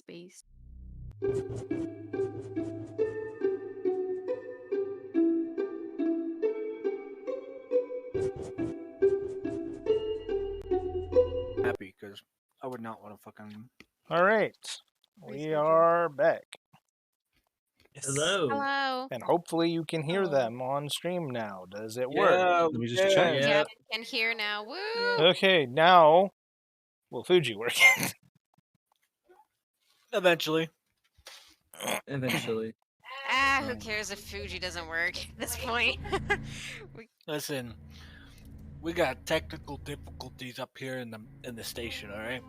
space. Happy because I would not want to fucking. All right, we are back, Hello. Hello. and hopefully you can hear Hello. them on stream now. Does it work? Let me just check. Yeah, Yeah. we can hear now. Woo! Okay, now will Fuji work? Eventually. Eventually. Who cares if Fuji doesn't work at this point? Listen, we got technical difficulties up here in the station. All right.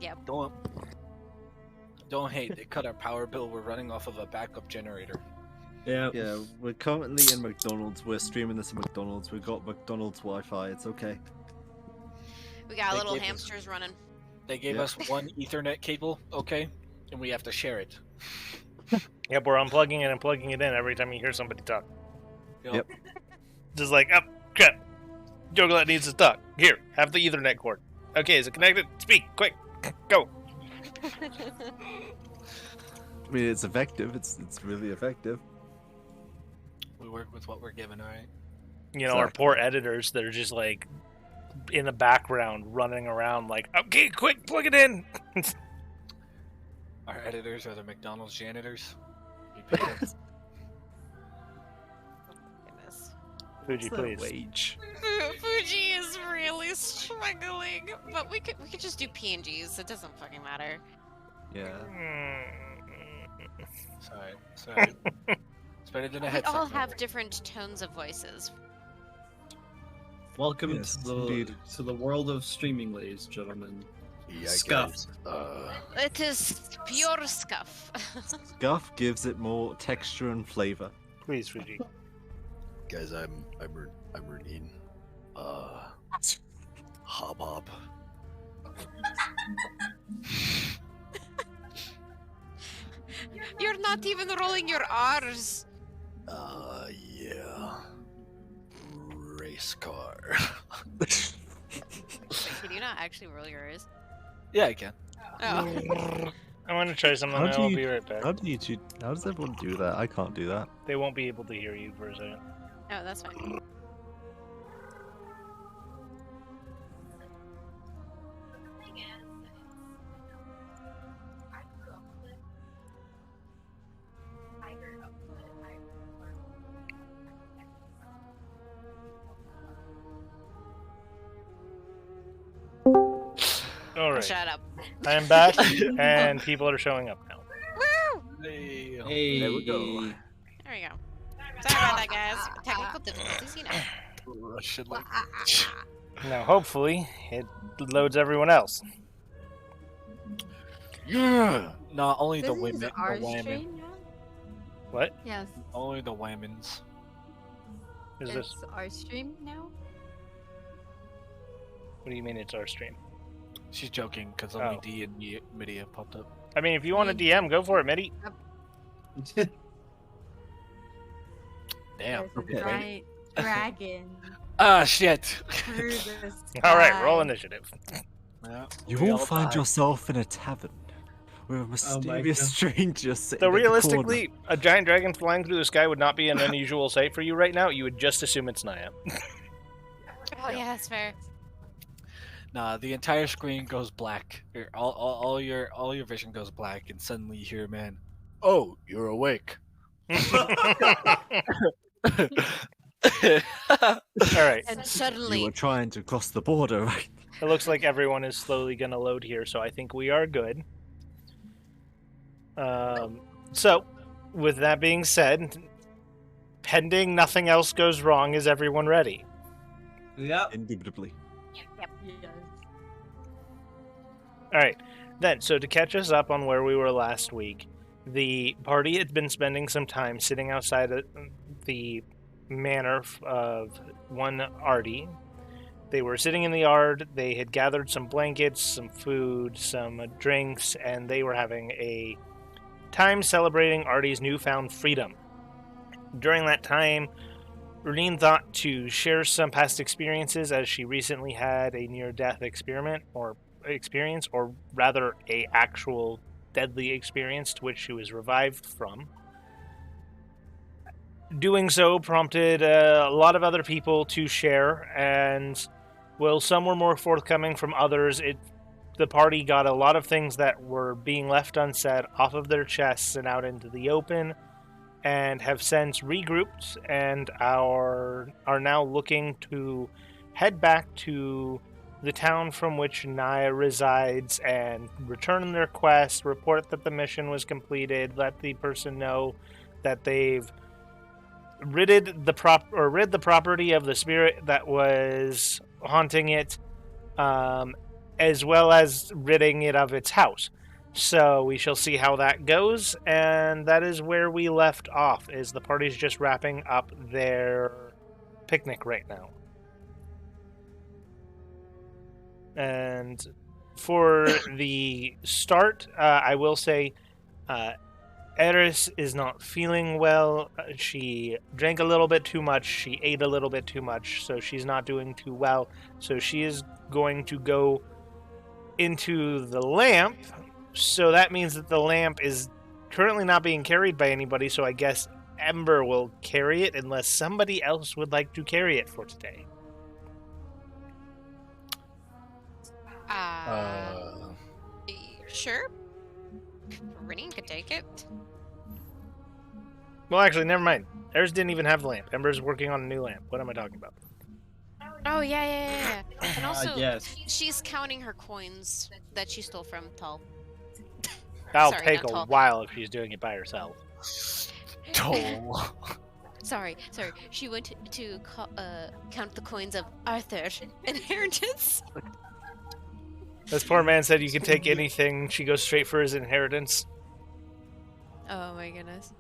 Yep. Don't hate. They cut our power bill. We're running off of a backup generator. Yeah. Yeah, we're currently in McDonald's. We're streaming this in McDonald's. We've got McDonald's Wi-Fi. It's okay. We got They little gave us- hamsters running. They gave us one Ethernet cable, okay, and we have to share it. Yep, we're unplugging it and plugging it in every time you hear somebody talk. Yep. Just like, oh, crap. Yorglot needs to talk. Here, have the Ethernet cord. Okay, is it connected? Speak, quick, go. I mean, it's effective. It's really effective. We work with what we're given, all right. You know, our poor editors, they're just like in the background running around like, okay, quick, plug it in. Our editors are the McDonald's janitors. We pay them. Goodness. Fuji, please. Wage. Fuji is really struggling, but we could just do PNGs. It doesn't fucking matter. Yeah. Sorry. It's better than a We headset. all have different tones of voices. Welcome Yes, to the world of streaming, ladies and gentlemen. Yeah, Scuffed. It is pure scuff. Guff gives it more texture and flavor. Please, Fuji. guys, I'm reading. Hob. You're not even rolling your R's. Yeah. Race car. Can you not actually roll your R's? Yeah, I can. Oh. I want to try something. How do I'll you- be right back. How does everyone do that? I can't do that. They won't be able to hear you for a second. Oh, that's fine. All right, Shut up. I am back, and people are showing up now. Woo! Hey. Hey. There we go. There we go. Sorry about that, guys. Technical difficulties, you know. Russian like. Now, hopefully, it loads everyone else. Yeah. Not only the This women, is the our women. stream now? What Yes. Only the women's. is It's this? our stream now? What do you mean it's our stream? She's joking because only Oh. D and MIDI have popped up. I mean, if you want a DM, go for it, Mitty. Damn. There's a okay. giant dragon Ah, shit. through the sky. All right, roll initiative. Yeah, You we all find died. yourself in a tavern with a mysterious God. stranger sitting So at the realistically, a giant dragon flying through the sky would not be an unusual sight for you right now. You would just assume it's Nyaya. Oh, yeah, that's fair. Nah, the entire screen goes black. All your vision goes black, and suddenly you hear a man. Oh, you're awake. All right. And You suddenly, were trying to cross the border, right? It looks like everyone is slowly going to load here, so I think we are good. So, with that being said, pending nothing else goes wrong, is everyone ready? Yep. Indubitably. Yes. All right. Then, so to catch us up on where we were last week, the party had been spending some time sitting outside of the manor of one Artie. They were sitting in the yard. They had gathered some blankets, some food, some drinks, and they were having a time celebrating Artie's newfound freedom. During that time, Renine thought to share some past experiences as she recently had a near-death experience, or rather a actual deadly experience to which she was revived from. Doing so prompted a lot of other people to share, and while some were more forthcoming from others, the party got a lot of things that were being left unsaid off of their chests and out into the open, and have since regrouped and are now looking to head back to the town from which Nyaya resides and return their quest, report that the mission was completed, let the person know that they've rid the property of the spirit that was haunting it, as well as ridding it of its house. So we shall see how that goes, and that is where we left off, is the party's just wrapping up their picnic right now. And for the start, I will say Eris is not feeling well. She drank a little bit too much. She ate a little bit too much, so she's not doing too well. So she is going to go into the lamp. So that means that the lamp is currently not being carried by anybody, so I guess Ember will carry it unless somebody else would like to carry it for today. Sure. Rennie could take it. Well, actually, never mind. Eris didn't even have the lamp. Ember's working on a new lamp. What am I talking about? Oh, yeah. And also, yes. she's counting her coins that she stole from Tull. That'll Sorry, take not a Tull. while if she's doing it by herself. Toll. Sorry. She went to count the coins of Arthur inheritance. This poor man said you can take anything. She goes straight for his inheritance. Oh my goodness.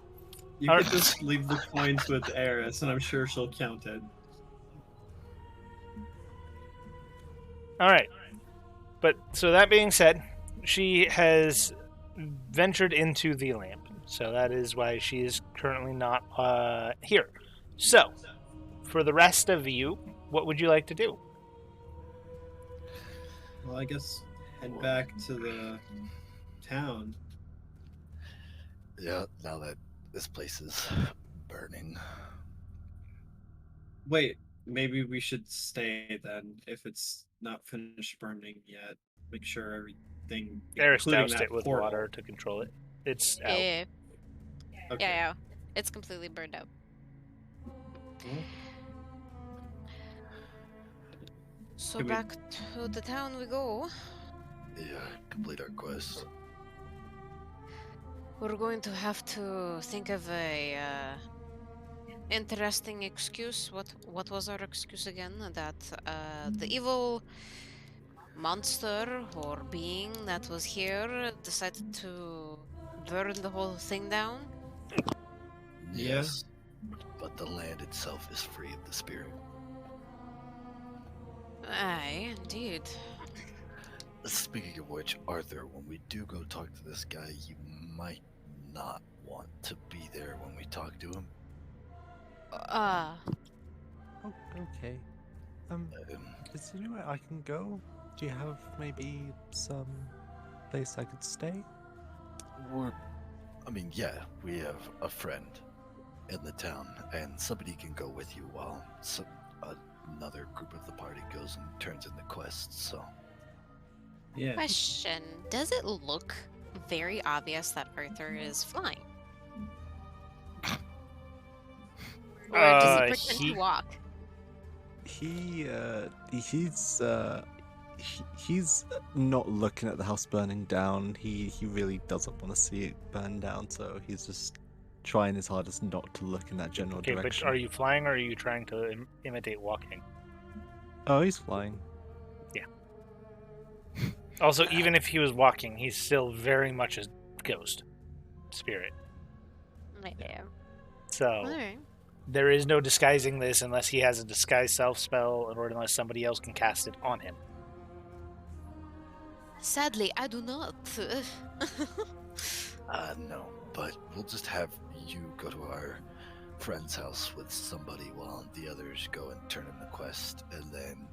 You could just leave the coins with Eris, and I'm sure she'll count it. All right. But so that being said, she has ventured into the lamp. So that is why she is currently not here. So, for the rest of you, what would you like to do? Well, I guess head back to the town. Yeah, now that this place is burning. Wait, maybe we should stay then if it's not finished burning yet. Make sure everything. Eris including doused that it with portal. water to control it. It's out. Yeah. Okay. Yeah. It's completely burned out. Well, So Can we- back to the town we go. Yeah, complete our quest. We're going to have to think of a interesting excuse. What was our excuse again? That the evil monster or being that was here decided to burn the whole thing down? Yeah. Yes, but the land itself is free of the spirit. Aye, indeed. Speaking of which, Arthur, when we do go talk to this guy, you might not want to be there when we talk to him. Oh, okay. Um, Is there anywhere I can go? Do you have maybe some place I could stay? yeah, we have a friend in the town, and somebody can go with you while another group of the party goes and turns in the quests, so... Yeah. Question: does it look very obvious that Arthur is flying? Or does he pretend to walk? He's not looking at the house burning down. He really doesn't want to see it burn down, so he's just trying his hardest not to look in that general Okay, direction. but are you flying or are you trying to imitate walking? Oh, he's flying. Also, even if he was walking, he's still very much a ghost spirit. Yeah. So Alright. there is no disguising this unless he has a disguise self spell or unless somebody else can cast it on him. Sadly, I do not. No, but we'll just have you go to our friend's house with somebody while the others go and turn in the quest, and then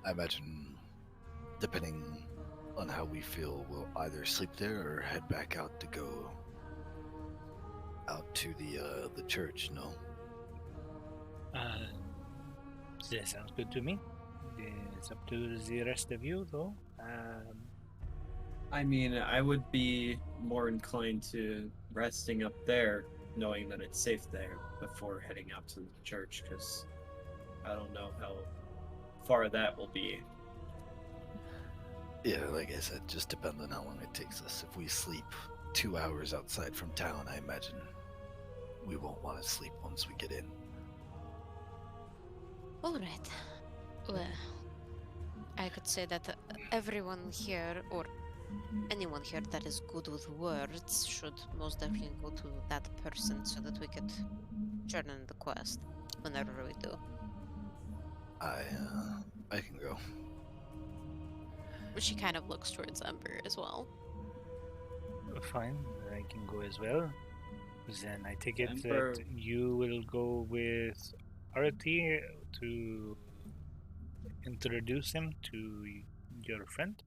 I imagine, depending on how we feel, we'll either sleep there or head back out to go out to the church. No. That sounds good to me. It's up to the rest of you, though. I mean, I would be more inclined to resting up there, knowing that it's safe there, before heading out to the church, because I don't know how far that will be. Yeah, like I said, just depends on how long it takes us. If we sleep 2 hours outside from town, I imagine we won't want to sleep once we get in. All right. Well, I could say that everyone here, or anyone here that is good with words, should most definitely go to that person so that we could join in the quest whenever we do. I can go. She kind of looks towards Ember as well. Fine, I can go as well. Then I take it Ember- that you will go with Artie to introduce him to your friend.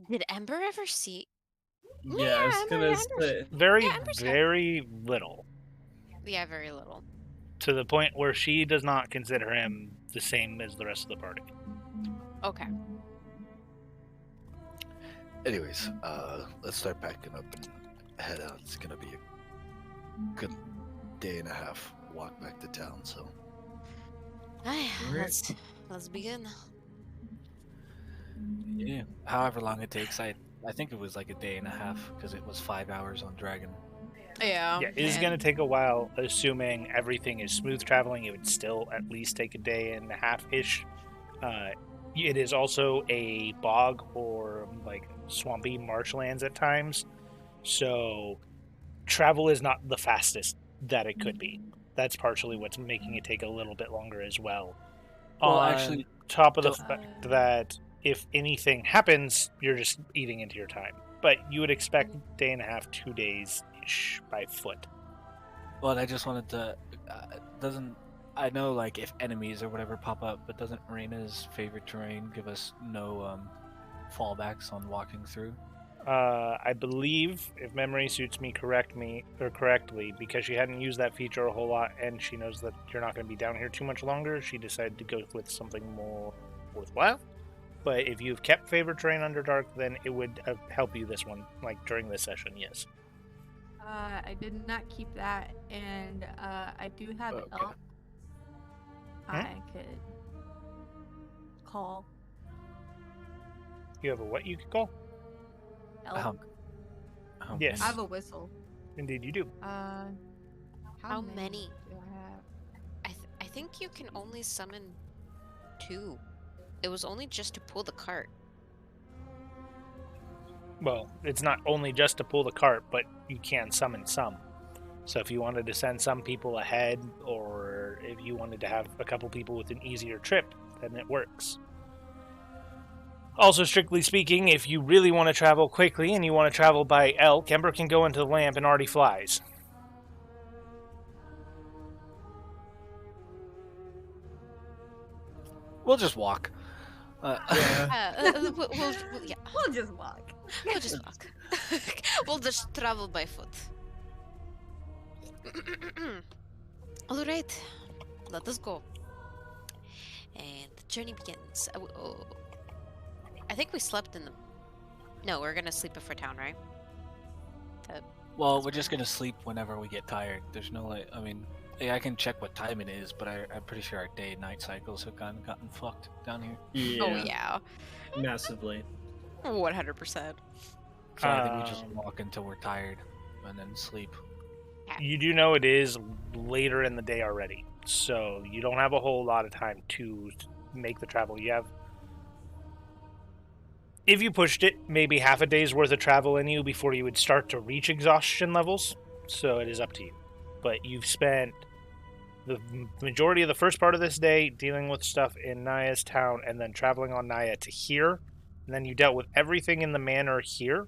Did Ember ever see? Yeah, I was Ember, gonna Ember's- say. Very, Yeah, Ember's got- very little. Yeah, very little. To the point where she does not consider him the same as the rest of the party. Okay. Anyways, let's start packing up and head out. It's gonna be a good day and a half walk back to town, so. Aye, Alright. let's begin. Yeah. However long it takes, I think it was like a day and a half because it was 5 hours on Dragon. Yeah. Yeah, it is going to take a while, assuming everything is smooth traveling. It would still at least take a day and a half-ish. It is also a bog or like swampy marshlands at times, so travel is not the fastest that it could be. That's partially what's making it take a little bit longer as well. Well, On actually, top of the don't- fact that if anything happens, you're just eating into your time. But you would expect day and a half, 2 days-ish by foot. Well, I just wanted to. Doesn't I know like if enemies or whatever pop up, but doesn't Reina's favorite terrain give us no fallbacks on walking through? I believe, if memory suits me correctly, because she hadn't used that feature a whole lot, and she knows that you're not going to be down here too much longer, she decided to go with something more worthwhile. But if you've kept favorite terrain Underdark, then it would help you this one, like during this session, yes. I did not keep that, and I do have Okay. elk. I could call You have a what you could call? elk. Yes. I have a whistle. Indeed, you do. How many? do I have? I think you can only summon 2. It was only just to pull the cart. Well, it's not only just to pull the cart, but you can summon some. So if you wanted to send some people ahead, or if you wanted to have a couple people with an easier trip, then it works. Also, strictly speaking, if you really want to travel quickly and you want to travel by elk, Ember can go into the lamp and already flies. We'll just walk. Yeah. Yeah, We'll just walk. we'll just walk. We'll just travel by foot. All right, let us go. And the journey begins. I think we slept in the. No, we're gonna sleep before town, right? Well, we're just gonna sleep whenever we get tired. There's no like, I mean, yeah, I can check what time it is, but I'm pretty sure our day and night cycles have gotten fucked down here. Yeah, Oh yeah, massively. 100%. So I think we just Um, walk until we're tired and then sleep. You do know it is later in the day already, so you don't have a whole lot of time to make the travel. You have, if you pushed it, maybe half a day's worth of travel in you before you would start to reach exhaustion levels, so it is up to you. But you've spent the majority of the first part of this day dealing with stuff in Nyaya's town and then traveling on Nyaya to here, and then you dealt with everything in the manor here,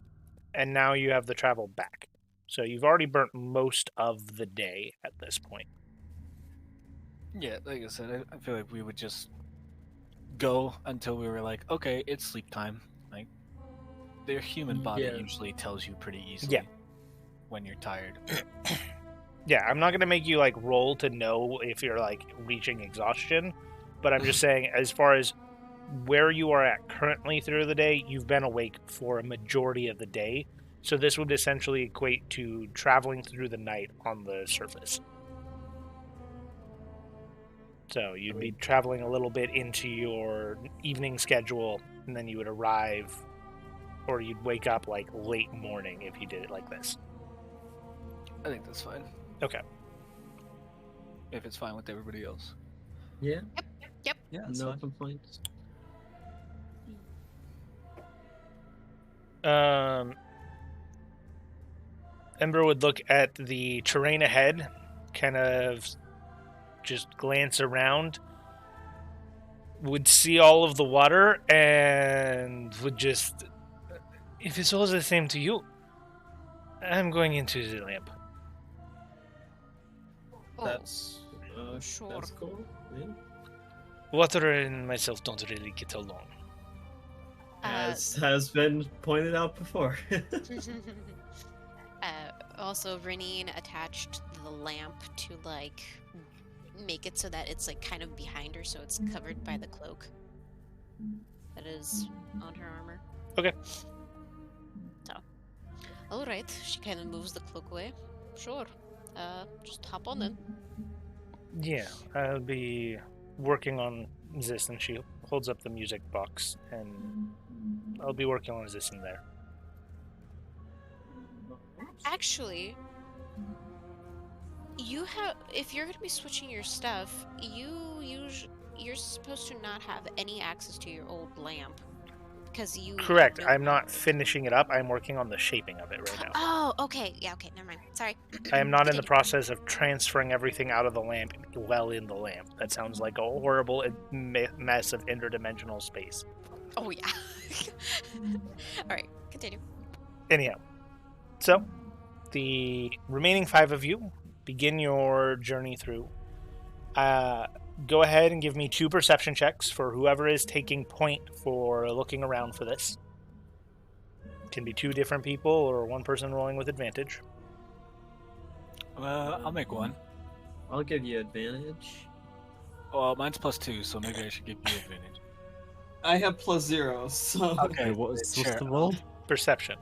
and now you have the travel back. So you've already burnt most of the day at this point. Yeah, like I said, I feel like we would just go until we were like, okay, it's sleep time. Like, their human body Yeah. usually tells you pretty easily when you're tired. Yeah, I'm not going to make you like roll to know if you're like reaching exhaustion, but I'm just saying as far as where you are at currently through the day, you've been awake for a majority of the day. So this would essentially equate to traveling through the night on the surface. So you'd be traveling a little bit into your evening schedule, and then you would arrive, or you'd wake up like late morning if you did it like this. I think that's fine. Okay. If it's fine with everybody else. Yeah, Yeah, that's no fine. complaints. Ember would look at the terrain ahead, kind of just glance around, would see all of the water, and would just... If it's all the same to you, I'm going into the lamp. Oh, That's sure. That's cool. Yeah. Water and myself don't really get along. As has been pointed out before. Also, Renine attached the lamp to like make it so that it's like kind of behind her, so it's covered by the cloak that is on her armor. Okay. So, all right, she kind of moves the cloak away. Sure. Just hop on then. Yeah, I'll be working on this, and she holds up the music box, and I'll be working on this in there. Actually, you have. If you're gonna be switching your stuff, you're supposed to not have any access to your old lamp because you. Correct. don't I'm not have- finishing it up. I'm working on the shaping of it right now. Oh, okay. Yeah, okay. Never mind. Sorry. I am not in the Continue. process of transferring everything out of the lamp well in the lamp. That sounds like a horrible mess of interdimensional space. Oh yeah. All right. Continue. Anyhow, so the remaining 5 of you begin your journey through. Go ahead and give me 2 perception checks for whoever is taking point for looking around for this. Can be 2 different people or 1 person rolling with advantage. I'll make one. I'll give you advantage. Well, mine's +2, so maybe I should give you advantage. I have +0, so Okay, what's sure. the roll? Perception.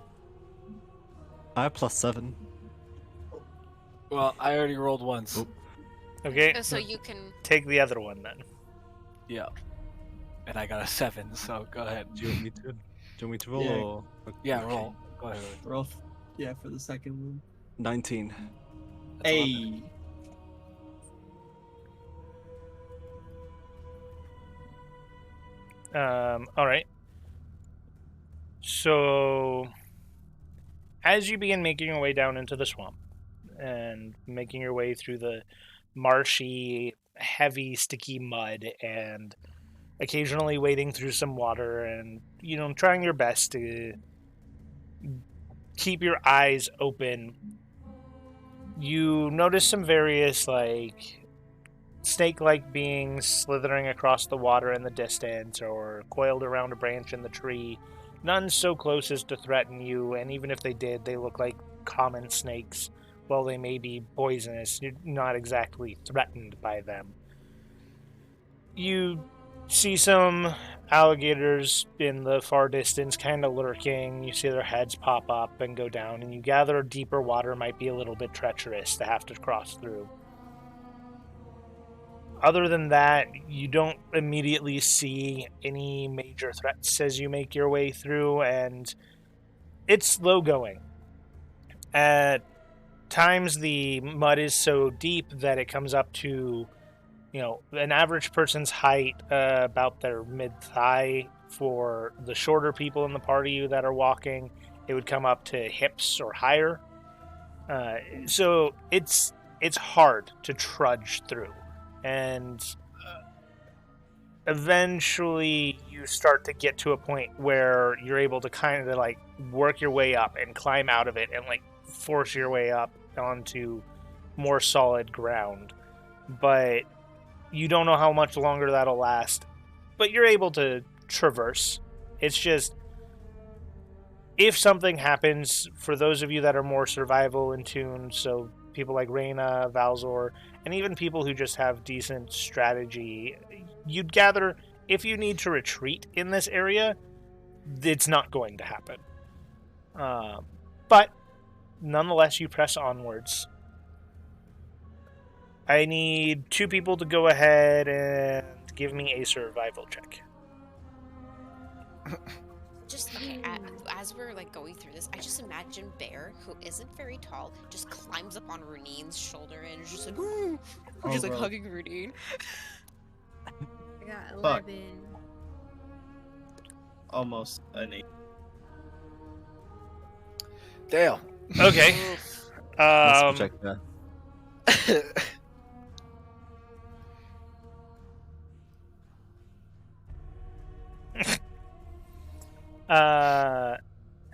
I have +7. Well, I already rolled once. Oop. Okay, So you can. take the other one then. Yeah. And I got a 7, so go ahead. Do you want me to roll Yeah. or? Yeah, roll. Go ahead. Roll. Yeah, for the second one. 19. That's 11. Hey. All right. So, as you begin making your way down into the swamp and making your way through the marshy, heavy, sticky mud and occasionally wading through some water and, trying your best to keep your eyes open, you notice some various, snake-like beings slithering across the water in the distance or coiled around a branch in the tree. None so close as to threaten you, and even if they did, they look like common snakes. While they may be poisonous, you're not exactly threatened by them. You see some alligators in the far distance kind of lurking. You see their heads pop up and go down, and you gather deeper water might be a little bit treacherous to have to cross through. Other than that, you don't immediately see any major threats as you make your way through, and it's slow going. At times, the mud is so deep that it comes up to, an average person's height, about their mid-thigh. For the shorter people in the party that are walking, it would come up to hips or higher. So it's hard to trudge through. And eventually you start to get to a point where you're able to kind of work your way up and climb out of it and force your way up onto more solid ground. But you don't know how much longer that'll last. but you're able to traverse. It's just, if something happens, for those of you that are more survival in tune, so people like Reyna, Valzor, and even people who just have decent strategy, you'd gather if you need to retreat in this area, it's not going to happen. But nonetheless, you press onwards. I need 2 people to go ahead and give me a survival check. Just, okay, as we're, like, going through this, I just imagine Bear, who isn't very tall, just climbs up on Runeen's shoulder and is just like, ooh! Oh, Just, like, bro. hugging Runeen. I got Fuck. 11. Almost an 8. Damn. Okay. Let's check there.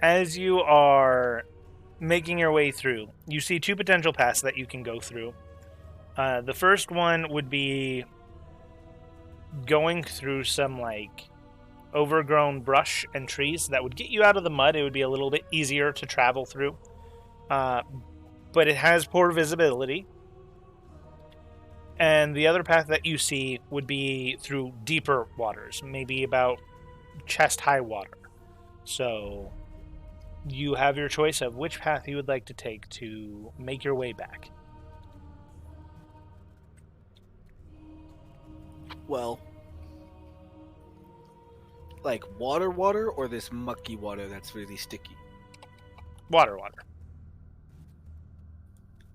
As you are making your way through, you see 2 potential paths that you can go through. The first one would be going through some, like, overgrown brush and trees that would get you out of the mud. It would be a little bit easier to travel through. But it has poor visibility. And the other path that you see would be through deeper waters, maybe about chest-high water. So you have your choice of which path you would like to take to make your way back. Well, like water, or this mucky water that's really sticky? Water.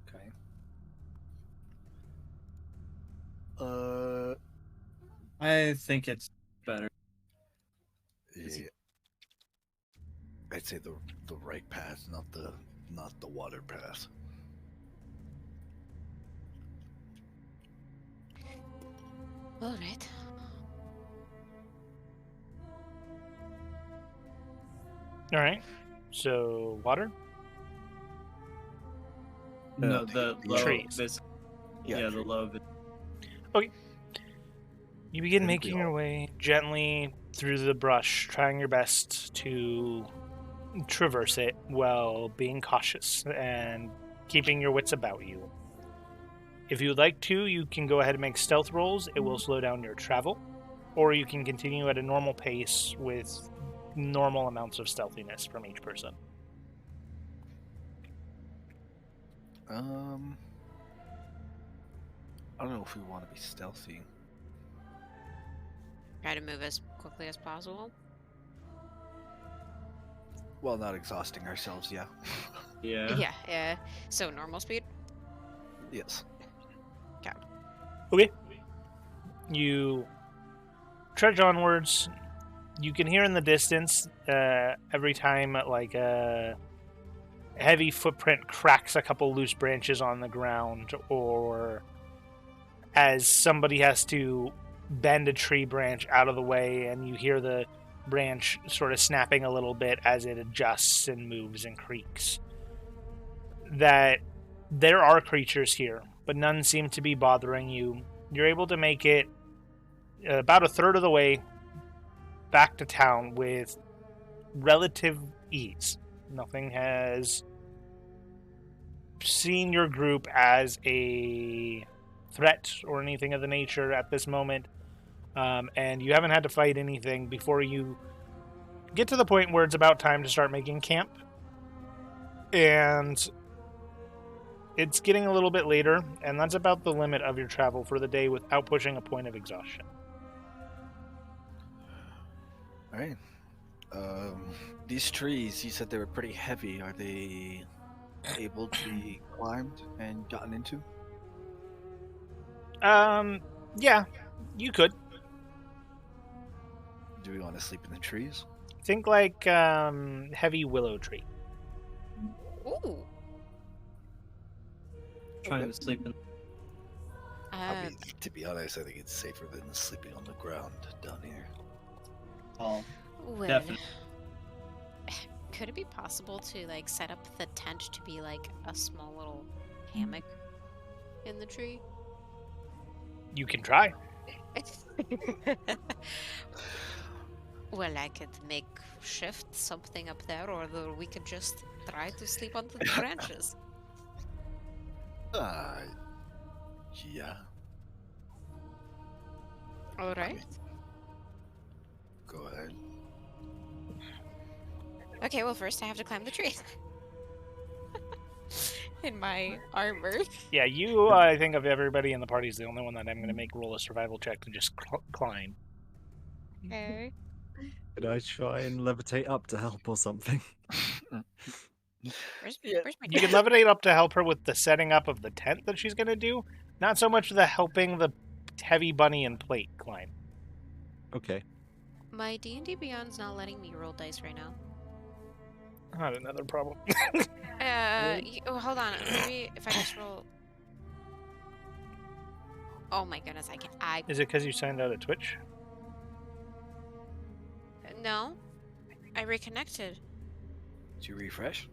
Okay. I think it's better. Yeah. I'd say the right path, not the water path. All right. All right. So, water? No, the low trees. Yeah, the low. You begin I think making we your all- way gently through the brush, trying your best to traverse it while being cautious and keeping your wits about you. If you would like to, you can go ahead and make stealth rolls. It will slow down your travel. Or you can continue at a normal pace with normal amounts of stealthiness from each person. I don't know if we want to be stealthy. Try to move as quickly as possible. Well, not exhausting ourselves, yeah. Yeah. Yeah. So normal speed. Yes. Okay. You trudge onwards. You can hear in the distance every time like a heavy footprint cracks a couple loose branches on the ground, or as somebody has to bend a tree branch out of the way and you hear the branch sort of snapping a little bit as it adjusts and moves and creaks. That there are creatures here, but none seem to be bothering you. You're able to make it about a third of the way back to town with relative ease. Nothing has seen your group as a threat or anything of the nature at this moment, and you haven't had to fight anything before you get to the point where it's about time to start making camp. And it's getting a little bit later, and that's about the limit of your travel for the day without pushing a point of exhaustion. Alright. These trees, you said they were pretty heavy. Are they able to be climbed and gotten into? Yeah, you could. Do we want to sleep in the trees? Think like heavy willow tree. Ooh. Trying to sleep in. I mean, to be honest, I think it's safer than sleeping on the ground down here. Oh, Well, definitely. could it be possible to like set up the tent to be like a small little hammock in the tree? You can try. Well, I could make shift something up there, or we could just try to sleep on the branches. Yeah. All I right. mean, go ahead. Okay, well, first I have to climb the tree. In my armor. Yeah, you, I think of everybody in the party is the only one that I'm going to make roll a survival check to just climb. Okay. Could I try and levitate up to help or something? Where's Yeah. my You can levitate up to help her with the setting up of the tent that she's going to do, not so much the helping the heavy bunny and plate climb. Okay. My D&D Beyond's not letting me roll dice right now. Not another problem. Hold on. Maybe if I just roll. Oh my goodness, I Is it because you signed out of Twitch? no. I reconnected. Did you refresh?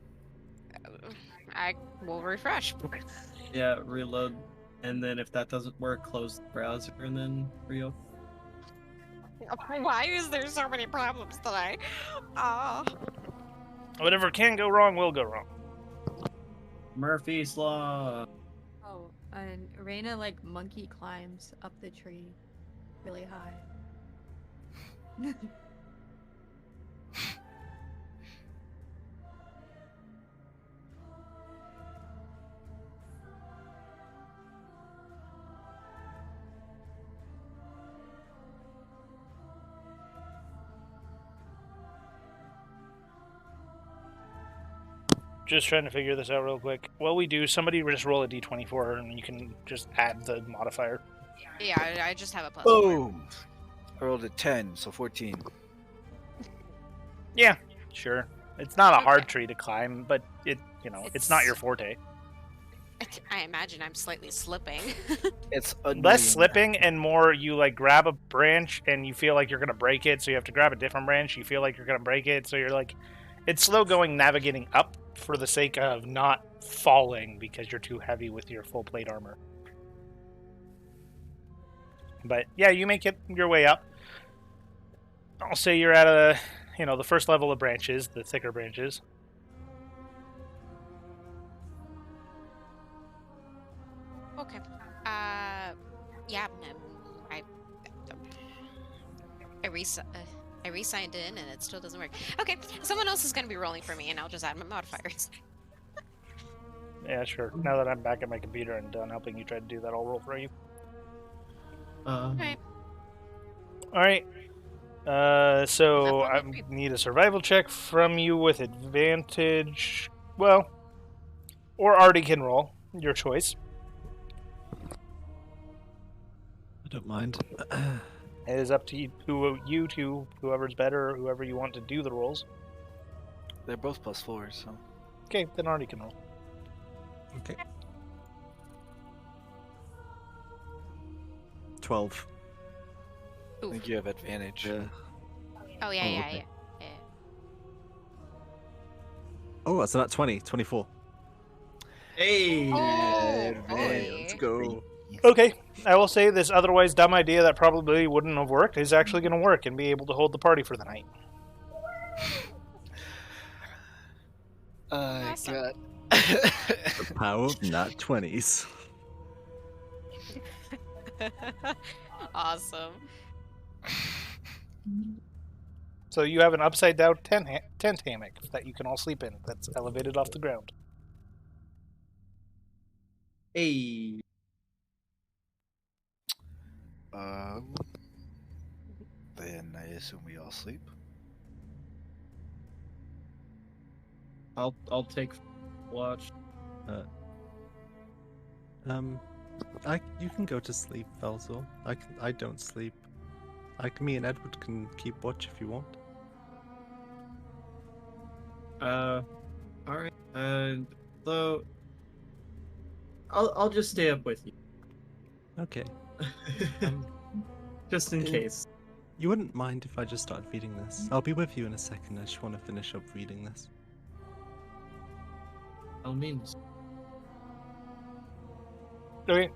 I will refresh. Yeah, reload. And then if that doesn't work, close the browser and then reopen. Why is there so many problems today? Whatever can go wrong will go wrong. Murphy's Law. Oh, and Reina like monkey climbs up the tree really high. Just trying to figure this out real quick. While we do, somebody just roll a d20 for her, and you can just add the modifier. Yeah, I just have a plus. Boom! I rolled a 10, so 14. Yeah, sure. It's not a hard Okay. tree to climb, but it's not your forte. I imagine I'm slightly slipping. It's Less annoying. slipping and more you like grab a branch and you feel like you're gonna break it, so you have to grab a different branch. You feel like you're gonna break it, so you're like, it's slow going navigating up for the sake of not falling because you're too heavy with your full plate armor. But yeah, you make it your way up. I'll say you're at the first level of branches, the thicker branches. Okay. Yeah. I re-signed in and it still doesn't work. Okay, someone else is gonna be rolling for me, and I'll just add my modifiers. Yeah, sure. Now that I'm back at my computer and done helping you try to do that, I'll roll for you. Alright. All right. So That I one would need a survival check from you with advantage. Well, or Artie can roll. Your choice. I don't mind. It is up to you two, whoever's better, or whoever you want to do the rolls. They're both +4, so. Okay, then Artie can roll. Okay. 12. I think you have advantage. Yeah. Oh yeah, Oh, yeah, okay. yeah. Oh, that's not 20. 24. Hey! Oh, Let's go. Okay, I will say this otherwise dumb idea that probably wouldn't have worked is actually going to work and be able to hold the party for the night. Awesome. God. The power of nat 20s. Awesome. So you have an upside down tent hammock that you can all sleep in that's elevated off the ground. Hey! Then I assume we all sleep. I'll take watch. You can go to sleep, Velzor. I don't sleep. Me and Edward can keep watch if you want. Alright. Though I'll just stay up with you. Okay. Just in in- case. You wouldn't mind if I just started reading this? I'll be with you in a second. I just want to finish up reading this. I'll mean. Okay,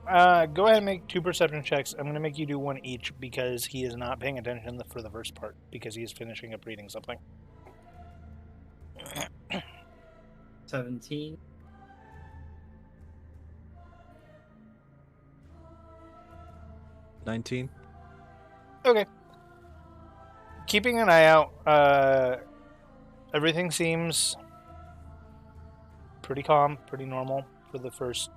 go ahead and make 2 perception checks. I'm going to make you do 1 each because he is not paying attention for the first part because he is finishing up reading something. 17. 19. Okay. Keeping an eye out, everything seems pretty calm, pretty normal for the first,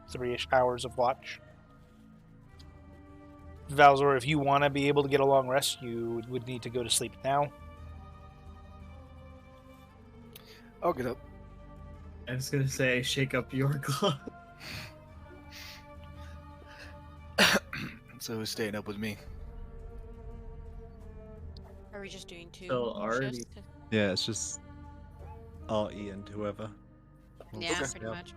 3-ish hours of watch. Valzor, if you want to be able to get a long rest, you would need to go to sleep now. I'll get up. I was gonna say, shake up Yorglot. So who's staying up with me? Are we just doing 2 So already- shifts? Yeah, it's just RE and whoever. Yeah, Okay. pretty much.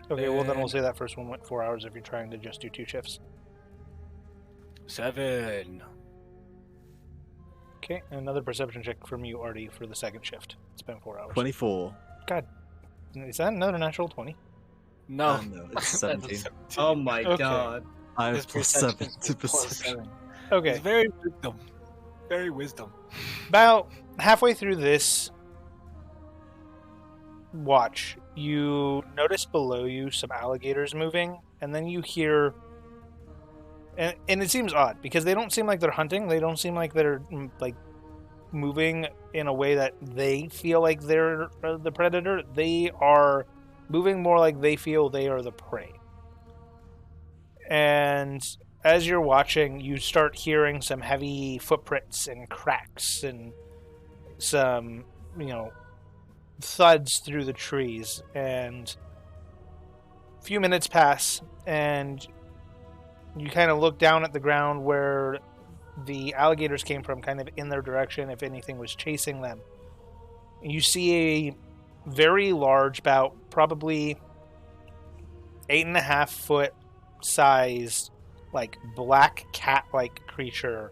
Okay, well then we'll And- say that first one went 4 hours if you're trying to just do 2 shifts. 7. Okay, and another perception check from you, Artie, for the second shift. It's been 4 hours. 24. Is that another natural 20? No. No, it's 17. Oh my Okay. god. I His have plus 7 perception to is plus perception. 7. Okay, It's very wisdom. Very wisdom. about halfway through this watch, you notice below you some alligators moving, and then you hear... And it seems odd, because they don't seem like they're hunting, they don't seem like they're, moving in a way that they feel like they're the predator. They are moving more like they feel they are the prey. And as you're watching, you start hearing some heavy footprints and cracks and some, thuds through the trees. And a few minutes pass, and you kind of look down at the ground where the alligators came from, kind of in their direction, if anything was chasing them. You see a very large, about probably 8.5 foot size, black cat-like creature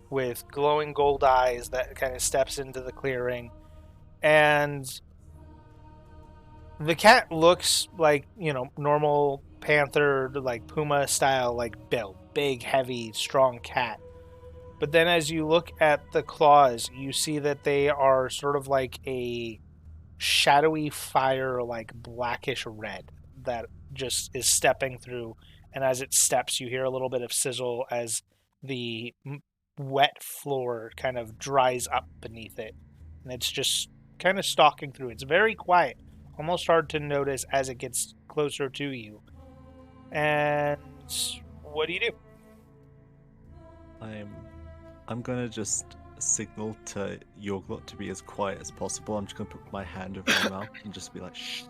with glowing gold eyes that kind of steps into the clearing. And the cat looks like, normal panther, puma style, build. Big, heavy, strong cat. But then as you look at the claws, you see that they are sort of like a shadowy fire, blackish red that just is stepping through. And as it steps, you hear a little bit of sizzle as the wet floor kind of dries up beneath it. And it's just kind of stalking through. It's very quiet, almost hard to notice as it gets closer to you. And what do you do? I'm gonna just signal to Yorglot to be as quiet as possible. I'm just gonna put my hand over my mouth and just be like, shh.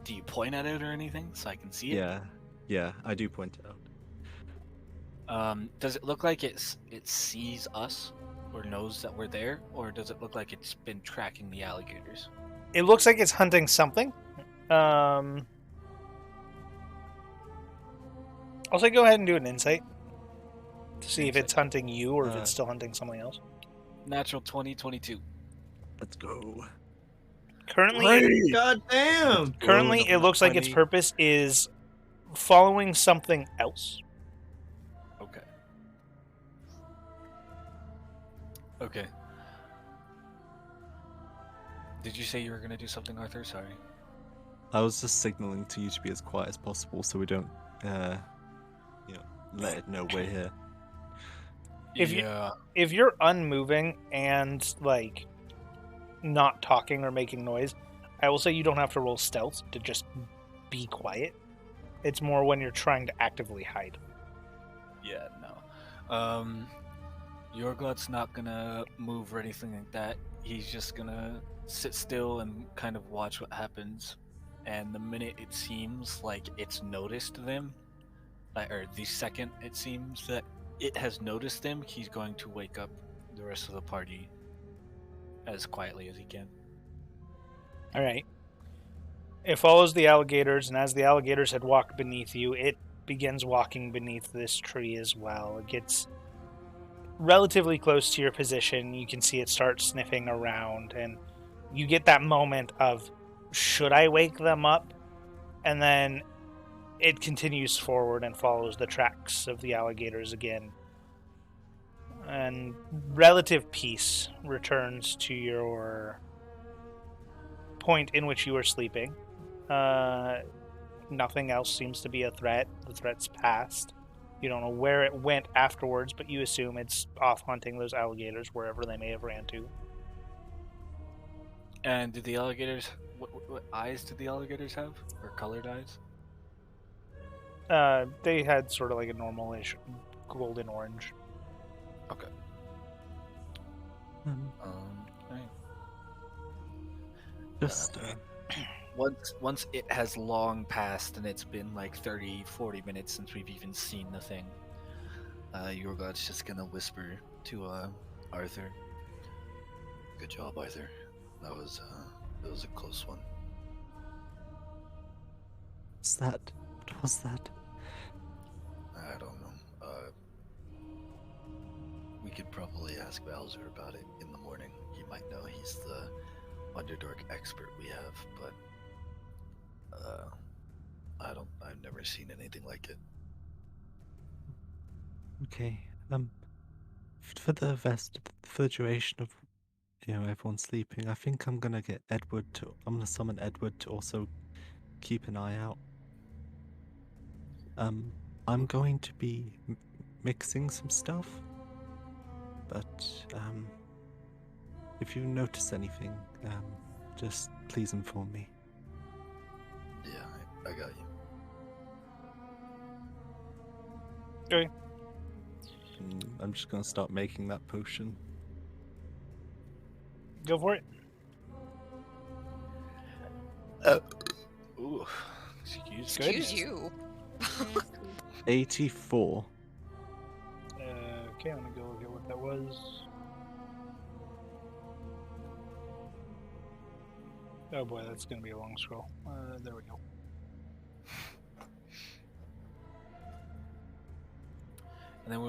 Do you point at it or anything so I can see it? Yeah, I do point it out. Does it look like it sees us or knows that we're there, or does it look like it's been tracking the alligators? It looks like it's hunting something. I'll say go ahead and do an insight to see if it's hunting you or if it's still hunting something else. Natural 20, 22. Let's go. Currently, God damn! currently it looks like its 20. purpose is following something else. Okay. Okay. Did you say you were gonna do something, Arthur? Sorry. I was just signaling to you to be as quiet as possible so we don't, let it know we're here. If you're unmoving and not talking or making noise, I will say you don't have to roll stealth to just be quiet. It's more when you're trying to actively hide. Yeah, no. Yorglot's not gonna move or anything like that. He's just gonna sit still and kind of watch what happens. And the minute it seems like it's noticed them, or the second it seems that it has noticed them, he's going to wake up the rest of the party as quietly as he can. All right. It follows the alligators, and as the alligators had walked beneath you, it begins walking beneath this tree as well. It gets relatively close to your position. You can see it start sniffing around, and you get that moment of, should I wake them up? And then it continues forward and follows the tracks of the alligators again. And relative peace returns to your point in which you were sleeping. Nothing else seems to be a threat. The threat's passed. You don't know where it went afterwards, but you assume it's off hunting those alligators wherever they may have ran to. And did the alligators... What eyes did the alligators have? Or colored eyes? They had sort of like a normal-ish golden orange. Okay. Right. Just Once it has long passed and it's been like 30-40 minutes since we've even seen the thing, Yorglot's just gonna whisper to Arthur. Good job, Arthur. That was a close one. what's that? What was that? I don't know. We could probably ask Bowser about it in the morning. He might know. He's the Underdark expert we have, but I've never seen anything like it. Okay. For the duration of everyone sleeping, I think I'm gonna summon Edward to also keep an eye out. I'm going to be mixing some stuff, but if you notice anything, just please inform me. Yeah, I got you. Okay. I'm just gonna start making that potion. Go for it. Ooh. Excuse Excuse you. 84. Okay, let me go look at what that was. Oh boy, that's going to be a long scroll. There we go. And then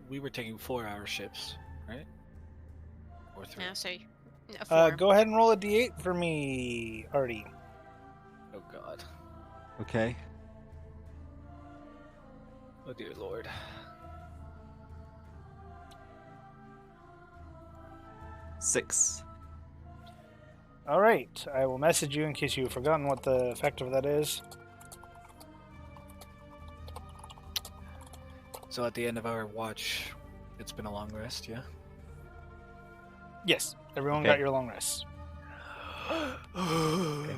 we were taking 4-hour ships, right? Or 3. Yeah, so a 4. Go ahead and roll a d8 for me, Artie. Oh god. Okay. Oh dear lord. Six. All right, I will message you in case you've forgotten what the effect of that is. So at the end of our watch, it's been a long rest, yeah? Yes, everyone Okay. got your long rest. Okay.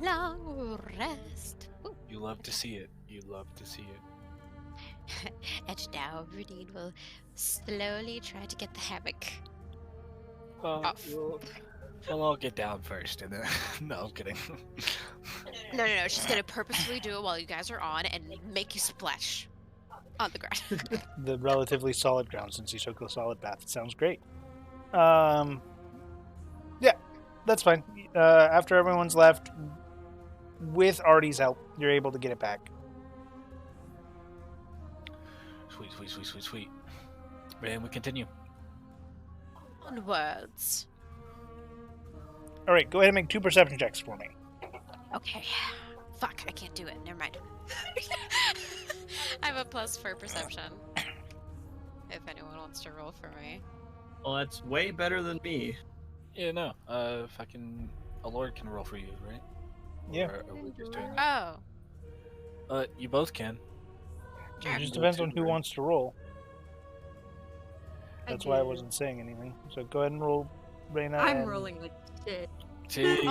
Long rest. Ooh. You love to see it. You love to see it. And now Renine will slowly try to get the hammock. Well, I'll get down first, and then... No, I'm kidding. No. She's gonna purposefully do it while you guys are on and make you splash on the ground. The relatively solid ground since you took a solid bath. Sounds great. Yeah, that's fine. After everyone's left, with Artie's help, you're able to get it back. Sweet. And we continue. Onwards. All right, go ahead and make 2 perception checks for me. Okay. Fuck, I can't do it. Never mind. I have a +4 for perception. If anyone wants to roll for me. Well, that's way better than me. Yeah, no. If I can... A lord can roll for you, right? Yeah. Or are we just doing that? Oh. You both can. It just depends on who Right. wants to roll. That's why I do. wasn't saying anything. So go ahead and roll, Reyna. I'm and... rolling like shit. Jesus,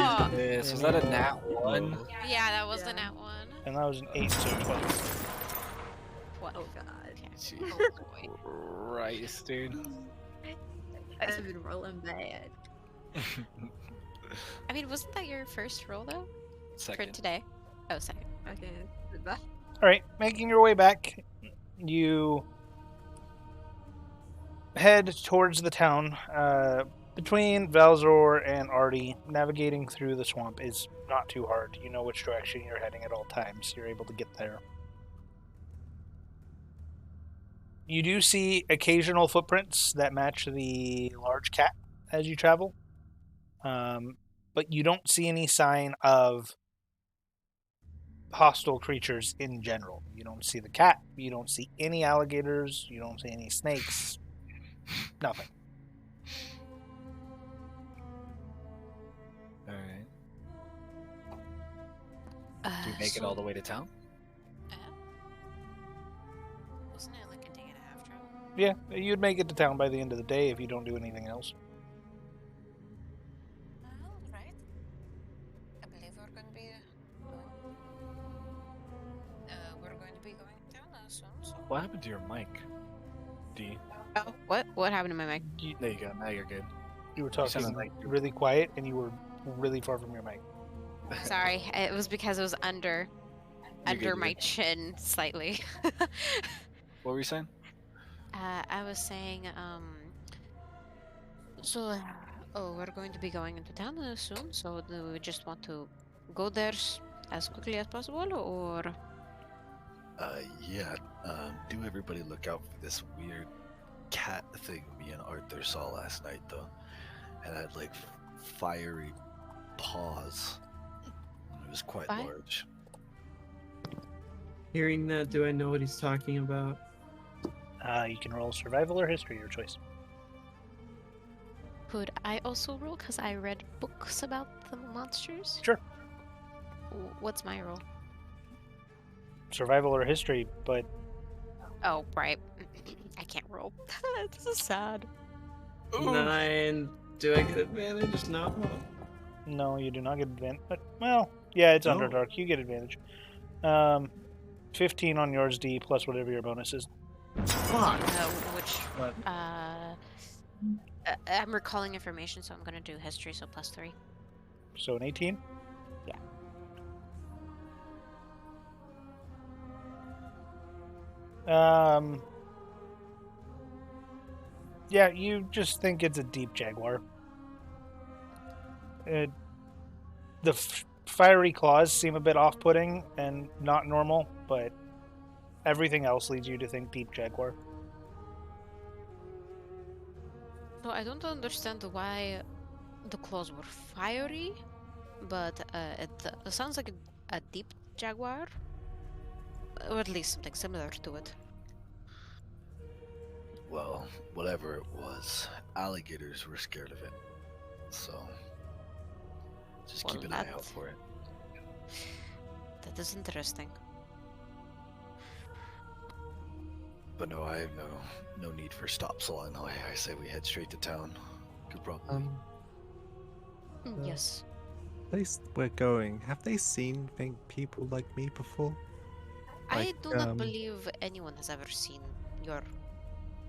was that a nat 1? Yeah, that was the Yeah. nat 1. And that was an 8, so 12. What? Oh god. Okay. Jesus Oh boy. Christ, dude. I've been rolling bad. I mean, wasn't that your first roll though? For Second. today? Oh, second. Okay. Goodbye. All right, making your way back, you head towards the town. Between Valzor and Artie, navigating through the swamp is not too hard. You know which direction you're heading at all times. You're able to get there. You do see occasional footprints that match the large cat as you travel, but you don't see any sign of hostile creatures in general. You don't see the cat. You don't see any alligators. You don't see any snakes. Nothing. All right. Do we make it So, all the way to town? wasn't it like a day and a half travel? Yeah, you'd make it to town by the end of the day if you don't do anything else. Right. I believe we're going to be going down soon. So. What happened to your mic? D. Oh, what happened to my mic? There you go. Now you're good. You were sounded talking like you- really quiet, and you were really far from your mic. Sorry, it was because it was under You're good, my you're good. chin slightly. What were you saying? I was saying, so, we're going to be going into town soon, so do we just want to go there as quickly as possible, or? Yeah. Do everybody look out for this weird cat thing me and Arthur saw last night, though. And it had like fiery paws. It was quite Fire? large. Hearing that, do I know what he's talking about? You can roll survival or history, your choice. Could I also roll? Because I read books about the monsters. Sure. What's my roll? Survival or history, but Oh, right. I can't roll. This is sad. 9. Do I get advantage? No. no, you do not get advantage. But, well, yeah, it's No. Underdark. You get advantage. 15 on yours, D, plus whatever your bonus is. Fuck. Which, What? I'm recalling information, so I'm gonna do history, so +3. So an 18? Yeah. Yeah, you just think it's a deep jaguar. The fiery claws seem a bit off-putting and not normal, but everything else leads you to think deep jaguar. So I don't understand why the claws were fiery, but it sounds like a deep jaguar, or at least something similar to it. Well, whatever it was, alligators were scared of it. So, just keep Well, an eye that- out for it. That is interesting. But no, I have no need for stops along the way. I say we head straight to town. Could probably. Yes. Place we're going, have they seen people like me before? I Like, do not believe anyone has ever seen your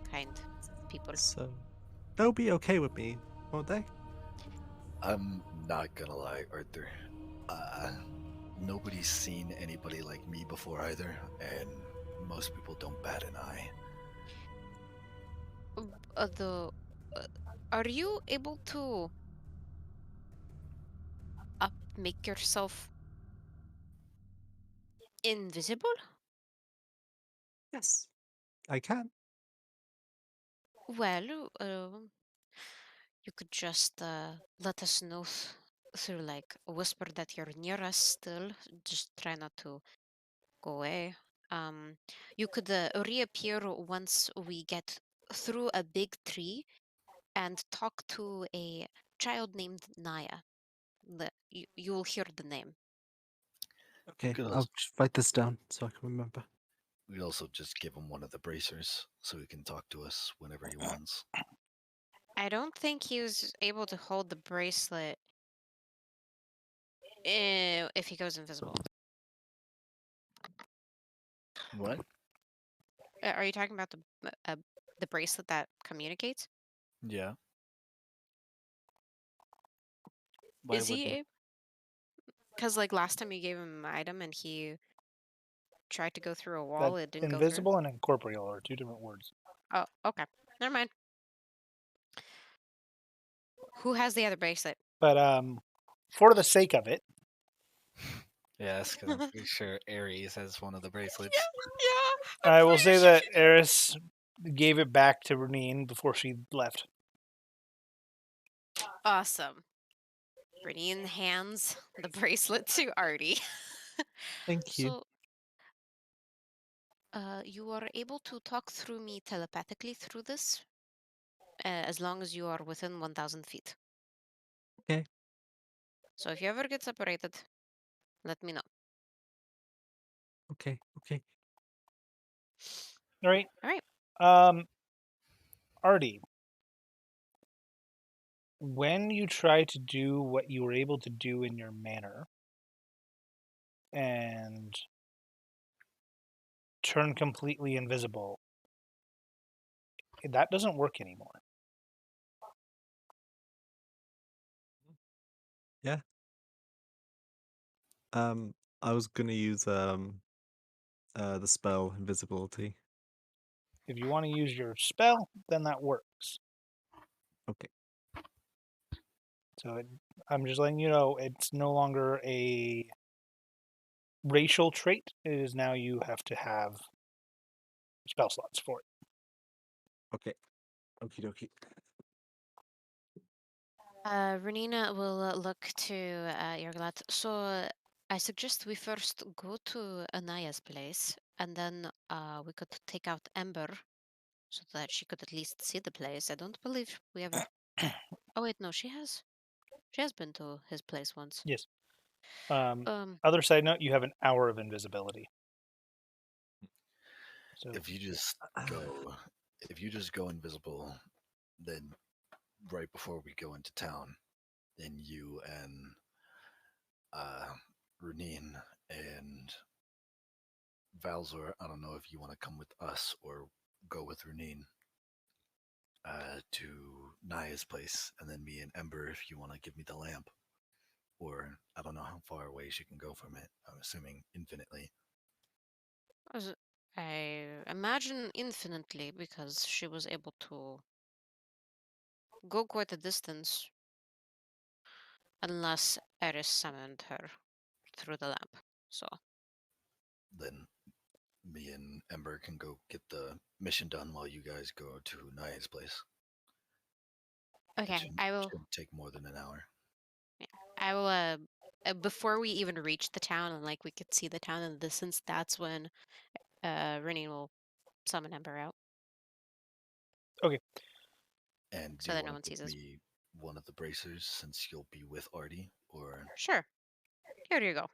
kind people. So they'll be okay with me, won't they? I'm not gonna lie, Arthur. Nobody's seen anybody like me before either, and most people don't bat an eye. Are you able to make yourself invisible? Yes, I can. Well, you could just let us know through like a whisper that you're near us still. Just try not to go away. You could reappear once we get through a big tree and talk to a child named Nyaya. You'll hear the name. Okay, Good. I'll just write this down so I can remember. We'd also just give him one of the bracers so he can talk to us whenever he wants. I don't think he was able to hold the bracelet if he goes invisible. What? Are you talking about the bracelet that communicates? Yeah. Why Is would he? Because like last time you gave him an item and he tried to go through a wall, That it didn't go invisible and incorporeal are two different words. through. Oh, okay. Never mind. Who has the other bracelet? But for the sake of it, Yeah, that's because I'm pretty sure Ares has one of the bracelets. Yeah. I will say that Eris gave it back to Renine before she left. Awesome. Renine hands the bracelet to Artie. Thank you. So, you are able to talk through me telepathically through this, as long as you are within 1,000 feet. Okay. So if you ever get separated, let me know. Okay. Okay. All right. All right. Artie, when you try to do what you were able to do in your manor and turn completely invisible, that doesn't work anymore. Yeah. I was gonna use the spell invisibility. If you want to use your spell, then that works. Okay. So I'm just letting you know it's no longer a racial trait. It is now you have to have spell slots for it. Okay. Okie dokie. Renina will look to Yorglot. So I suggest we first go to Anaya's place, and then we could take out Ember, so that she could at least see the place. I don't believe we ever. Oh wait, no, she has. She has been to his place once. Yes. Um. Other side note, you have an hour of invisibility. So If you just go invisible, then right before we go into town, then you and Runin and Valzor, I don't know if you want to come with us or go with Runin to Nyaya's place, and then me and Ember if you want to give me the lamp. Or I don't know how far away she can go from it. I'm assuming infinitely. I imagine infinitely, because she was able to go quite a distance, unless Eris summoned her through the lamp. So Then me and Ember can go get the mission done while you guys go to Nyaya's place. It okay, shouldn't take more than an hour. I will. Before we even reach the town, and like we could see the town in the distance, that's when Rennie will summon Ember out, And do so you that no want one to sees give us. me one of the bracers since you'll be with Artie? Or Sure. Here you go.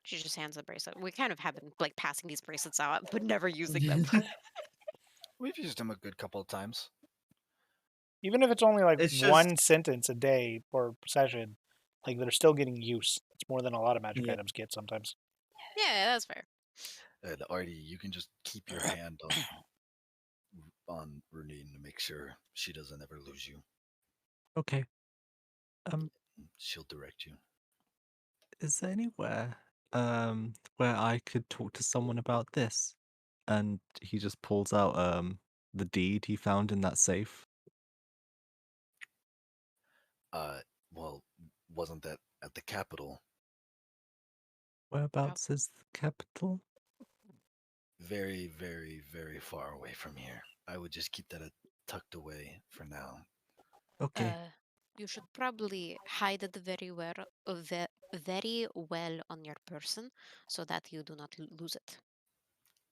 She just hands the bracelet. We kind of have been like passing these bracelets out, but never using them. We've used them a good couple of times. even if it's only like It's just- one sentence a day or session, like they're still getting use. It's more than a lot of magic Yeah. items get sometimes. Yeah, that's fair. Artie, you can just keep your hand on Runin to make sure she doesn't ever lose you. Okay. She'll direct you. Is there anywhere where I could talk to someone about this? And he just pulls out the deed he found in that safe. Well, wasn't that at the capital? Whereabouts is the capital? Very, very, very far away from here. I would just keep that tucked away for now. Okay. You should probably hide it very well on your person, so that you do not lose it.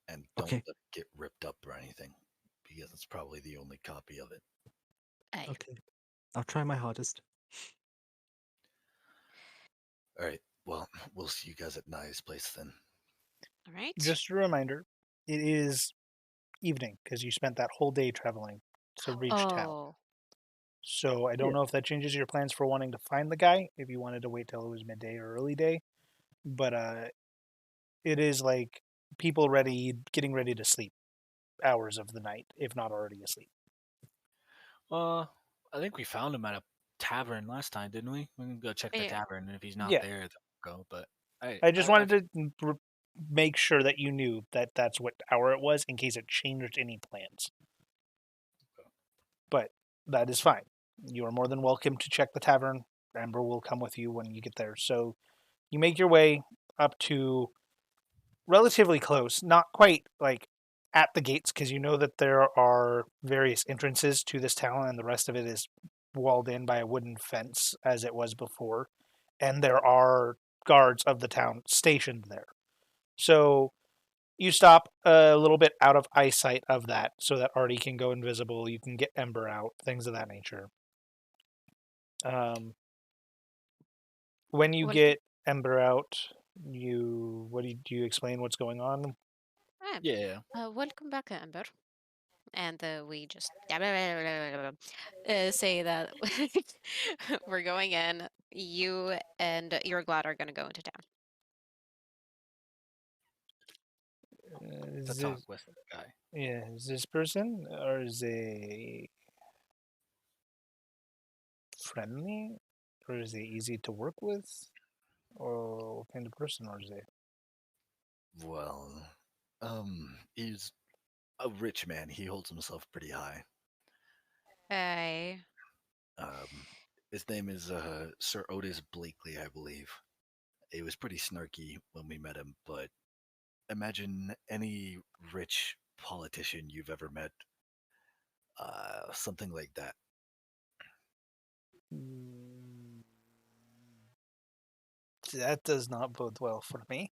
And don't Okay. let it get ripped up or anything, because it's probably the only copy of it. Aye. Okay. I'll try my hardest. All right. Well, we'll see you guys at Nyaya's place then. All right. Just a reminder, it is evening because you spent that whole day traveling to reach town. Oh, So I don't know if that changes your plans for wanting to find the guy, if you wanted to wait till it was midday or early day. But it is like people getting ready to sleep hours of the night, if not already asleep. I think we found him at a tavern last time, didn't we? We can go check the Yeah. tavern, and if he's not Yeah. there, then we'll go. But I just wanted to make sure that you knew that that's what hour it was in case it changed any plans. But that is fine. You are more than welcome to check the tavern. Amber will come with you when you get there. So you make your way up to relatively close, not quite like at the gates, because you know that there are various entrances to this town, and the rest of it is walled in by a wooden fence as it was before. And there are guards of the town stationed there. So you stop a little bit out of eyesight of that so that Artie can go invisible. You can get Ember out, things of that nature. When you Well, get Ember out, do you explain what's going on? Yeah. welcome back, Amber. And we just say that we're going in. You and Yorglot are going to go into town. To talk with the guy. Is this person or is they friendly or is they easy to work with, or what kind of person are they? Well, he's a rich man. He holds himself pretty high. Hey. His name is Sir Otis Blakely, I believe. He was pretty snarky when we met him, but imagine any rich politician you've ever met. Something like that. That does not bode well for me.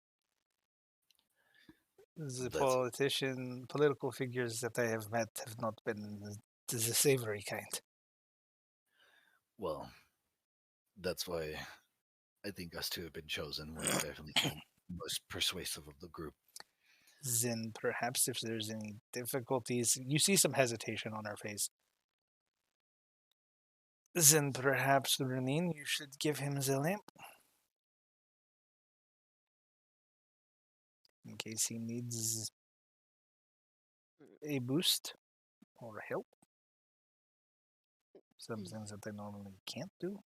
The political figures that I have met have not been the savory kind. Well, that's why I think us two have been chosen. We're definitely the most persuasive of the group. Then perhaps if there's any difficulties, you see some hesitation on her face. Then perhaps, Renin, you should give him the lamp. In case he needs a boost or help. Some things that they normally can't do.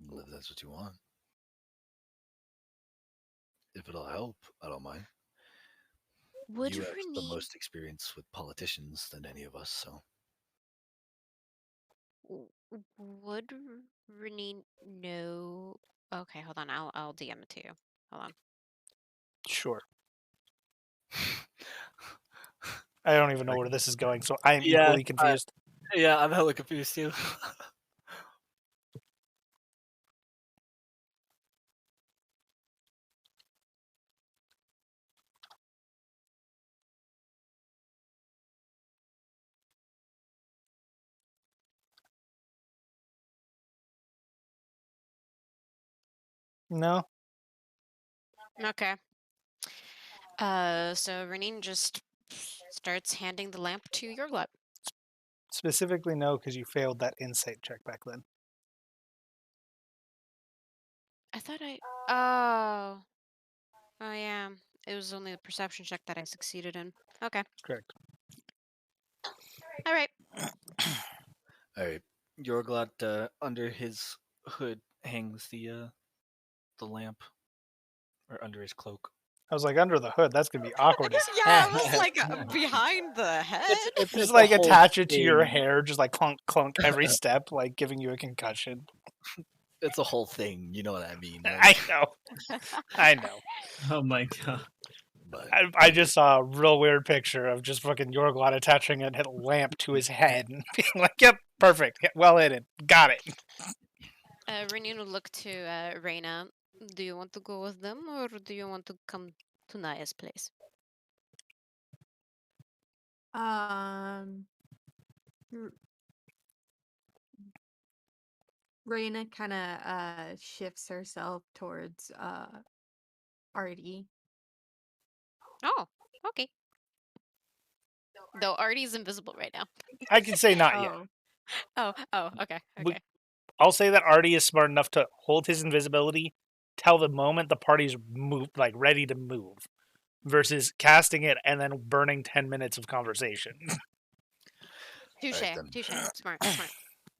Well, if that's what you want. If it'll help, I don't mind. Would You have the Renin most experience with politicians than any of us, so. would Renin know? Okay, hold on. I'll DM it to you. Hold on. Sure. I don't even know where this is going, so I'm equally confused. Yeah, I'm hella confused too. No. Okay. So Renin just starts handing the lamp to Yorglot. Specifically, no, because you failed that insight check back then. I thought I. Oh. Oh yeah. It was only the perception check that I succeeded in. Okay. Correct. All right. All right. Yorglot, under his hood hangs the lamp, or under his cloak. I was like, under the hood, that's going to be awkward as Yeah, heck. I was like behind the head. Just like attach it to your hair, just like clunk, clunk every step, like giving you a concussion. It's a whole thing, you know what I mean, I right? know. I know. Oh my god. But I just saw a real weird picture of just fucking Yorglot attaching a lamp to his head and being like, yep, perfect. Well hidden. Got it. Renin will look to Reyna. Do you want to go with them, or do you want to come to Nyaya's place? Reina kind of shifts herself towards Artie. Oh, okay. Though Artie's invisible right now. I can say not yet. Okay. I'll say that Artie is smart enough to hold his invisibility till the moment the party's moved, like ready to move, versus casting it and then burning 10 minutes of conversation. Touche. Alright, then. Touche. Smart.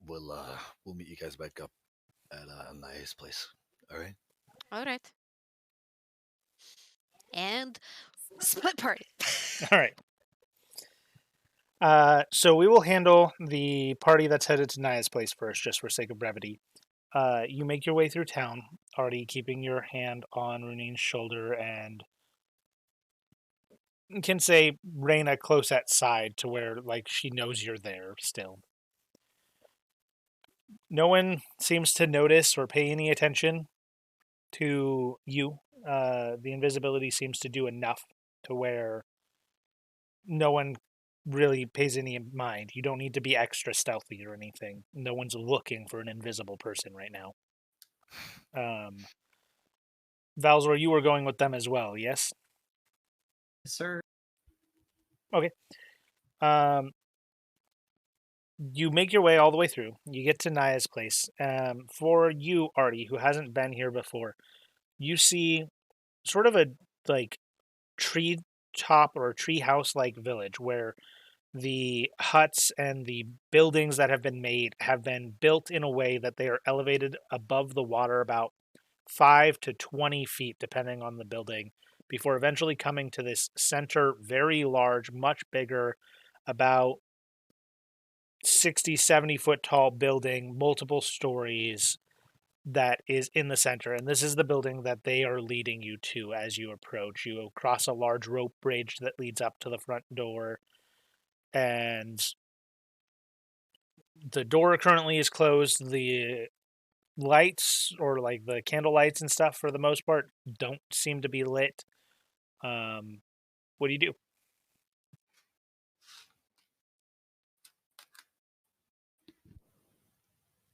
we'll meet you guys back up at Nyaya's place. All right. All right. And split party. All right. So we will handle the party that's headed to Naya's place first, just for sake of brevity. You make your way through town, already keeping your hand on Runin's shoulder, and can say Reyna close at side to where like she knows you're there still. No one seems to notice or pay any attention to you. The invisibility seems to do enough to where no one really pays any mind. You don't need to be extra stealthy or anything. No one's looking for an invisible person right now. Valzor, you were going with them as well, yes? Sir. You make your way all the way through. You get to Nyaya's place. For you, Artie, who hasn't been here before, you see sort of a like tree top or tree house like village where the huts and the buildings that have been made have been built in a way that they are elevated above the water about 5 to 20 feet, depending on the building, before eventually coming to this center, very large, much bigger, about 60, 70-foot tall building, multiple stories, that is in the center. And this is the building that they are leading you to as you approach. You cross a large rope bridge that leads up to the front door. And the door currently is closed. The lights, or like the candle lights and stuff, for the most part, don't seem to be lit. What do you do?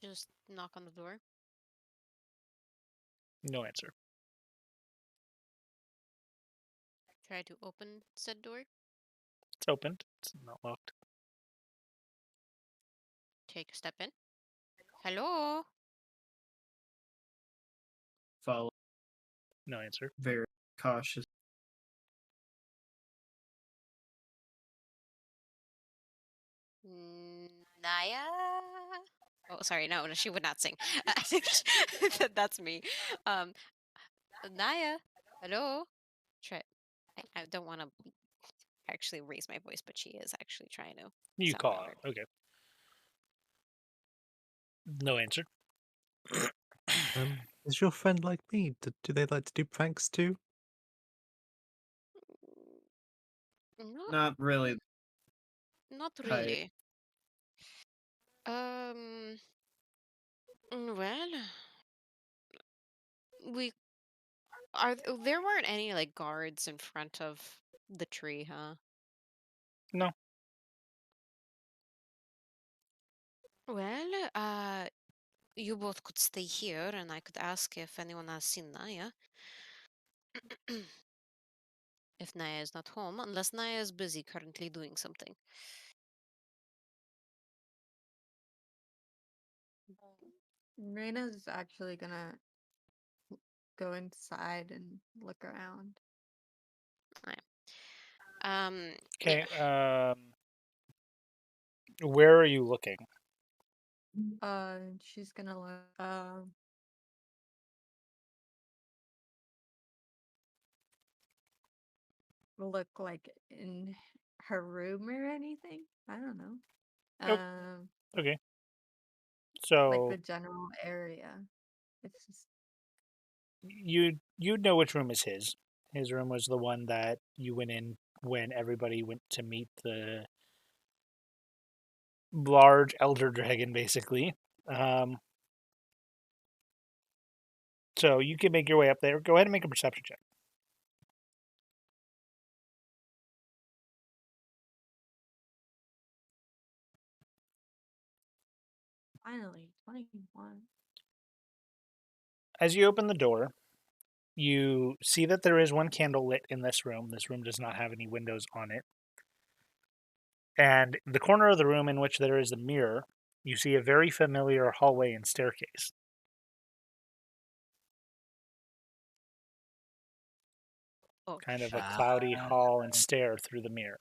Just knock on the door. No answer. Try to open said door. It's opened. It's not locked. Take a step in. Hello? Follow. No answer. Very cautious. Nyaya? Oh, sorry, no, she would not sing. That's me. Nyaya? Hello? Try. I don't want to actually raise my voice, but she is actually trying to. You sound call louder. out. Okay. No answer. Is your friend like me? Do they like to do pranks too? No, Not really. not Hi. really. Well, we there weren't any like guards in front of the tree, huh? No. Well, you both could stay here, and I could ask if anyone has seen Naya. If Naya is not home, unless Naya is busy currently doing something. Reina's actually gonna go inside and look around. Okay. Yeah. Where are you looking? She's gonna look like in her room or anything. I don't know. Okay. Like So the general area. It's just you'd know which room is his. His room was the one that you went in when everybody went to meet the large elder dragon, basically. So you can make your way up there. Go ahead and make a perception check. finally 21. As you open the door, you see that there is one candle lit in this room. This room does not have any windows on it. And the corner of the room in which there is a mirror, you see a very familiar hallway and staircase. Oh, Kind of a cloudy hall and stair through the mirror.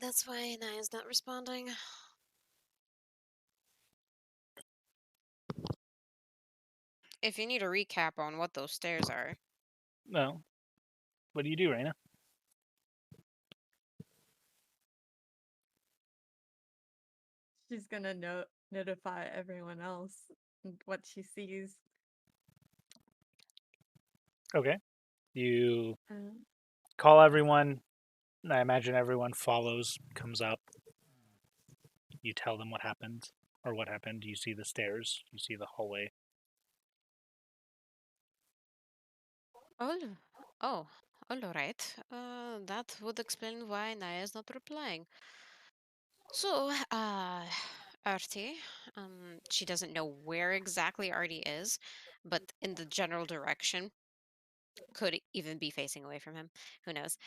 that's why Naya's not responding. If you need a recap on what those stairs are. No. What do you do, Raina? She's gonna notify everyone else what she sees. Okay. You Uh, call everyone. I imagine everyone follows, comes up. You tell them what happened. Or what happened? Do you see the stairs? Do you see the hallway? Oh, all right. That would explain why Naya is not replying. So, Artie, she doesn't know where exactly Artie is, but in the general direction, could even be facing away from him. Who knows?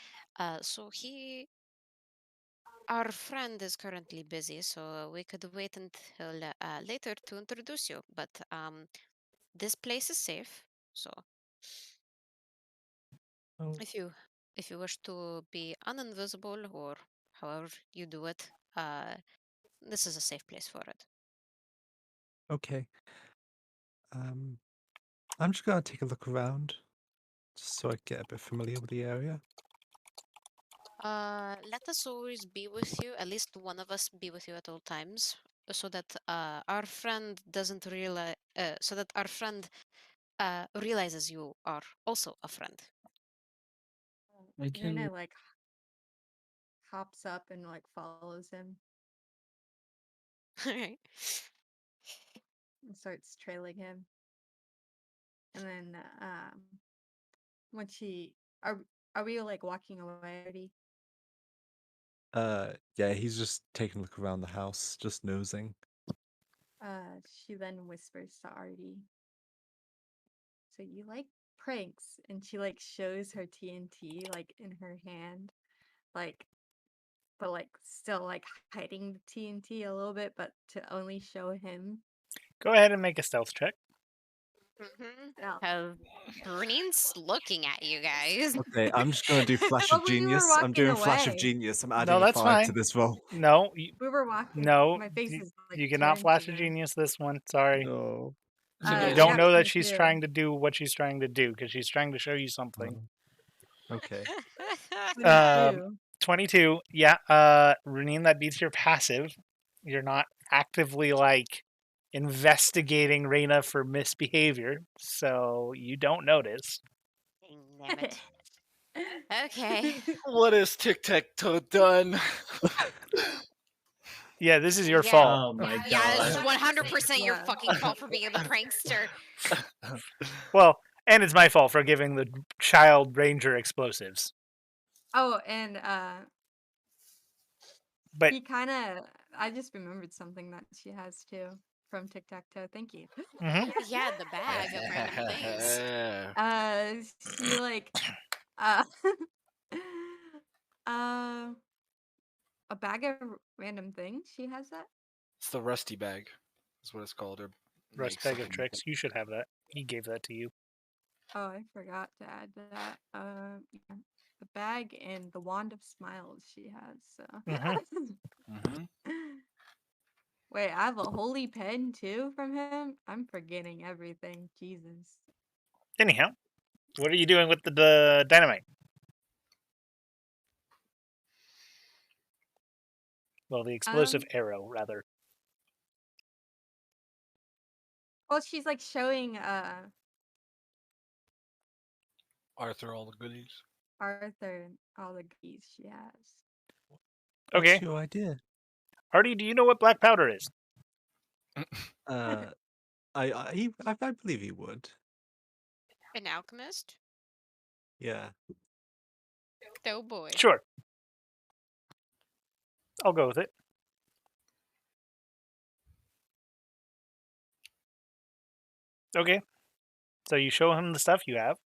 Our friend is currently busy, so we could wait until later to introduce you. But this place is safe, so Oh, if you wish to be uninvisible or however you do it, this is a safe place for it. okay. I'm just gonna take a look around, just so I get a bit familiar with the area. Let us always be with you, at least one of us be with you at all times, so that our friend doesn't realize, so that our friend realizes you are also a friend. I can. Rena like hops up and like follows him Alright. and starts trailing him. And then when she are we like walking away already? Yeah, he's just taking a look around the house, just nosing. She then whispers to Artie. So you like pranks, and she like shows her TNT like in her hand, like but like still like hiding the TNT a little bit, but to only show him. Go ahead and make a stealth check. Oh. Brunine's looking at you guys. Okay, I'm just gonna do Flash But of we were Genius. I'm walking doing Flash of away. Genius. I'm No, adding a that's 5 to fine. this roll. No, We were walking. no, My face is like you cannot turned flash to a them. genius this one. Sorry. No. You I don't got know that she's 22. trying to do what she's trying to do because she's trying to show you something. Okay. 22. 22. Yeah. Runine, that beats your passive. You're not actively like investigating Reyna for misbehavior, so you don't notice. Damn it. Okay. What has Tic Tac Toe done? Yeah, this is your Yeah. fault. Oh my Yeah, it's god. 100% your Yeah. fucking fault for being the prankster. Well, and it's my fault for giving the child ranger explosives. Oh, and But he kind of. I just remembered something that she has too from Tic Tac Toe. Thank you. Yeah, the bag of random things. She like, uh, uh, a bag of random things. She has that. It's the rusty bag. That's what it's called. Or Rust like bag of something- tricks, you should have that. He gave that to you. Oh, I forgot to add that. Yeah. The bag and the wand of smiles she has. So. Mhm. Wait, I have a holy pen too from him. I'm forgetting everything. Jesus. Anyhow, what are you doing with the dynamite? Well, the explosive arrow, rather. Well, she's like showing Arthur, all the goodies. Arthur all the goodies she has. Okay. What's your idea? Artie, do you know what black powder is? I believe he would. An alchemist? Yeah. Oh boy. Sure. I'll go with it. Okay. So you show him the stuff you have.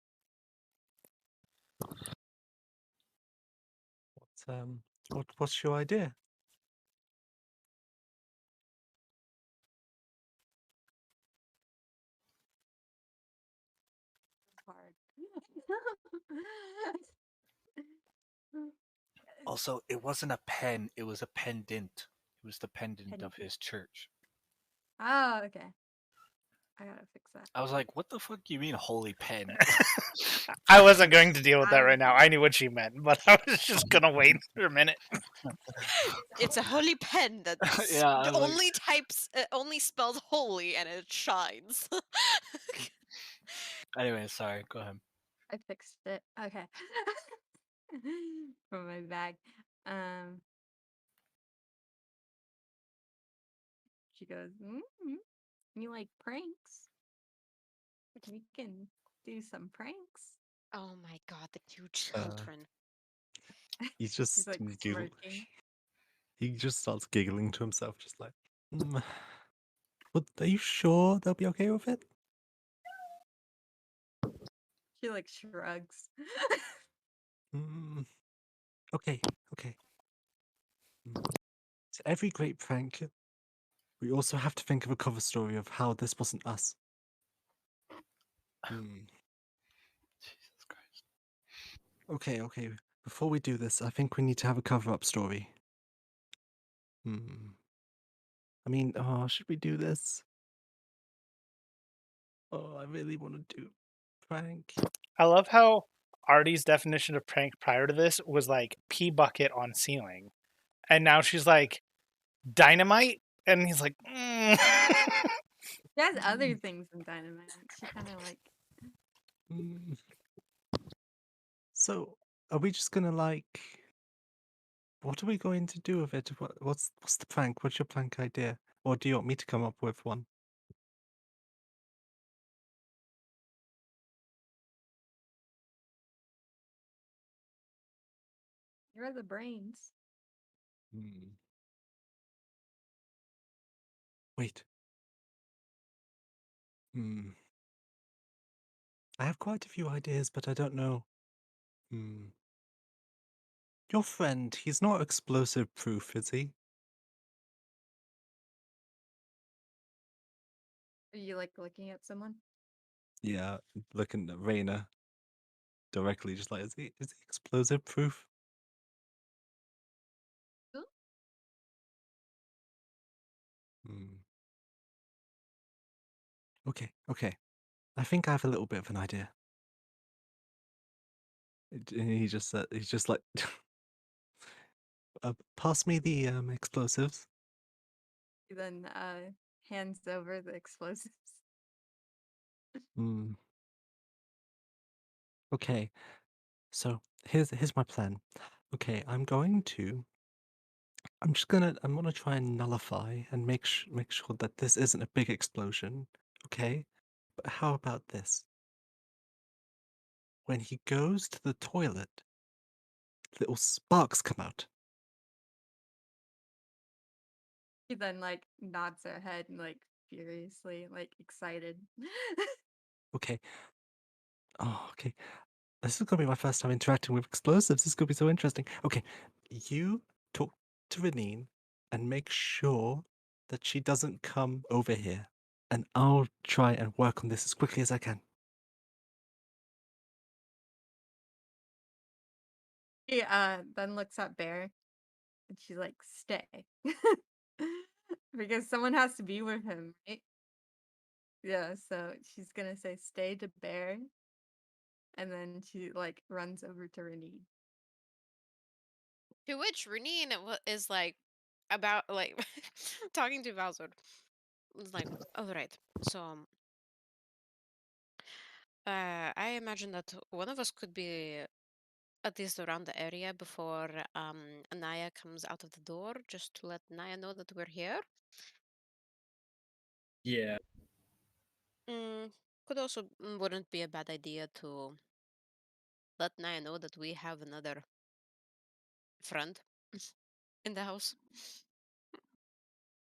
What's your idea? Hard. Also, it wasn't a pen. It was a pendant. It was the pendant of Pendant. his church. Oh, okay. I gotta fix that. I was like, what the fuck do you mean holy pen? I wasn't going to deal with that right now. I knew what she meant, but I was just gonna wait for a minute. It's a holy pen that Yeah, I was like- only types, only spells holy, and it shines. Anyway, sorry. Go ahead. I fixed it. Okay. From my bag. She goes, you like pranks? We can do some pranks. Oh my god, the two Uh, children. He's just She's like giggle. smirking. He just starts giggling to himself, just like, but are you sure they'll be okay with it? She like shrugs. Mm, okay, okay. To every great prank, we also have to think of a cover story of how this wasn't us. Jesus Christ. Okay. Before we do this, I think we need to have a cover-up story. I mean, should we do this? Oh, I really want to do prank. I love how Artie's definition of prank prior to this was like pee bucket on ceiling. And now she's like, dynamite? And he's like, She has other things in dynamite. She kind of like. Mm. So, are we just gonna like? What are we going to do with it? What's the prank? What's your prank idea? Or do you want me to come up with one? You're the brains. Wait. I have quite a few ideas, but I don't know. Your friend, he's not explosive proof, is he? Are you like looking at someone? Yeah, looking at Raina directly, just like, is he explosive proof? Who? Okay. I think I have a little bit of an idea. He just said, he's just like, pass me the explosives. He then hands over the explosives. Okay, so here's my plan. Okay, I'm gonna try and nullify and make sure that this isn't a big explosion. Okay, but how about this? When he goes to the toilet, little sparks come out. She then like nods her head and like furiously like excited. Okay. Oh, okay. This is gonna be my first time interacting with explosives. This is gonna be so interesting. Okay, you talk to Renine and make sure that she doesn't come over here, and I'll try and work on this as quickly as I can. She then looks at Bear and she's like, stay. Because someone has to be with him, right? Yeah, so she's gonna say stay to Bear, and then she like runs over to Renee. To which Renine is like about like talking to Valzord. It's like, all right, so I imagine that one of us could be at least around the area before Nyaya comes out of the door, just to let Nyaya know that we're here. Yeah. Could also wouldn't be a bad idea to let Nyaya know that we have another friend in the house.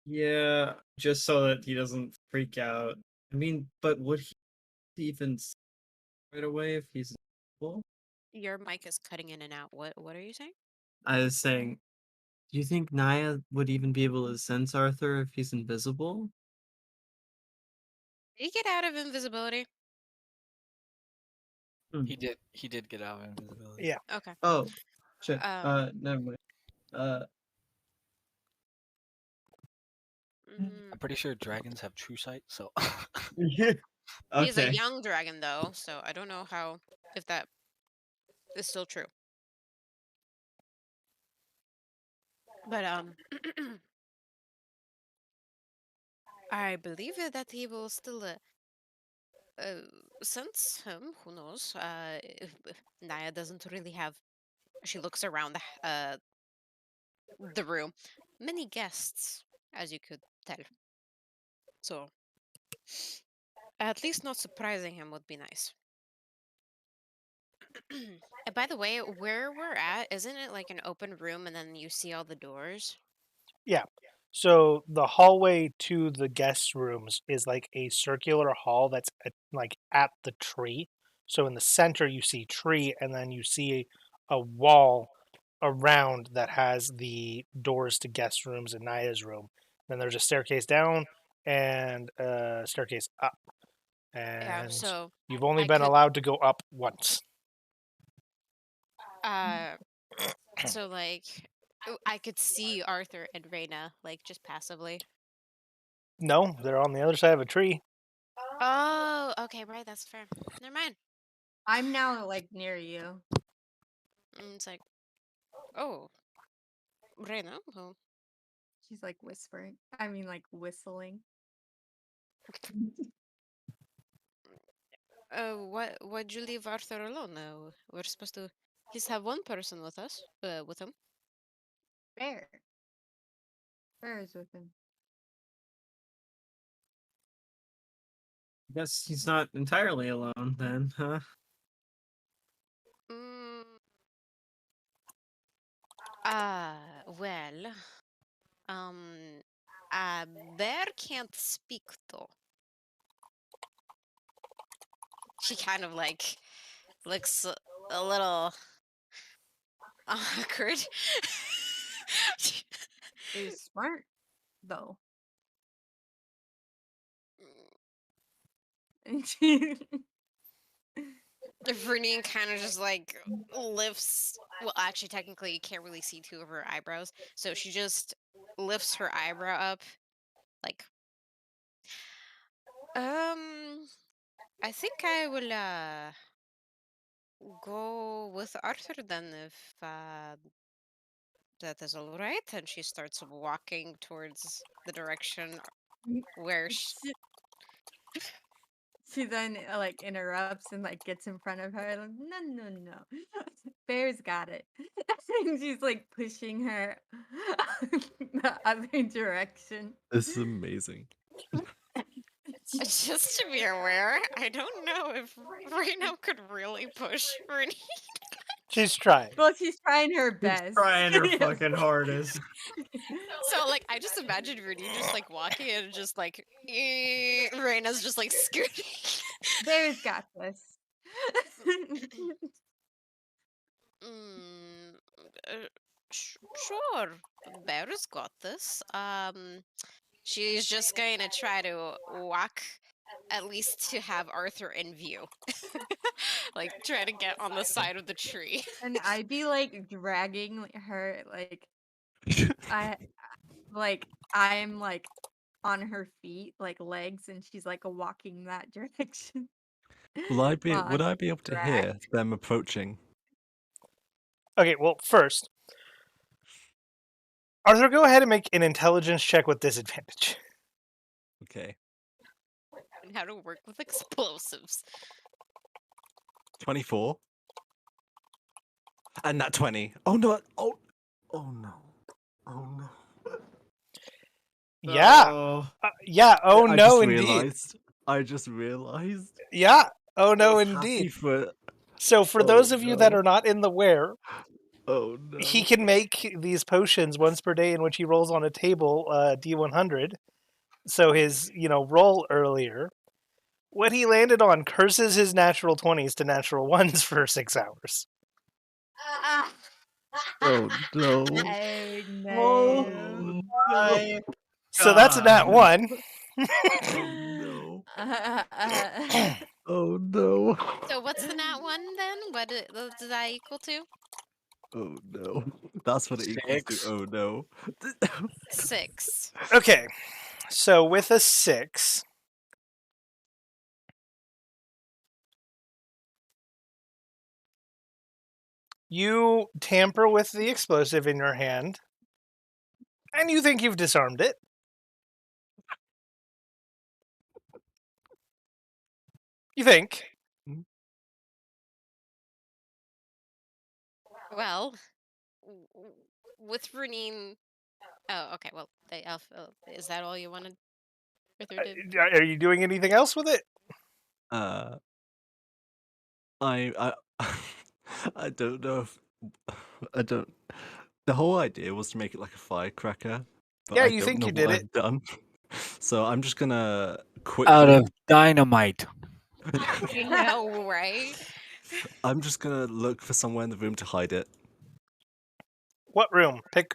Yeah, just so that he doesn't freak out. I mean, but would he even see right away if he's invisible? Your mic is cutting in and out. What are you saying? I was saying, do you think Naya would even be able to sense Arthur if he's invisible? Did he get out of invisibility? He did get out of invisibility. yeah. Okay. Oh, shit. Never mind. I'm pretty sure dragons have true sight, so Yeah. He's a Okay. young dragon though, so I don't know if that is still true. But I believe that he will still sense him. Who knows? Naya doesn't really have. She looks around the room. Many guests, as you could tell. So, at least not surprising him would be nice. By the way, where we're at, isn't it like an open room and then you see all the doors? Yeah. So the hallway to the guest rooms is like a circular hall that's like at the tree. So in the center you see tree, and then you see a wall around that has the doors to guest rooms and Nyaya's room. Then there's a staircase down and a staircase up. Yeah, And so you've only I been could allowed to go up once. so like I could see Arthur and Reyna like just passively. No, they're on the other side of a tree. Oh, okay, right, that's fair. Never mind. I'm now like near you. And it's like, oh, Reyna. Oh. She's like whispering. I mean, like whistling. Why'd you leave Arthur alone? We're supposed to at least have one person with us. With him. Bear. Bear is with him. Guess he's not entirely alone then, huh? Mm, well, a bear can't speak though. She kind of like looks a little awkward. Is smart though. And she Vernine kind of just like lifts. Well, actually, technically, you can't really see two of her eyebrows, so she just lifts her eyebrow up, like, I think I will go with Arthur then, if that is all right. And she starts walking towards the direction where she then like interrupts and like gets in front of her. Like, no. Bear's got it. And she's like pushing her the other direction. This is amazing. just to be aware, I don't know if Reno could really push Renee. She's trying. Well, she's trying her best. She's trying her Yes. fucking hardest. So, like, I just imagine Renee just like walking and just like Rena's just like scooting. Bear's got this. Mm, sure, Bear's got this. She's just going to try to walk at least to have Arthur in view. Like, try to get on the side of the tree. And I'd be like dragging her like I'm like on her feet, like legs, and she's like walking that direction. Would While I be able to hear them approaching? Okay, well, first, Arthur, go ahead and make an intelligence check with disadvantage. Okay. And how to work with explosives. 24. And that 20. Oh no. Oh no. Oh no. Yeah. Oh, Yeah. Oh I no, just indeed. realized. I just realized. Yeah. Oh no, I was happy indeed. for- So, for Oh, those of you that no. are not in the where, Oh no. he can make these potions once per day, in which he rolls on a table D100. So his, roll earlier, what he landed on curses his natural 20s to natural 1s for 6 hours. Oh no. Oh no. oh my So that's a nat God. 1. Oh no. Oh no. So what's the nat 1 then? What does that equal to? Oh no. That's what it equals to. 6. Oh no. 6. Okay. So with a 6, you tamper with the explosive in your hand, and you think you've disarmed it. You think. Well, with Renine. Oh, okay. Well, is that all you wanted, Arthur did. Are you doing anything else with it? I I don't know if I don't. The whole idea was to make it like a firecracker, but Yeah, I you don't think know you what did it. I've done. So I'm just gonna Out quickly. of dynamite. Yeah, right? I'm just gonna look for somewhere in the room to hide it. What room? Pick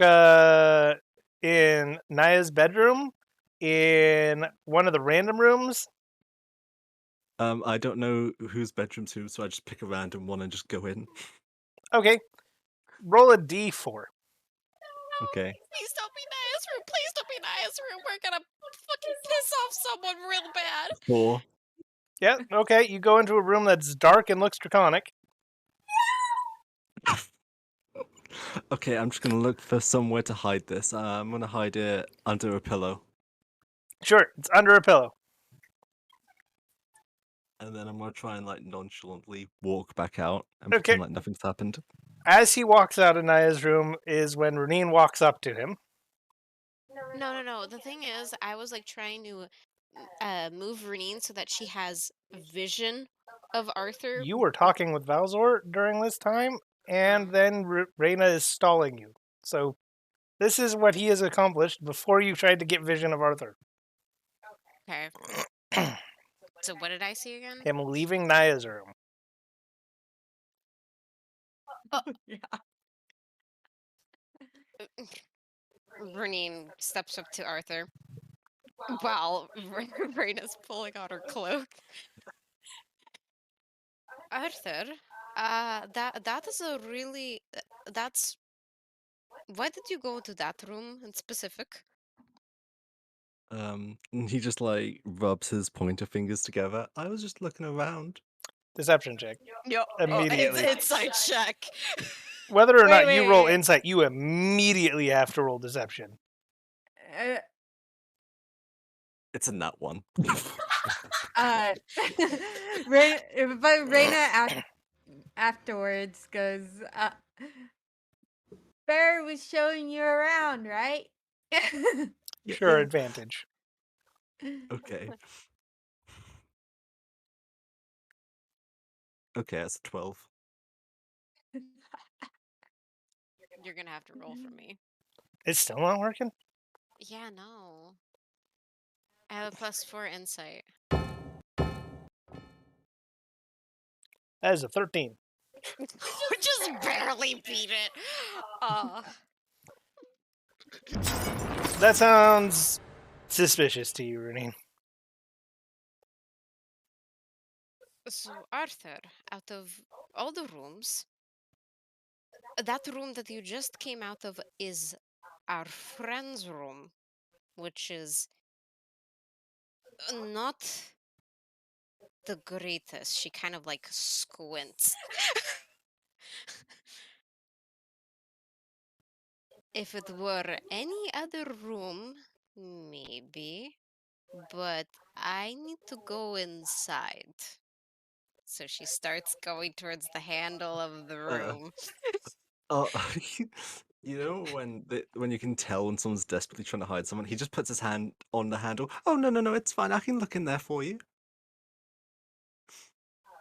in Naya's bedroom, in one of the random rooms. I don't know whose bedroom's who, so I just pick a random one and just go in. Okay. Roll a d4. Okay. Please don't be Naya's room. Please don't be Naya's room. We're gonna fucking piss off someone real bad. 4. Yeah, okay. You go into a room that's dark and looks draconic. Okay, I'm just gonna look for somewhere to hide this. I'm gonna hide it under a pillow, Sure, it's under a pillow. and then I'm gonna try and like nonchalantly walk back out and Okay. pretend like nothing's happened. As he walks out of Naya's room is when Renine walks up to him. No. The thing is, I was like trying to move Renine so that she has vision of Arthur. You were talking with Valzor during this time, and then Reyna is stalling you. So this is what he has accomplished before you tried to get vision of Arthur. Okay. So what did I see again? Him leaving Naya's room. Yeah. Renine steps up to Arthur while Reina's pulling out her cloak. Arthur, that is a really that's. Why did you go to that room in specific? And he just like rubs his pointer fingers together. I was just looking around. Deception check. Yep. Immediately. It's inside check. Whether or Wait, not wait, you roll wait. insight, you immediately have to roll deception. It's a nut one. But Reina afterwards goes, Bear was showing you around, right? Sure, advantage. Okay. Okay, that's a 12. You're gonna have to roll for me. It's still not working? Yeah, no. I have a +4 insight. That is a 13. Just barely beat it. That sounds suspicious to you, Renine. So Arthur, out of all the rooms, that room that you just came out of is our friend's room, which is not the greatest. She kind of like squints. If it were any other room, maybe, but I need to go inside. So she starts going towards the handle of the room. Oh, you know when you can tell when someone's desperately trying to hide someone, he just puts his hand on the handle. Oh no, it's fine. I can look in there for you.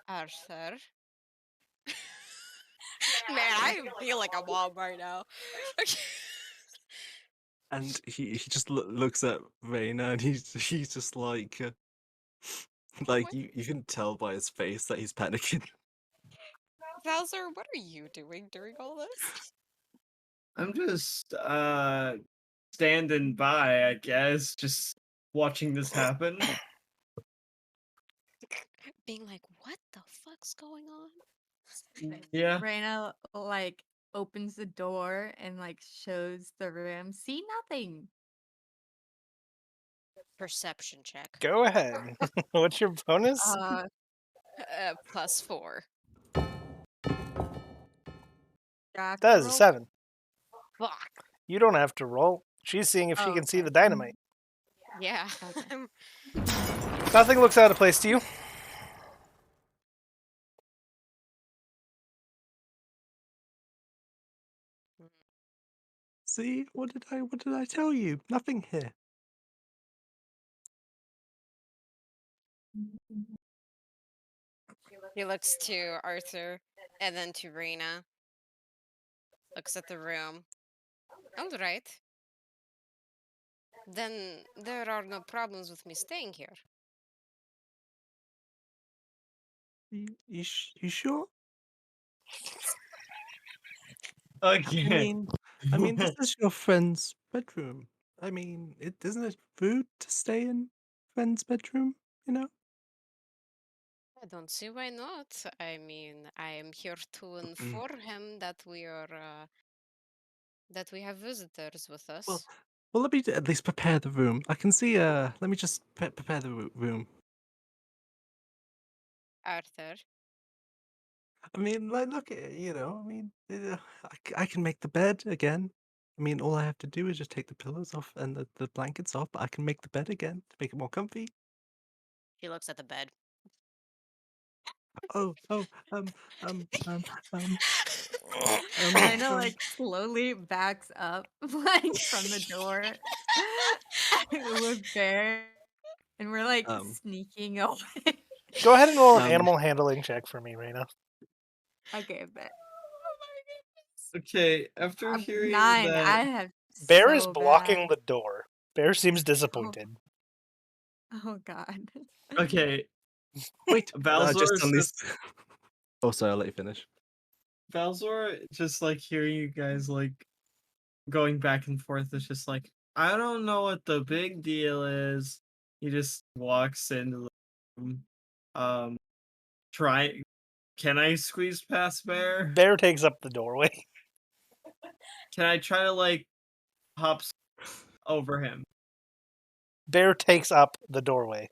Arthur. Man, I feel like a mom right now. And he just looks at Reina, and he's just like What? you can tell by his face that he's panicking. Bowser, what are you doing during all this? I'm just standing by, I guess, just watching this happen. Being like, what the fuck's going on? Yeah. Reina like opens the door and like shows the room. See nothing. Perception check. Go ahead. What's your bonus? +4. That is a 7. Fuck. You don't have to roll. She's seeing if she can see the dynamite. Yeah. Nothing looks out of place to you. See, what did I tell you? Nothing here. He looks to Arthur and then to Rena. Looks at the room. All right. Then there are no problems with me staying here. You sure? Again. I mean, this is your friend's bedroom. I mean, isn't it rude to stay in friend's bedroom? You know. I don't see why not. I mean, I am here to inform him that we are that we have visitors with us. Well, let me at least prepare the room. I can see. Let me just prepare the room. Arthur. I mean, like, look, you know. I mean, I can make the bed again. I mean, all I have to do is just take the pillows off and the blankets off. But I can make the bed again to make it more comfy. He looks at the bed. Oh, um, um, um, um. Lena like slowly backs up like from the door with Bear, and we're like sneaking away. Go ahead and roll an animal handling check for me, Rena. Okay, bet. Okay, after hearing 9. that, I have Bear so is blocking bad. the door. Bear seems disappointed. Oh God. okay, Wait, Valzor is just. Oh, sorry, I'll let you finish. Valzor just like hearing you guys like going back and forth is just like, I don't know what the big deal is. He just walks into the room. Try. Can I squeeze past Bear? Bear takes up the doorway. Can I try to like hop over him? Bear takes up the doorway.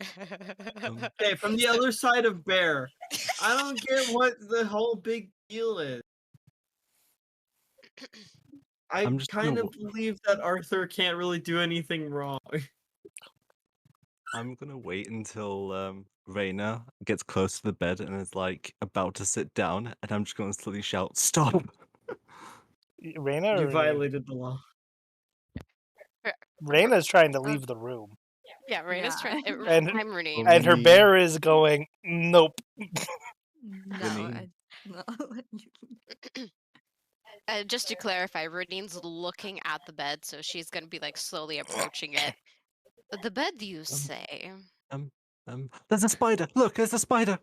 Okay, from the other side of Bear. I don't get what the whole big deal is. I I'm just kind gonna of believe that Arthur can't really do anything wrong. I'm gonna wait until Reyna gets close to the bed and is like about to sit down, and I'm just gonna slowly shout, "Stop!" Reyna or You Renine? violated the law. Reyna's trying to leave the room. Yeah, Rena's trying. And- I'm Renine. And her Renine. bear is going, nope. No. Renine. No. Just to clarify, Renine's looking at the bed, so she's gonna be like slowly approaching it. The bed, you say? There's a spider. Look, there's a spider.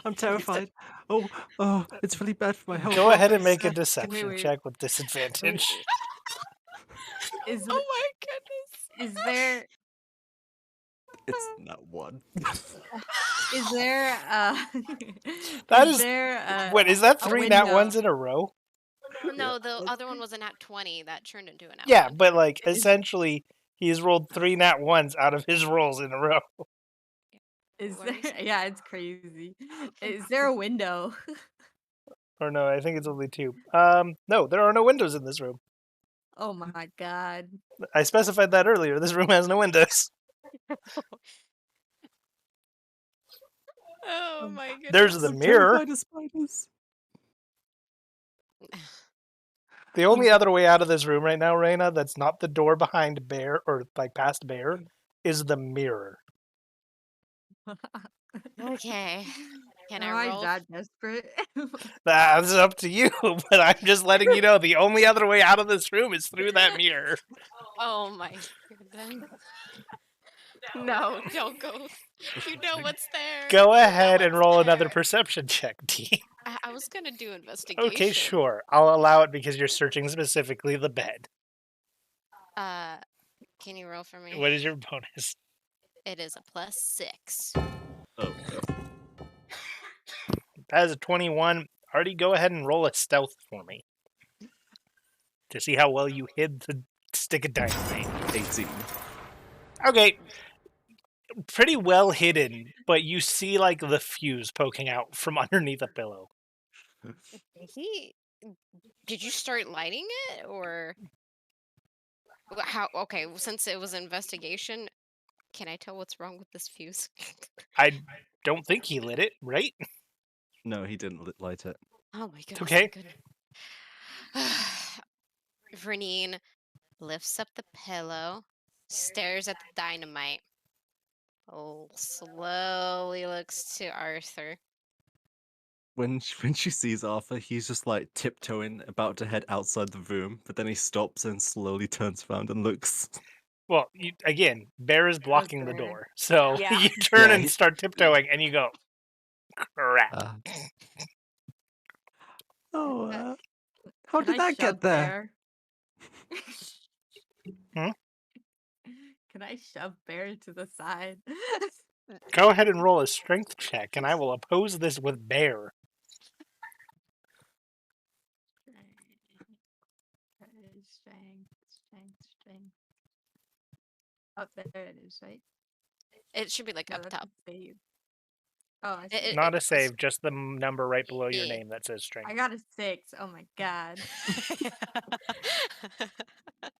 I'm terrified. Oh, it's really bad for my health. Go ahead and please. make a deception wait. check with disadvantage. Is Oh my goodness. is there It's not one. is there That is is- there Wait, is that a 3 nat window? 1s in a row? No, the other one was a nat 20 that turned into an Yeah, one. but like essentially he's rolled 3 nat 1s out of his rolls in a row. Is What are there? we saying? Yeah, it's crazy. Is there a window? Or no, I think it's only 2. No, there are no windows in this room. Oh my God. I specified that earlier. This room has no windows. Oh my goodness. There's the I'm mirror. terrified of spiders. The only other way out of this room right now, Reyna, that's not the door behind Bear or like past Bear, is the mirror. Okay. Can Am I I roll? that desperate? That's up to you, but I'm just letting you know the only other way out of this room is through that mirror. Oh my goodness. No, don't go. You know what's there. Go ahead and roll another perception check, D. I was gonna do investigation. Okay, sure. I'll allow it because you're searching specifically the bed. Can you roll for me? What is your bonus? It is a +6. Oh. That is a 21. Artie, go ahead and roll a stealth for me. To see how well you hid the stick of dynamite. 18. Okay. Pretty well hidden, but you see like the fuse poking out from underneath a pillow. Did you start lighting it, or how? Okay, since it was investigation, can I tell what's wrong with this fuse? I don't think he lit it, right? No, he didn't light it. Oh my goodness. Okay. Vernine lifts up the pillow, stares at the dynamite. Slowly looks to Arthur. When she sees Arthur, he's just like tiptoeing, about to head outside the room, but then he stops and slowly turns around and looks. Well, again, Bear is blocking the Bear. door, so Yeah. you turn Yeah, and start tiptoeing, and you go, crap. How Can did I that get shove there? Bear? Hmm? Can I shove Bear to the side? Go ahead and roll a strength check, and I will oppose this with Bear. Strength. Up there it is, right? It should be like No, up that's top. a save. Oh, I see. Not a save, just the number right below your Yeah. name that says strength. I got a 6. Oh my god.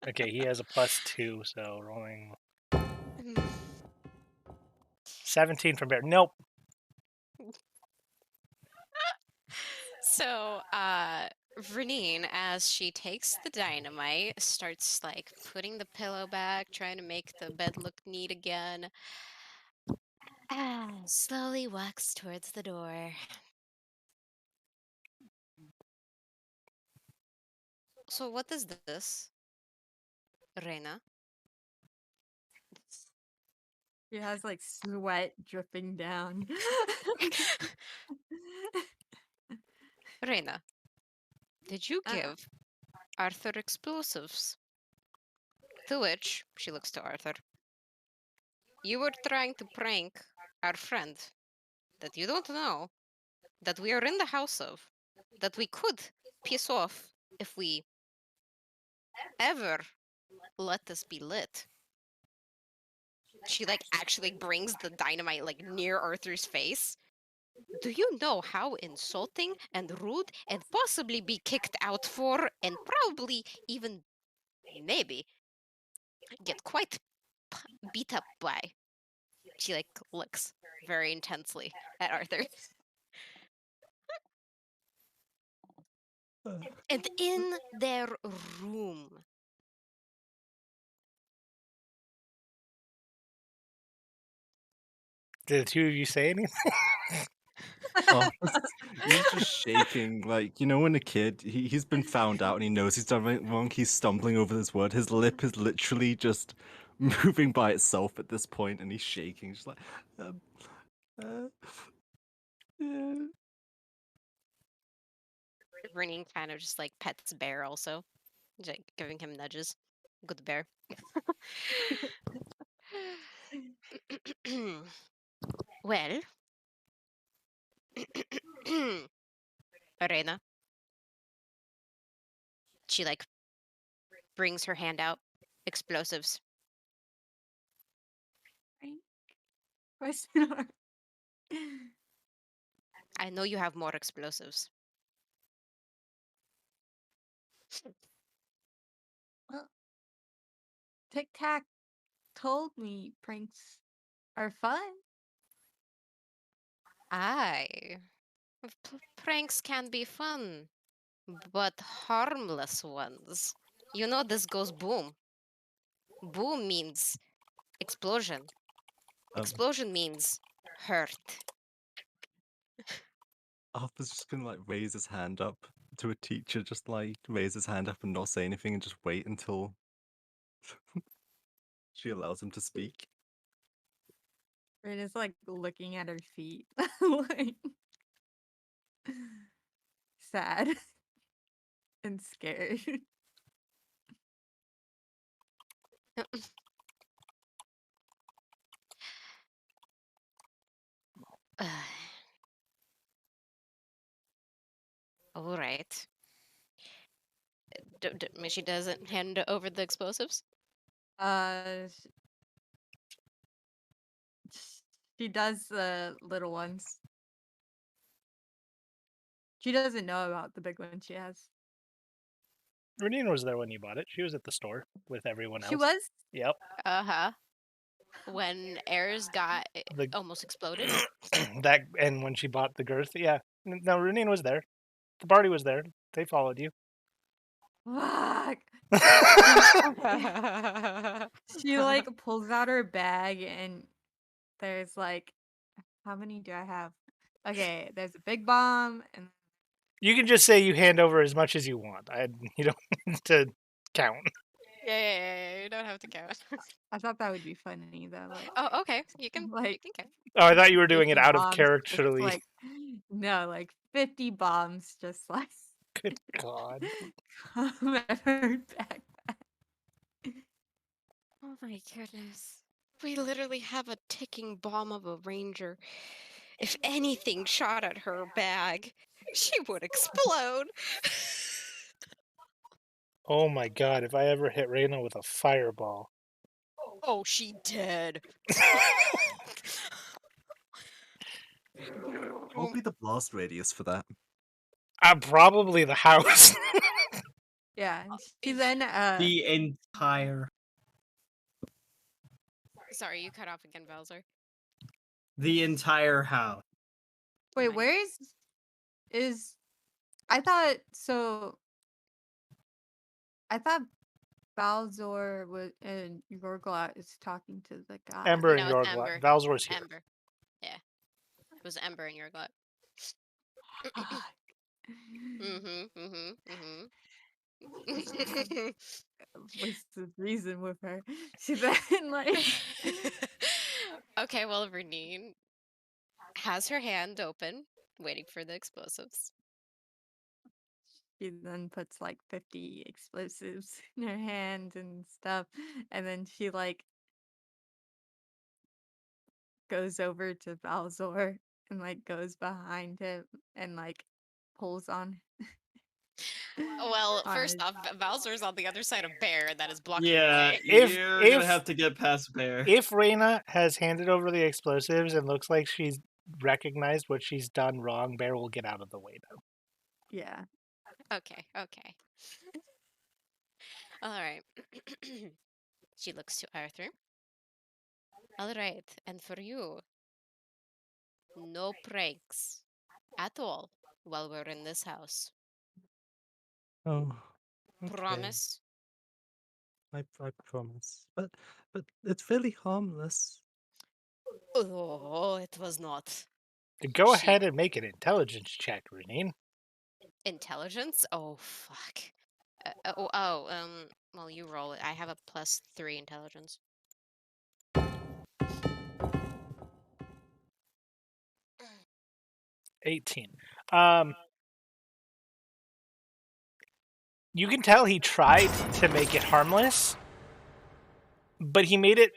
Okay, he has a +2, so rolling 17 from Bear. Nope. So, Vernine, as she takes the dynamite, starts like putting the pillow back, trying to make the bed look neat again. Slowly walks towards the door. So, what is this, Reina? He has like sweat dripping down. Reina, did you Uh, give Arthur explosives? To which she looks to Arthur. You were trying to prank our friend that you don't know, that we are in the house of, that we could piss off if we ever let this be lit. She like actually brings the dynamite like near Arthur's face. Do you know how insulting and rude and possibly be kicked out for and probably even maybe get quite beat up by? She like looks very intensely at Arthur. And in their room. Did the two of you say anything? Oh, he's just shaking, like, you know, when a kid, he's been found out and he knows he's done something wrong, he's stumbling over this word, his lip is literally just moving by itself at this point, and he's shaking, just like, yeah. Ringing kind of just like pets Bear also. He's like giving him nudges. Good Bear. Well, Arena. She like brings her hand out. Explosives. Question mark. I know you have more explosives. Well, Tic Tac told me pranks are fun. Aye. Pranks can be fun, but harmless ones. You know this goes boom. Boom means explosion. Explosion means hurt. Arthur's just gonna like raise his hand up to a teacher, just like raise his hand up and not say anything and just wait until she allows him to speak. Rena's like looking at her feet. Like sad and scared. All right. She doesn't hand over the explosives? Uh, she does the little ones. She doesn't know about the big one she has. Renine was there when you bought it. She was at the store with everyone else. She was? Yep. Uh-huh. When Ayers got The- almost exploded? That and when she bought the girth, yeah. No, Renine was there. The party was there. They followed you. Fuck. She like pulls out her bag and there's like, how many do I have? Okay, there's a big bomb and You can just say you hand over as much as you want. You don't need to count. Yeah, you don't have to count. I thought that would be funny though. Like, Oh, okay. You can like count. Oh, I thought you were doing it 50 out of bombs, just characterly. like no, like 50 bombs, just like Good God. come at her backpack. Oh my goodness. We literally have a ticking bomb of a ranger. If anything shot at her bag, she would explode. Oh my God! If I ever hit Reyna with a fireball. Oh, she dead. What would be the blast radius for that? Probably the house. Yeah, and she then The entire. Sorry, you cut off again, Bowser. The entire house. wait, Nice. where is I thought so I thought Balzor was and Yorglot is talking to the guy. Ember and No, it's Yorglot. Ember. Valzor's here. Ember. Yeah. It was Ember in your gut. What's the reason with her? She then like Okay, well, Renine has her hand open, waiting for the explosives. she then puts like 50 explosives in her hand and stuff, and then she like goes over to Balzor and like goes behind him and like pulls on. Well, on first his- off, Bowser's on the other side of Bear that is blocking the Yeah, way. you're if- gonna have to get past Bear. If Reyna has handed over the explosives and looks like she's recognized what she's done wrong, Bear will get out of the way now. Yeah. Okay. All right. She looks to Arthur. All right, and for you, no pranks at all while we're in this house. Oh, okay. Promise? I promise. But it's fairly harmless. Oh, it was not. Go She- ahead and make an intelligence check, Renine. Intelligence? Oh, fuck. Well, you roll it. I have a +3 intelligence. 18. You can tell he tried to make it harmless, but he made it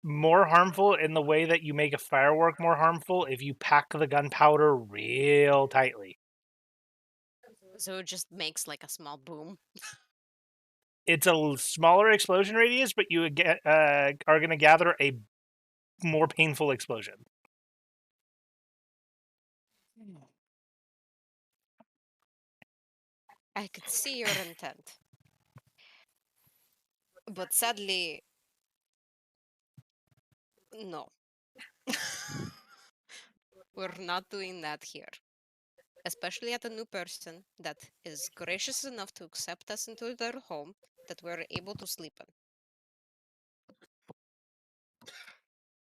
more harmful in the way that you make a firework more harmful if you pack the gunpowder real tightly. So it just makes like a small boom. It's a smaller explosion radius, but you are going to gather a more painful explosion. I could see your intent. But sadly, no. We're not doing that here. Especially at a new person that is gracious enough to accept us into their home that we're able to sleep in.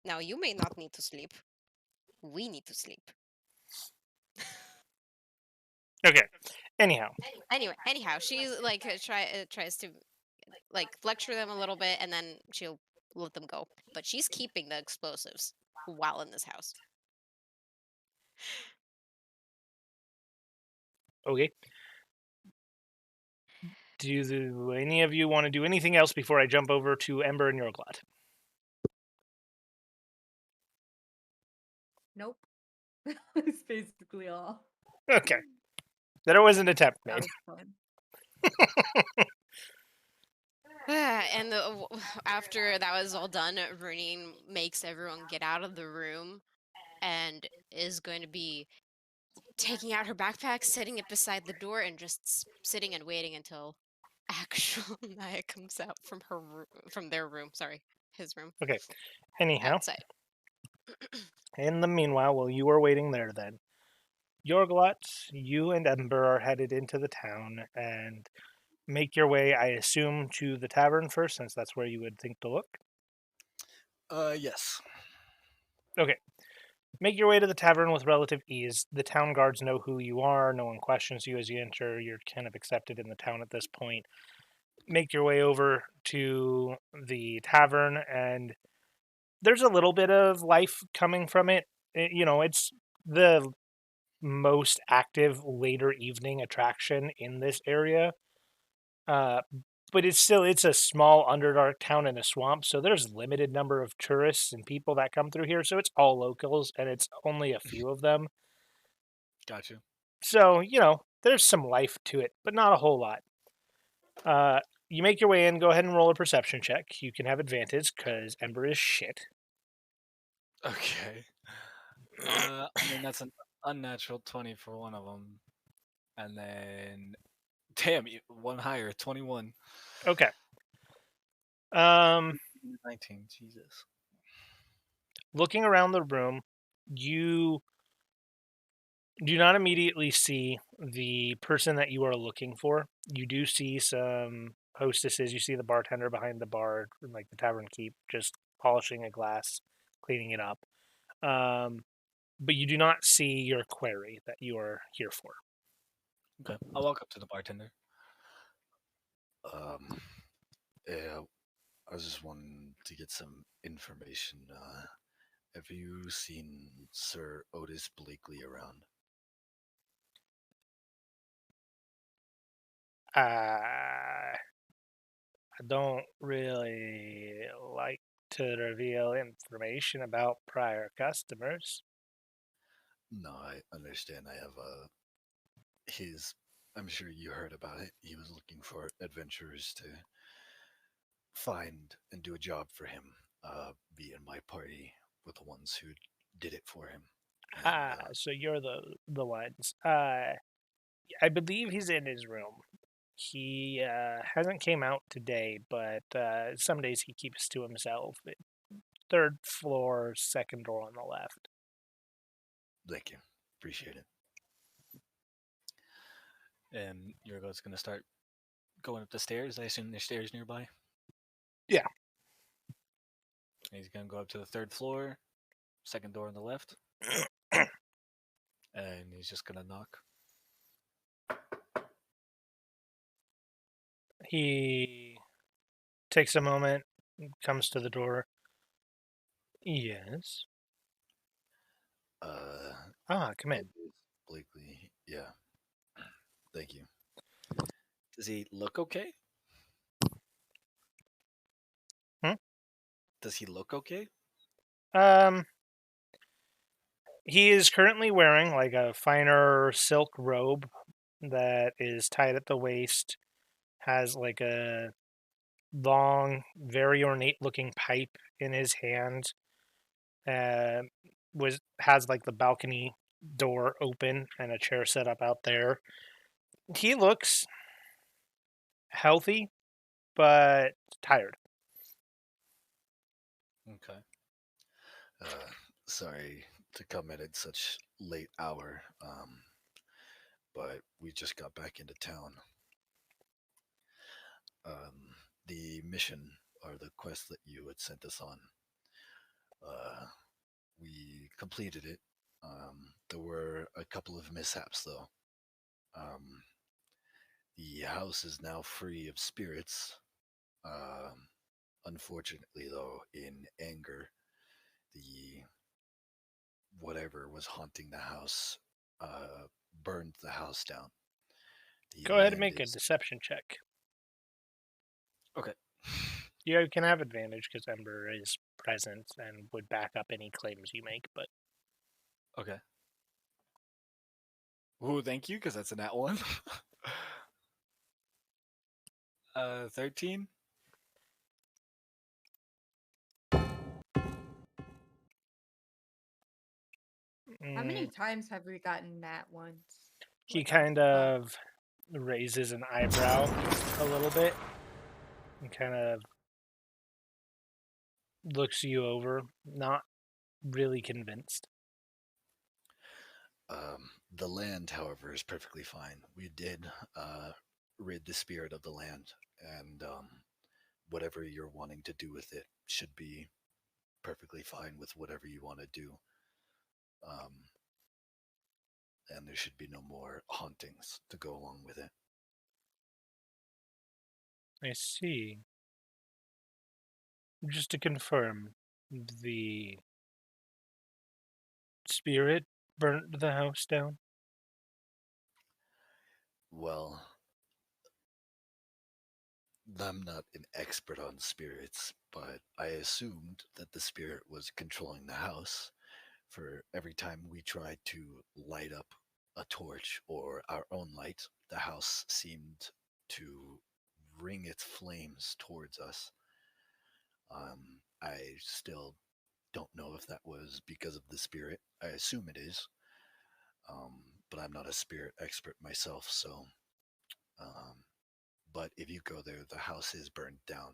Now, you may not need to sleep. We need to sleep. Okay. Anyhow, Anyhow, she's like tries to like lecture them a little bit, and then she'll let them go. But she's keeping the explosives while in this house. okay. Do any of you want to do anything else before I jump over to Ember and Yorglot? Nope. That's basically all. Okay. There was an attempt That made. was fun. And after that was all done, Renine makes everyone get out of the room and is going to be taking out her backpack, setting it beside the door, and just sitting and waiting until actual Nyaya comes out from from their room. Sorry, his room. Anyhow, Outside. in the meanwhile, while you are waiting there then, Yorglot, you and Ember are headed into the town, and make your way, I assume, to the tavern first, since that's where you would think to look. Yes. Okay. Make your way to the tavern with relative ease. The town guards know who you are. No one questions you as you enter. You're kind of accepted in the town at this point. Make your way over to the tavern, and there's a little bit of life coming from it. It's the most active later evening attraction in this area. But it's a small underdark town in a swamp, so there's limited number of tourists and people that come through here. So it's all locals, and it's only a few of them. Gotcha. So there's some life to it, but not a whole lot. You make your way in. Go ahead and roll a perception check. You can have advantage because Ember is shit. Okay. That's an unnatural 20 for one of them. And then, damn, one higher, 21. Okay. 19, Jesus. Looking around the room, you do not immediately see the person that you are looking for. You do see some hostesses. You see the bartender behind the bar, like the tavern keep, just polishing a glass, cleaning it up. But you do not see your query that you are here for. Okay. I'll walk up to the bartender. Yeah, I was just wanting to get some information. Have you seen Sir Otis Blakely around? I don't really like to reveal information about prior customers. No, I understand. I have his. I'm sure you heard about it. He was looking for adventurers to find and do a job for him. Be in my party with the ones who did it for him. And, So you're the ones. I believe he's in his room. He hasn't came out today, but some days he keeps to himself. Third floor, second door on the left. Thank you. Appreciate it. And Yorglot's going to start going up the stairs. I assume there's stairs nearby. Yeah. And he's going to go up to the third floor, second door on the left. And he's just going to knock. He takes a moment, comes to the door. Yes. Come in. Blakely, yeah. Thank you. Does he look okay? Does he look okay? He is currently wearing like a finer silk robe that is tied at the waist, has like a long, very ornate looking pipe in his hand. Has like the balcony door open and a chair set up out there. He looks healthy, but tired. Okay. Sorry to come in at such late hour, but we just got back into town. The mission or the quest that you had sent us on, we completed it. There were a couple of mishaps, though. The house is now free of spirits. Unfortunately, though, in anger, the whatever was haunting the house burned the house down. Go ahead and make a deception check. Okay. You can have advantage because Ember is present and would back up any claims you make, but... Okay. Ooh, thank you, because that's a nat 1. 13? How many times have we gotten that once? He kind of raises an eyebrow a little bit and kind of looks you over, not really convinced. The land, however, is perfectly fine. We did rid the spirit of the land, and whatever you're wanting to do with it should be perfectly fine with whatever you want to do. Um, and there should be no more hauntings to go along with it. I see. Just to confirm, the spirit burnt the house down? Well, I'm not an expert on spirits, but I assumed that the spirit was controlling the house. For every time we tried to light up a torch or our own light, the house seemed to ring its flames towards us. I still don't know if that was because of the spirit. I assume it is, but I'm not a spirit expert myself, so. Um, but if you go there, the house is burned down.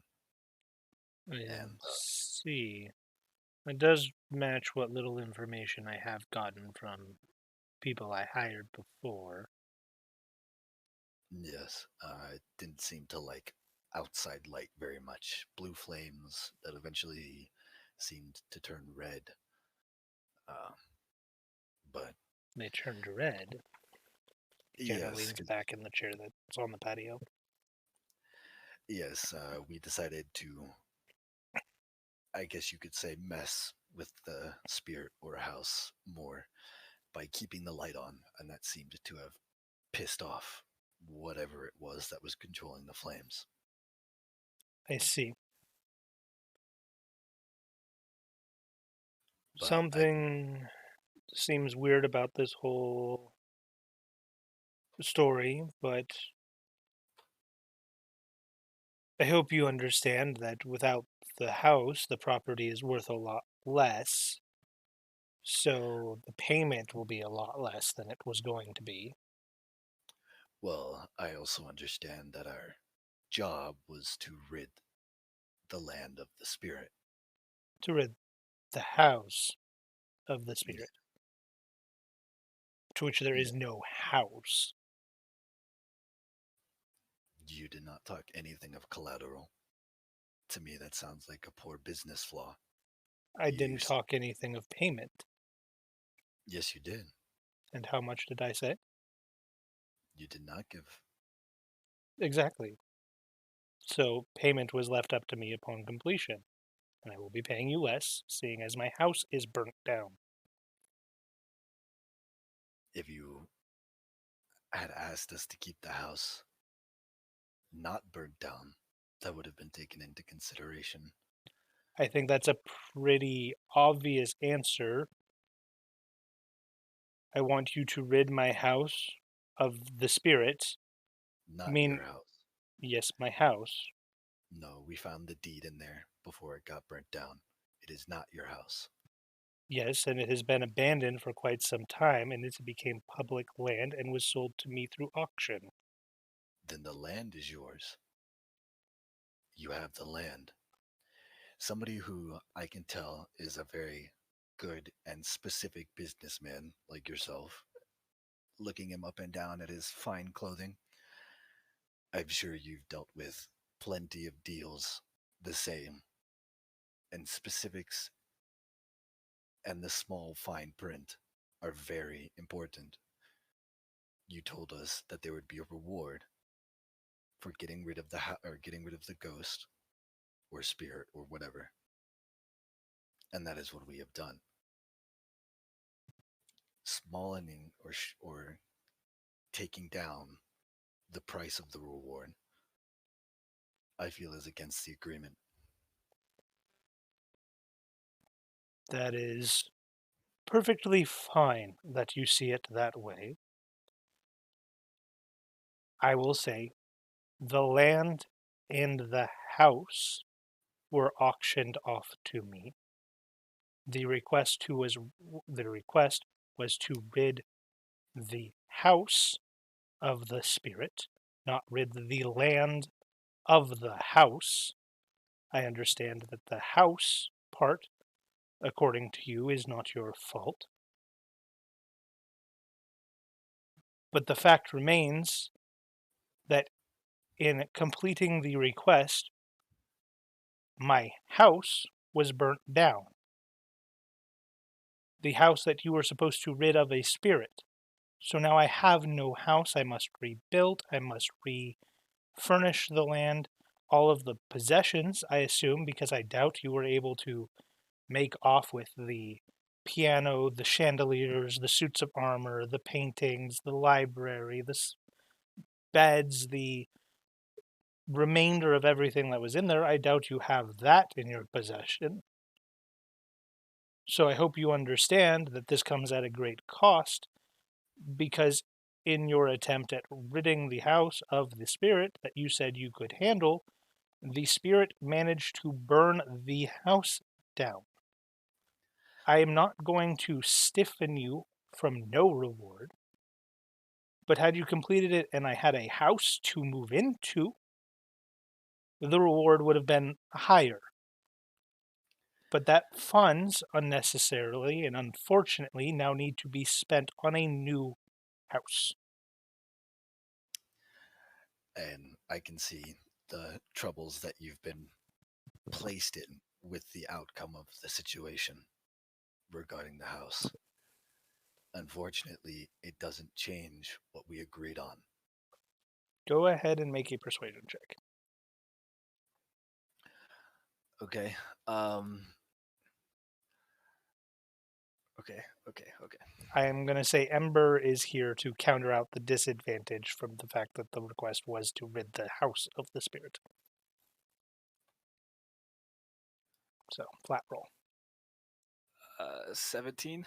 I And see. It does match what little information I have gotten from people I hired before. yes, it didn't seem to like outside light very much. Blue flames that eventually seemed to turn red. Uh, but They turned red. Jenna yes, leans back in the chair that's on the patio. yes, we decided to, I guess you could say, mess with the spirit or house more by keeping the light on, and that seemed to have pissed off whatever it was that was controlling the flames. I see. But Something seems weird about this whole story, but I hope you understand that without the house, the property is worth a lot less. So the payment will be a lot less than it was going to be. well, I also understand that our job was to rid the land of the spirit. To rid the house of the spirit, to which there is no house. You did not talk anything of collateral. To me, that sounds like a poor business flaw. I didn't talk anything of payment. Yes, you did. And how much did I say? You did not give. Exactly. So payment was left up to me upon completion, and I will be paying you less, seeing as my house is burnt down. If you had asked us to keep the house not burnt down, that would have been taken into consideration. I think that's a pretty obvious answer. I want you to rid my house of the spirits. Not I mean, your house. yes, my house. No, we found the deed in there before it got burnt down. It is not your house. Yes, and it has been abandoned for quite some time, and it became public land and was sold to me through auction. Then the land is yours. You have the land. Somebody who I can tell is a very good and specific businessman like yourself, looking him up and down at his fine clothing, I'm sure you've dealt with plenty of deals the same, and specifics and the small fine print are very important. You told us that there would be a reward for getting rid of the or getting rid of the ghost or spirit or whatever, and that is what we have done. Smallening or taking down the price of the reward, I feel is against the agreement. That is perfectly fine that you see it that way. I will say the land and the house were auctioned off to me. The request was to rid the house of the spirit, not rid the land of the house. I understand that the house part, according to you, is not your fault. But the fact remains that in completing the request, my house was burnt down. The house that you were supposed to rid of a spirit. So now I have no house. I must rebuild. I must refurnish the land. All of the possessions, I assume, because I doubt you were able to make off with the piano, the chandeliers, the suits of armor, the paintings, the library, the beds, the remainder of everything that was in there. I doubt you have that in your possession. So I hope you understand that this comes at a great cost, because in your attempt at ridding the house of the spirit that you said you could handle, the spirit managed to burn the house down. I am not going to stiffen you from no reward, but had you completed it and I had a house to move into, the reward would have been higher. But that funds unnecessarily and unfortunately now need to be spent on a new house. And I can see the troubles that you've been placed in with the outcome of the situation regarding the house. Unfortunately, it doesn't change what we agreed on. Go ahead and make a persuasion check. Okay. Okay. I am going to say Ember is here to counter out the disadvantage from the fact that the request was to rid the house of the spirit. So, flat roll. 17.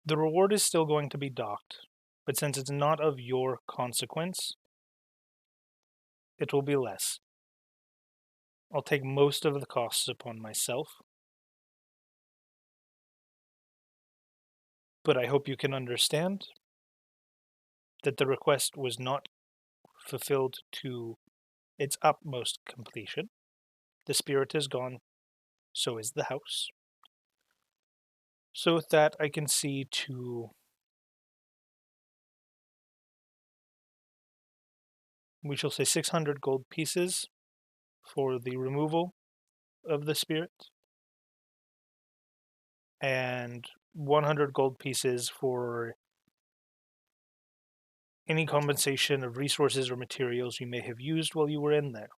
The reward is still going to be docked, but since it's not of your consequence, it will be less. I'll take most of the costs upon myself. But I hope you can understand that the request was not fulfilled to its utmost completion. The spirit is gone, so is the house. So with that, I can see to... we shall say 600 gold pieces for the removal of the spirit, and 100 gold pieces for any compensation of resources or materials you may have used while you were in there.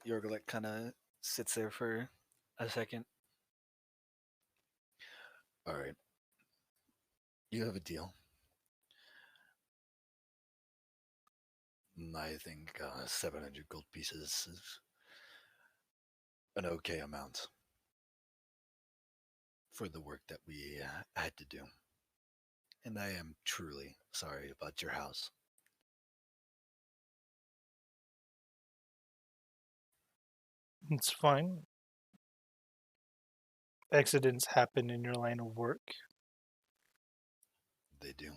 Yorglot kind of sits there for a second. All right. You have a deal. I think 700 gold pieces is an okay amount for the work that we had to do. And I am truly sorry about your house. It's fine. Accidents happen in your line of work. They do.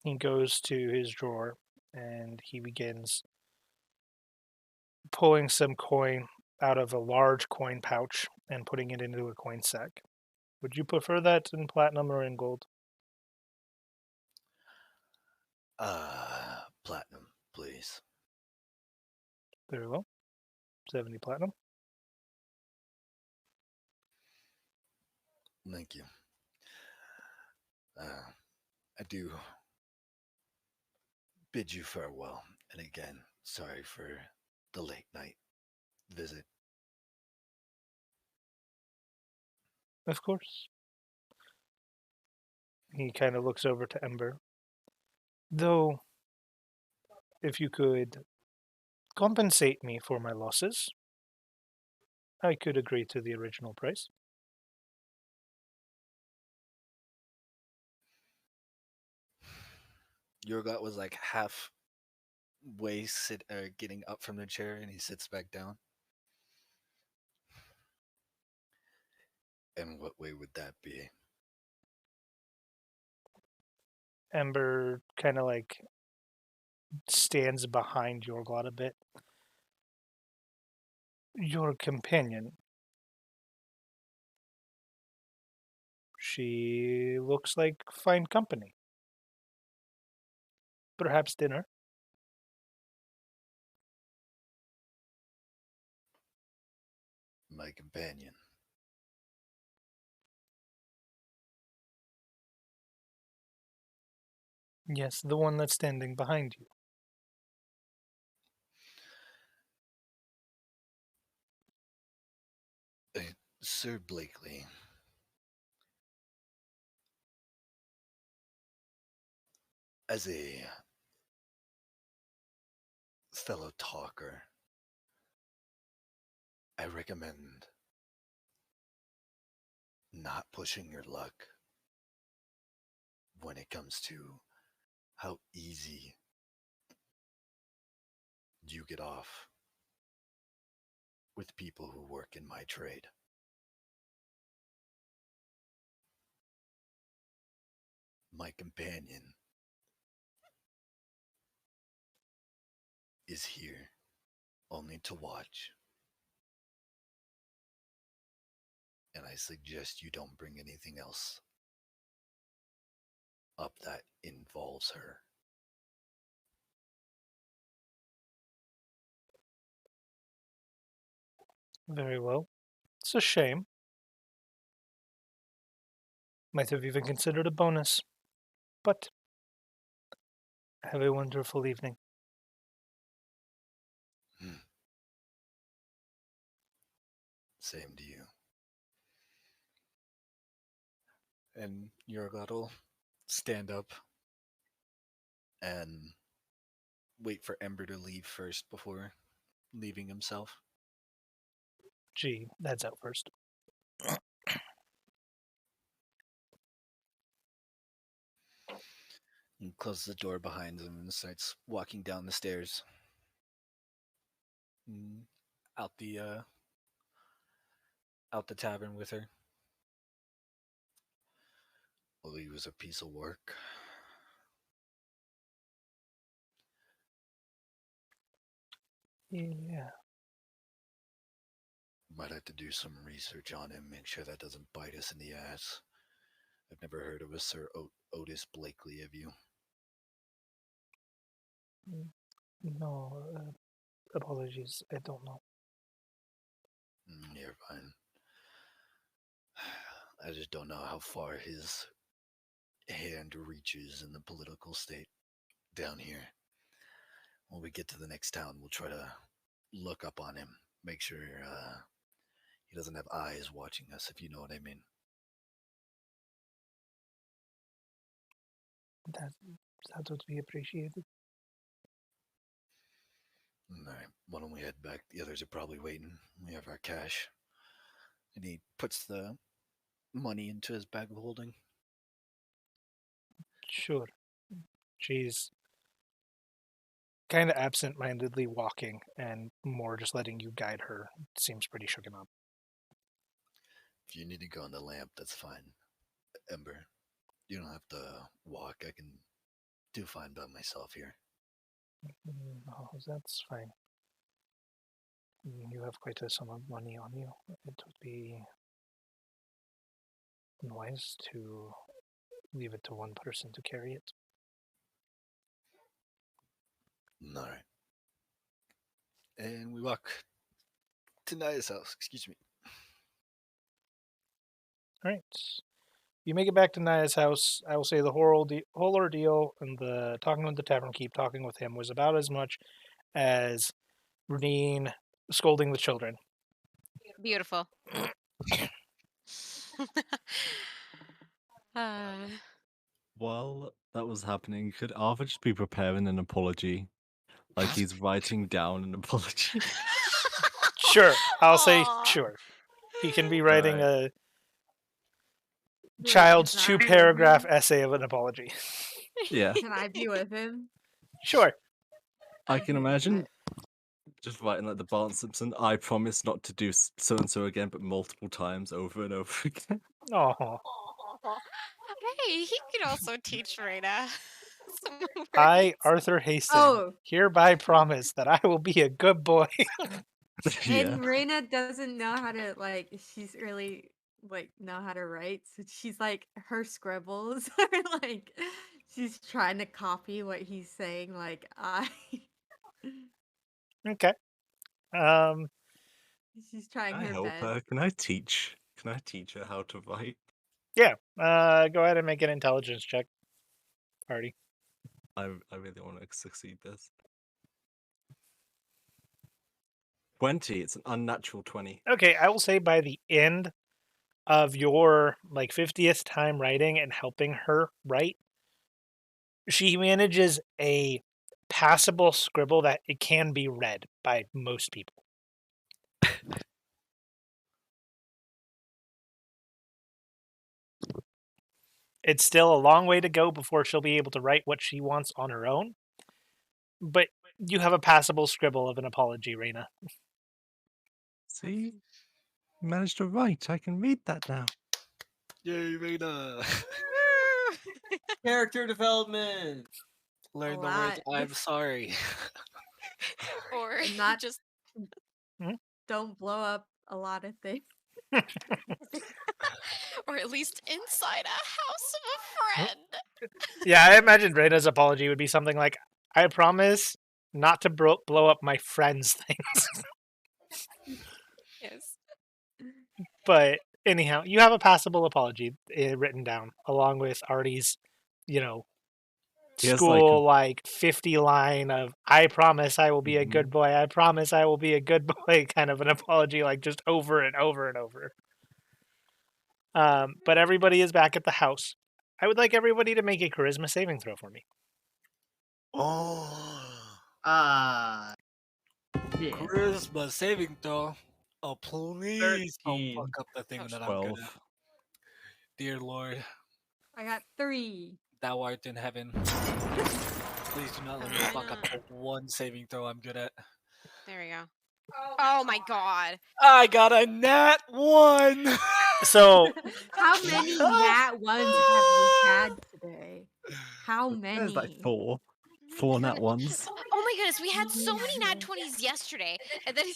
He goes to his drawer and he begins pulling some coin out of a large coin pouch and putting it into a coin sack. Would you prefer that in platinum or in gold? Platinum, please. Very well. 70 platinum. Thank you. I do bid you farewell. And again, sorry for the late night visit. Of course. He kind of looks over to Ember. Though, if you could compensate me for my losses, I could agree to the original price. Yorglot was like halfway getting up from the chair, and he sits back down. And what way would that be? Ember kind of like stands behind Yorglot a bit. Your companion. She looks like fine company. Perhaps dinner? My companion. Yes, the one that's standing behind you. Sir Blakely. As a fellow talker, I recommend not pushing your luck when it comes to how easy you get off with people who work in my trade. My companion is here only to watch. And I suggest you don't bring anything else up that involves her. Very well. It's a shame. Might have even considered a bonus. But have a wonderful evening. Same to you. And Yorglot will stand up and wait for Ember to leave first before leaving himself. Gee, that's out first. And closes the door behind him and starts walking down the stairs. And out the tavern with her. Well, he was a piece of work. Yeah. Might have to do some research on him, make sure that doesn't bite us in the ass. I've never heard of a Sir Otis Blakely, have you? No, apologies. I don't know. You're fine. I just don't know how far his hand reaches in the political state down here. When we get to the next town, we'll try to look up on him, make sure he doesn't have eyes watching us, if you know what I mean. That would be appreciated. Alright, why don't we head back? The others are probably waiting. We have our cash. And he puts the money into his bag of holding. Sure. She's kind of absent-mindedly walking and more just letting you guide her. Seems pretty shooken up. If you need to go on the lamp, that's fine. Ember, you don't have to walk. I can do fine by myself here. Oh, that's fine. You have quite a sum of money on you. It would be wise to leave it to one person to carry it. Alright. And we walk to Nyaya's house. Excuse me. All right. You make it back to Nyaya's house. I will say the whole ordeal and the talking with the tavern keep talking with him was about as much as Renine scolding the children. Beautiful. uh, While that was happening, could Arthur just be preparing an apology? Like he's writing down an apology? Sure, I'll say Aw. sure. He can be writing Alright. a child's Can I be with 2-paragraph him? essay of an apology. Yeah. Can I be with him? Sure. I can imagine just writing like the Bart Simpson, I promise not to do so and so again, but multiple times over and over again. Oh, Hey, he could also teach Reyna I, Arthur Hastings, Oh, hereby promise that I will be a good boy. Yeah. and Reina doesn't know how to she's really know how to write, so she's like her scribbles are like she's trying to copy what he's saying. Like Okay. she's trying Can I her help best. her? Can I teach her how to write? Yeah. Go ahead and make an intelligence check, party. I really want to succeed this. 20. It's an unnatural 20. Okay, I will say by the end of your 50th time writing and helping her write, she manages a passable scribble that it can be read by most people. It's still a long way to go before she'll be able to write what she wants on her own, but you have a passable scribble of an apology, Reina. See? Managed to write. I can read that now. Yay, Reina! Character development. Learn the lot. words "I'm sorry." Or And not just don't blow up a lot of things. or at least inside a house of a friend. Yeah, I imagine Reina's apology would be something like, I promise not to blow up my friends' things. Yes. But anyhow, you have a passable apology written down, along with Artie's, He has, school 50 line of I promise I will be a good boy, I promise I will be a good boy kind of an apology, just over and over and over. But everybody is back at the house. I would like everybody to make a charisma saving throw for me. Oh. Yeah. Charisma saving throw. Oh please! Don't 13. fuck up the thing Oh, that I'm good 12. at. Dear Lord, I got 3. thou art in heaven. Please do not let me fuck up the one saving throw I'm good at. There we go. Oh my god. I got a nat 1! So How many nat ones have you had today? How There's many? 4. 4 nat ones. Oh my goodness, we had so many nat 20s yesterday. And then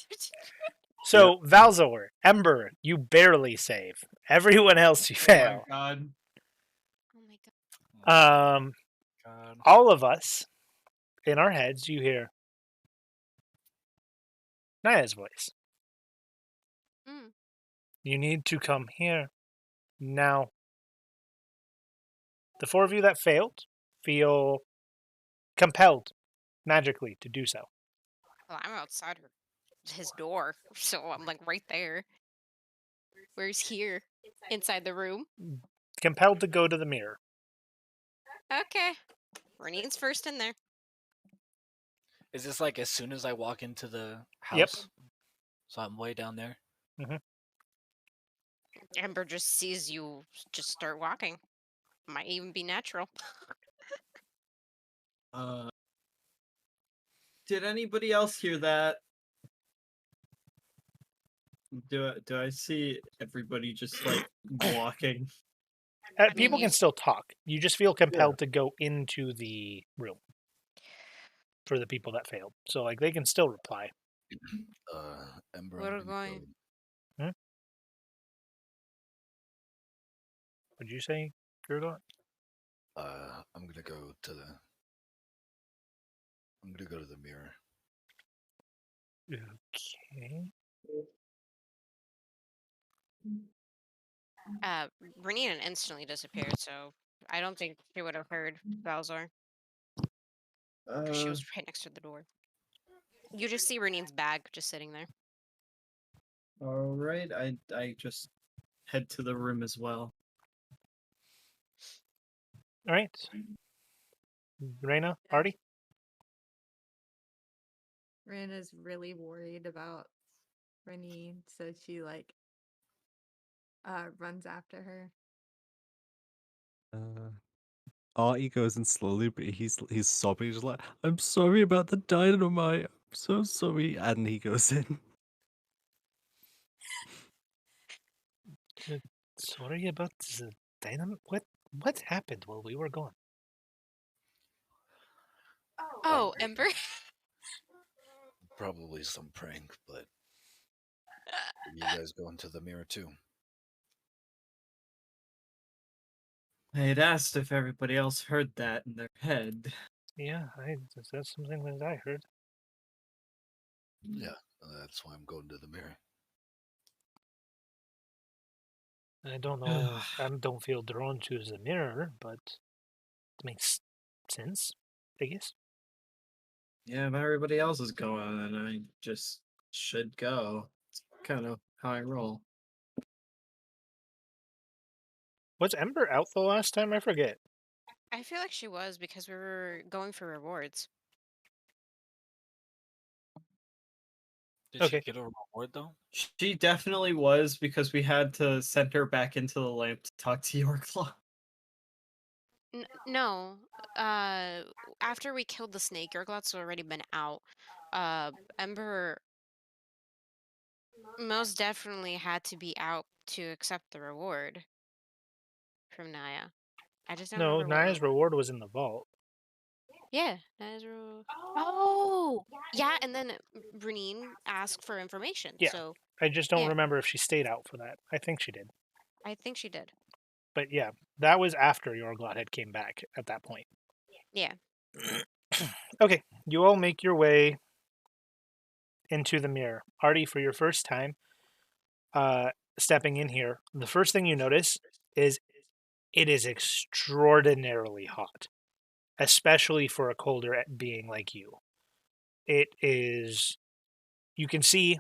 So Valzor, Ember, you barely save. Everyone else you Oh fail. my god. Oh my god. God. All of us, in our heads, you hear Nyaya's voice. Mm. You need to come here now. The 4 of you that failed feel compelled magically to do so. Well, I'm outside his door, so I'm right there. Where's here? Inside the room? Compelled to go to the mirror. Okay. Renine's first in there. Is this as soon as I walk into the house? Yep. So I'm way down there? Ember just sees you just start walking. Might even be natural. Did anybody else hear that? Do I see everybody just walking? People you- can still talk. You just feel compelled to go into the room for the people that failed. So they can still reply. Ember, We're I'm gonna going. go. Would you say, Yorglot? I'm gonna go to the mirror. Okay. Renine instantly disappeared, so I don't think she would have heard Balzar. She was right next to the door. You just see Renine's bag just sitting there. All right, I just head to the room as well. All right. Reina, Artie? Reina's really worried about Renine, so she runs after her. Artie goes in slowly, but he's sobbing. He's like, "I'm sorry about the dynamite. I'm so sorry." And he goes in. Sorry about the dynamite. What happened while we were gone? Oh, Ember. Probably some prank, but you guys go into the mirror too. I had asked if everybody else heard that in their head. Yeah, that's something that I heard. Yeah, that's why I'm going to the mirror. I don't know. I don't feel drawn to the mirror, but it makes sense, I guess. Yeah, if everybody else is going, then I just should go. It's kind of how I roll. Was Ember out the last time? I forget. I feel like she was because we were going for rewards. Did Okay. she get a reward though? She definitely was because we had to send her back into the lamp to talk to Yorglot. No. After we killed the snake, Yorglot's already been out. Ember most definitely had to be out to accept the reward from Nyaya. I just don't No, remember what Naya's reward was in the vault. Yeah, Naya's reward. Oh, yeah, and then Brunine asked for information. Yeah. So I just don't Yeah. remember if she stayed out for that. I think she did. I think she did. But yeah, that was after Yorglot had came back at that point. Yeah. Okay, you all make your way into the mirror. Artie, for your first time stepping in here, the first thing you notice is it is extraordinarily hot, especially for a colder being like you. It is, you can see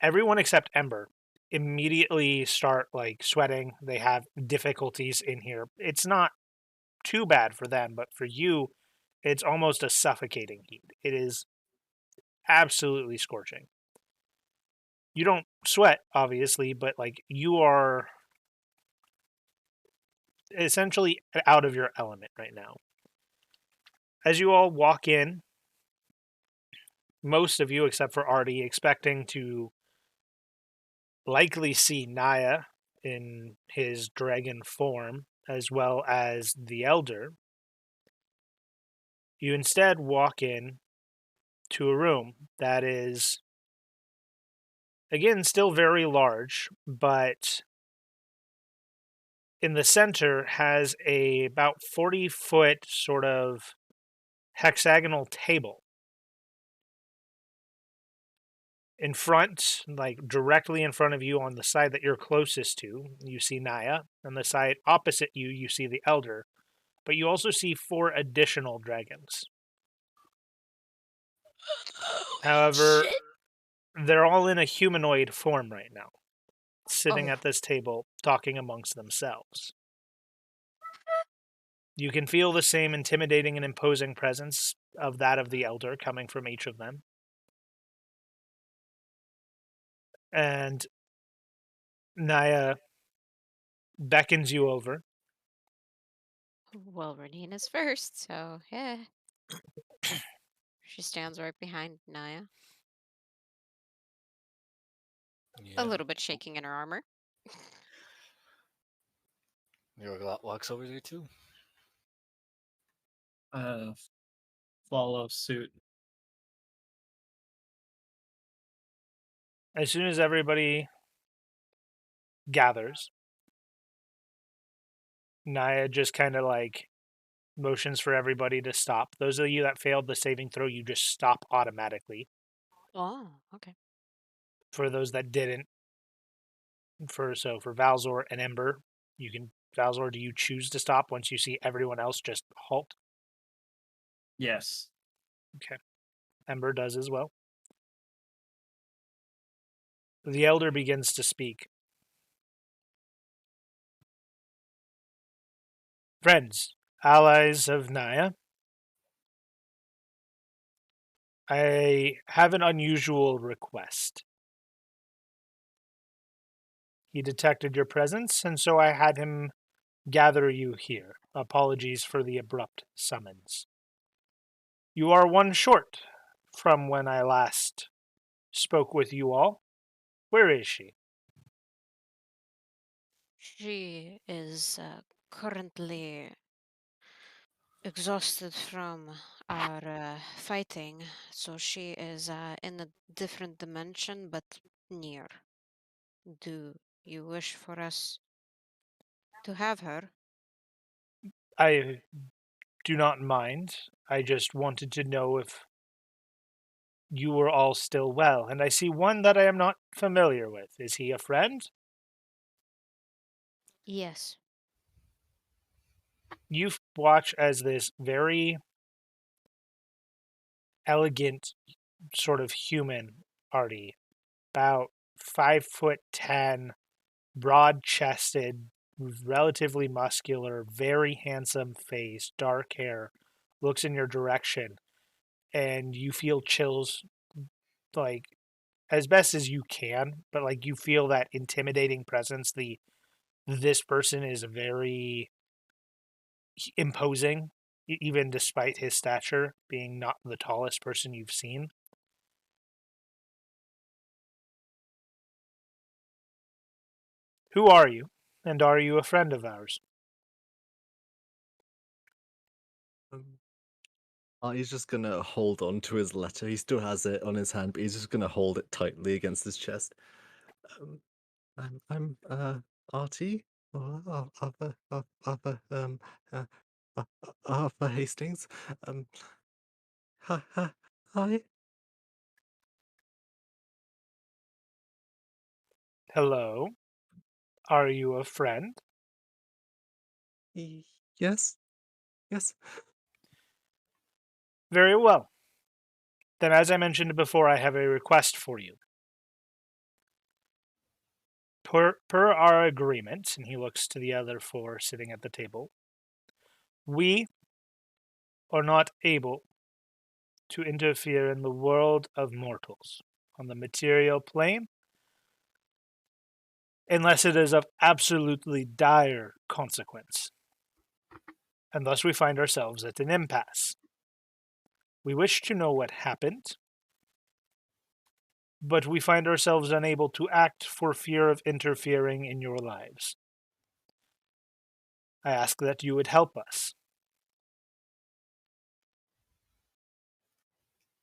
everyone except Ember immediately start like sweating. They have difficulties in here. It's not too bad for them, but for you, it's almost a suffocating heat. It is absolutely scorching. You don't sweat, obviously, but like you are essentially out of your element right now. As you all walk in, most of you, except for Artie, expecting to likely see Nyaya in his dragon form, as well as the Elder, you instead walk in to a room that is, again, still very large, but in the center has a about 40-foot sort of hexagonal table. In front, like directly in front of you on the side that you're closest to, you see Nyaya. On the side opposite you, you see the Elder. But you also see 4 additional dragons. However, they're all in a humanoid form right now, sitting at this table, talking amongst themselves. You can feel the same intimidating and imposing presence of that of the Elder coming from each of them. And Nyaya beckons you over. Well, Renine is first, so yeah. She stands right behind Nyaya, Yeah. a little bit shaking in her armor. Yorglot walks over there too. Follow suit. As soon as everybody gathers, Nyaya just kind of like motions for everybody to stop. Those of you that failed the saving throw, you just stop automatically. Oh, okay. For those that didn't, for Valzor and Ember, you can, Valzor, do you choose to stop once you see everyone else just halt? Yes. Okay. Ember does as well. The Elder begins to speak. Friends, allies of Nyaya, I have an unusual request. He detected your presence, and so I had him gather you here. Apologies for the abrupt summons. You are one short from when I last spoke with you all. Where is she? She is currently exhausted from our fighting, so she is in a different dimension, but near. Do you wish for us to have her? I do not mind. I just wanted to know if you were all still well, and I see one that I am not familiar with. Is he a friend? Yes. You watch as this very elegant sort of human Artie, about 5'10", broad-chested, relatively muscular, very handsome face, dark hair, looks in your direction, and you feel chills, like, as best as you can, but like you feel that intimidating presence. This person is very imposing, even despite his stature being not the tallest person you've seen. Who are you, and are you a friend of ours? He's just gonna hold on to his letter. He still has it on his hand, but he's just gonna hold it tightly against his chest. I'm Artie, or Arthur Hastings. Hi. Hello. Are you a friend? Yes. Yes. Very well. Then, as I mentioned before, I have a request for you. Per our agreement, and he looks to the other four sitting at the table, we are not able to interfere in the world of mortals on the material plane unless it is of absolutely dire consequence. And thus we find ourselves at an impasse. We wish to know what happened, but we find ourselves unable to act for fear of interfering in your lives. I ask that you would help us.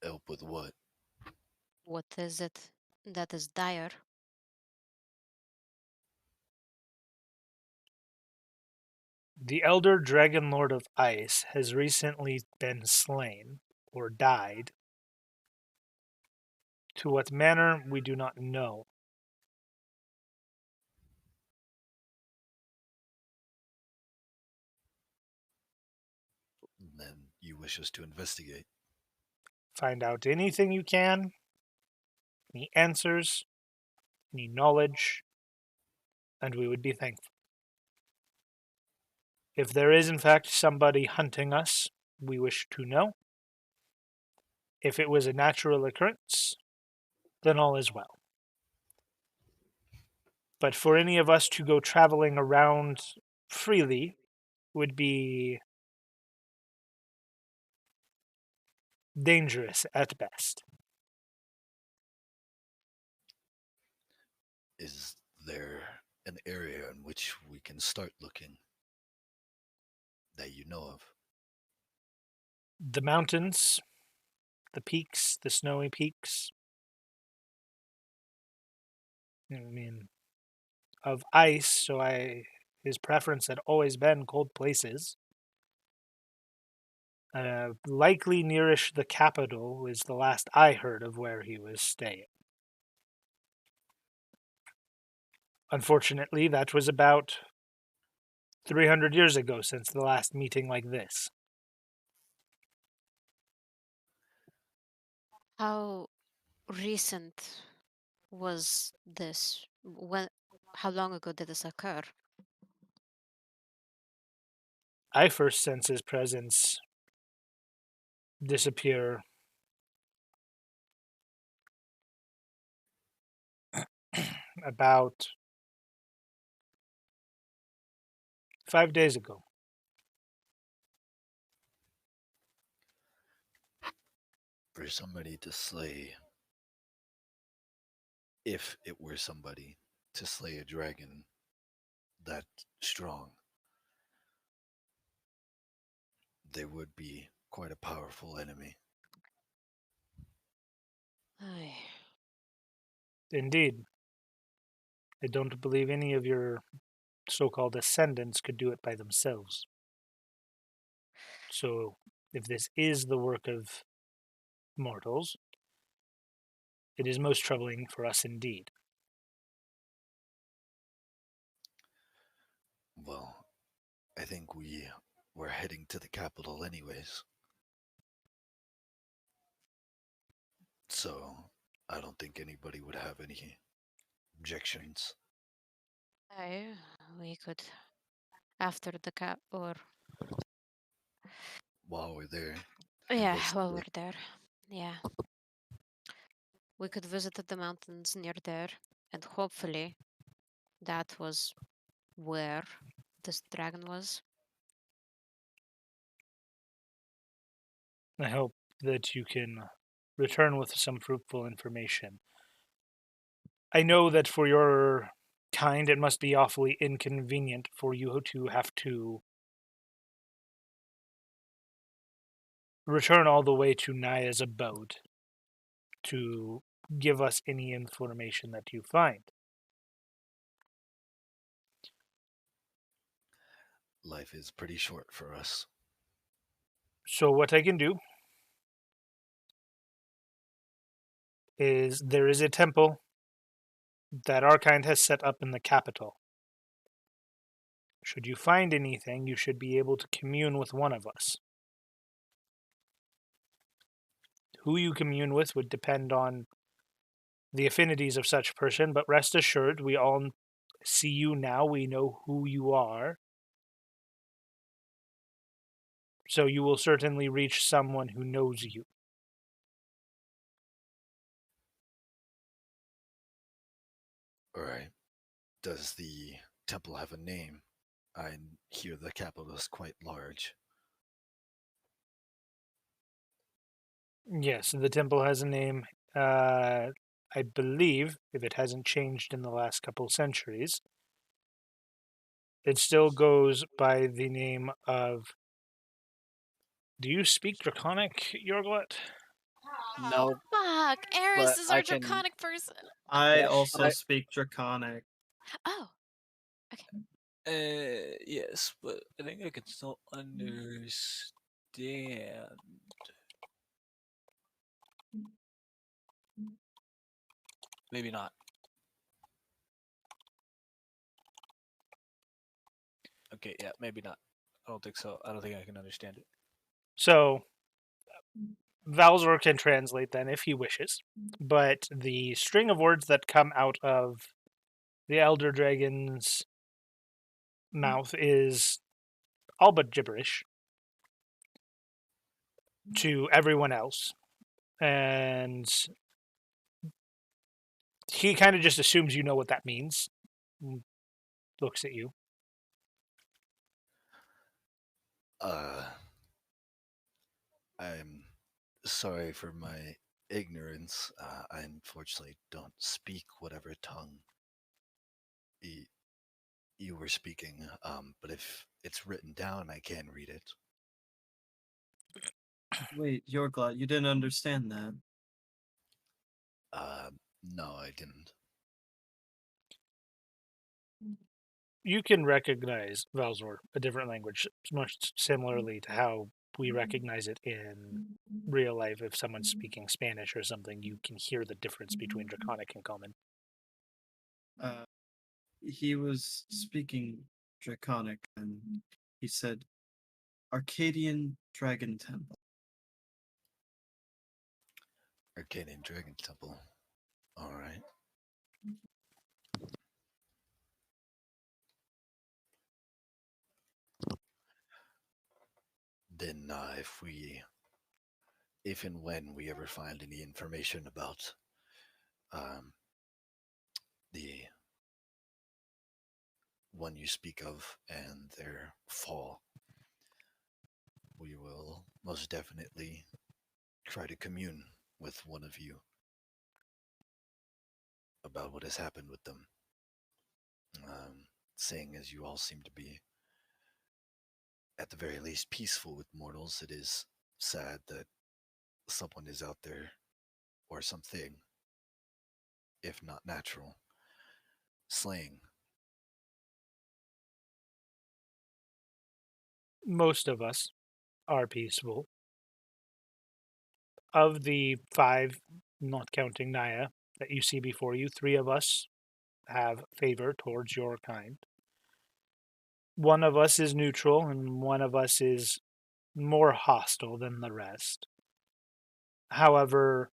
Help with what? What is it that is dire? The Elder Dragon Lord of Ice has recently been slain, or died. To what manner, we do not know. Then you wish us to investigate. Find out anything you can, any answers, any knowledge, and we would be thankful. If there is in fact somebody hunting us, we wish to know. If it was a natural occurrence, then all is well. But for any of us to go traveling around freely would be dangerous at best. Is there an area in which we can start looking that you know of? The mountains, the peaks, the snowy peaks. I mean, of ice, so his preference had always been cold places. Likely nearish the capital is the last I heard of where he was staying. Unfortunately, that was about 300 years ago since the last meeting like this. How recent was this? How long ago did this occur? I first sense his presence disappear about 5 days ago. For somebody to slay, if it were somebody to slay a dragon that strong, they would be quite a powerful enemy. Aye. Indeed. I don't believe any of your so-called ascendants could do it by themselves. So, if this is the work of mortals, it is most troubling for us indeed. Well, I think we were heading to the capital anyways. So, I don't think anybody would have any objections. Aye, we could after the cap or While we're there, yeah, while we're investigate. there. Yeah. We could visit the mountains near there, and hopefully that was where this dragon was. I hope that you can return with some fruitful information. I know that for your kind, it must be awfully inconvenient for you to have to return all the way to Nyaya's abode to give us any information that you find. Life is pretty short for us. So what I can do is there is a temple that our kind has set up in the capital. Should you find anything, you should be able to commune with one of us. Who you commune with would depend on the affinities of such person, but rest assured, we all see you now, we know who you are. So you will certainly reach someone who knows you. Alright. Does the temple have a name? I hear the capital is quite large. Yes, the temple has a name. I believe, if it hasn't changed in the last couple centuries, it still goes by the name of... Do you speak Draconic, Yorglot? No, Fuck! Eris but is I our can. draconic person. I Yeah, also I- speak Draconic. Oh, Yes, but I think I can still understand. Maybe not. Okay, yeah, maybe not. I don't think so. I don't think I can understand it. So, Valzor can translate then if he wishes, but the string of words that come out of the Elder Dragon's mouth is all but gibberish to everyone else. And he kind of just assumes you know what that means. Looks at you. I'm sorry for my ignorance. I unfortunately don't speak whatever tongue you were speaking, but if it's written down, I can read it. Wait, Yorglot, you didn't understand that. No, I didn't. You can recognize Valzor, a different language, much similarly to how we recognize it in real life. If someone's speaking Spanish or something, you can hear the difference between Draconic and Common. He was speaking Draconic, and he said, Arcadian Dragon Temple. Arcadian Dragon Temple. Alright. Then, if and when we ever find any information about the one you speak of and their fall, we will most definitely try to commune with one of you about what has happened with them. Seeing as you all seem to be at the very least, peaceful with mortals. It is sad that someone is out there, or something, if not natural, slaying. Most of us are peaceful. Of the 5, not counting Nyaya, that you see before you, 3 of us have favor towards your kind. One of us is neutral, and one of us is more hostile than the rest. However,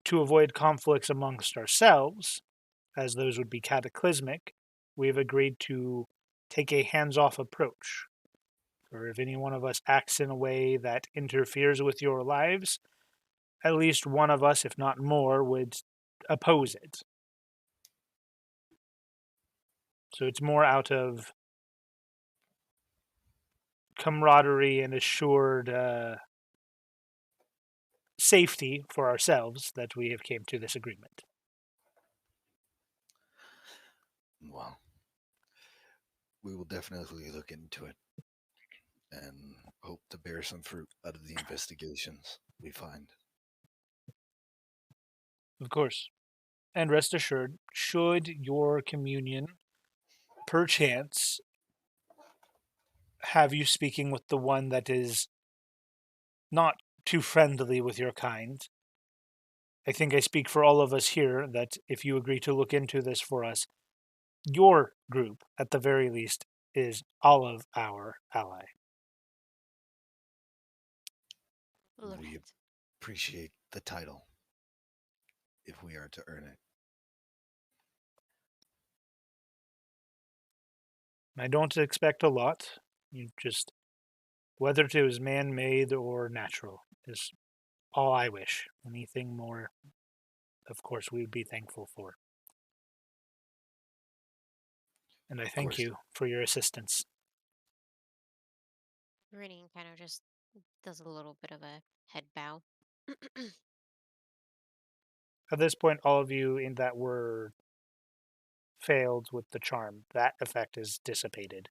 to avoid conflicts amongst ourselves, as those would be cataclysmic, we have agreed to take a hands-off approach. Or if any one of us acts in a way that interferes with your lives, at least one of us, if not more, would oppose it. So it's more out of camaraderie and assured safety for ourselves that we have came to this agreement. Well, we will definitely look into it and hope to bear some fruit out of the investigations we find. Of course. And rest assured, should your communion perchance have you speaking with the one that is not too friendly with your kind, I think I speak for all of us here that if you agree to look into this for us, your group, at the very least, is all of our ally. We appreciate the title, if we are to earn it. I don't expect a lot. You just, whether it was man-made or natural, is all I wish. Anything more, of course, we would be thankful for. And I thank you for your assistance. Renine kind of just does a little bit of a head bow. At this point, all of you in that were failed with the charm. That effect is dissipated.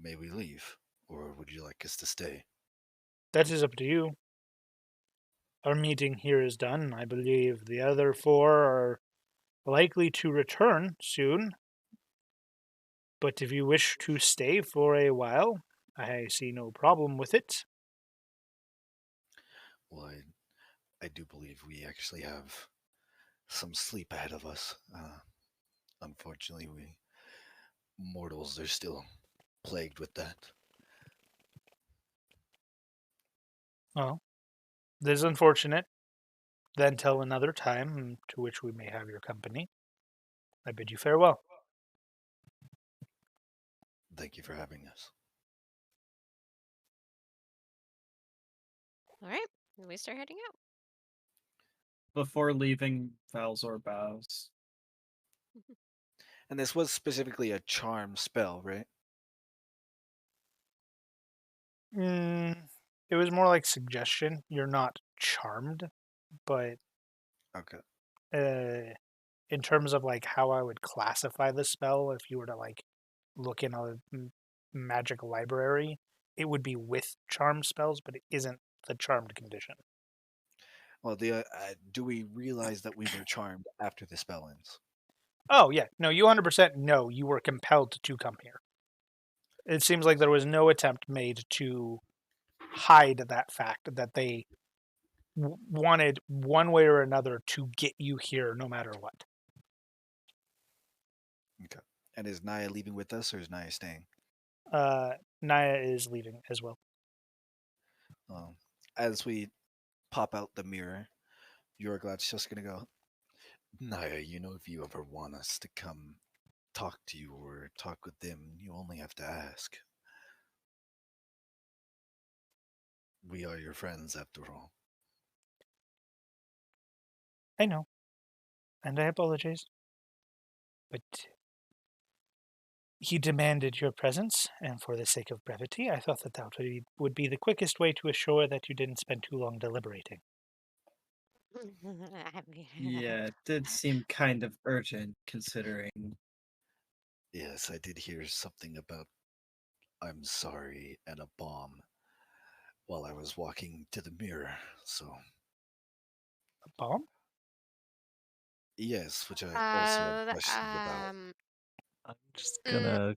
May we leave, or would you like us to stay? That is up to you. Our meeting here is done. I believe the other 4 are likely to return soon. But if you wish to stay for a while, I see no problem with it. Well, I do believe we actually have some sleep ahead of us. Unfortunately, we mortals are still plagued with that. Well, this is unfortunate. Then till another time, to which we may have your company. I bid you farewell. Thank you for having us. All right, we start heading out. Before leaving, Valzor bows. And this was specifically a charm spell, right? It was more like suggestion. You're not charmed, but okay. In terms of like how I would classify the spell, if you were to like look in a magic library, it would be with charm spells, but it isn't the charmed condition. Well, do we realize that we were charmed after the spell ends? Oh, yeah. No, you 100% know you were compelled to come here. It seems like there was no attempt made to hide that fact that they wanted one way or another to get you here no matter what. Okay. And is Nyaya leaving with us, or is Nyaya staying? Nyaya is leaving as well. As we pop out the mirror, Yorglot's just going to go, Nyaya, you know, if you ever want us to come talk to you or talk with them, you only have to ask. We are your friends, after all. I know. And I apologize. But he demanded your presence, and for the sake of brevity, I thought that would be the quickest way to assure that you didn't spend too long deliberating. Yeah, it did seem kind of urgent considering. Yes, I did hear something about I'm sorry and a bomb while I was walking to the mirror. So, A bomb? yes, which I also had questions about. I'm just Mm. gonna.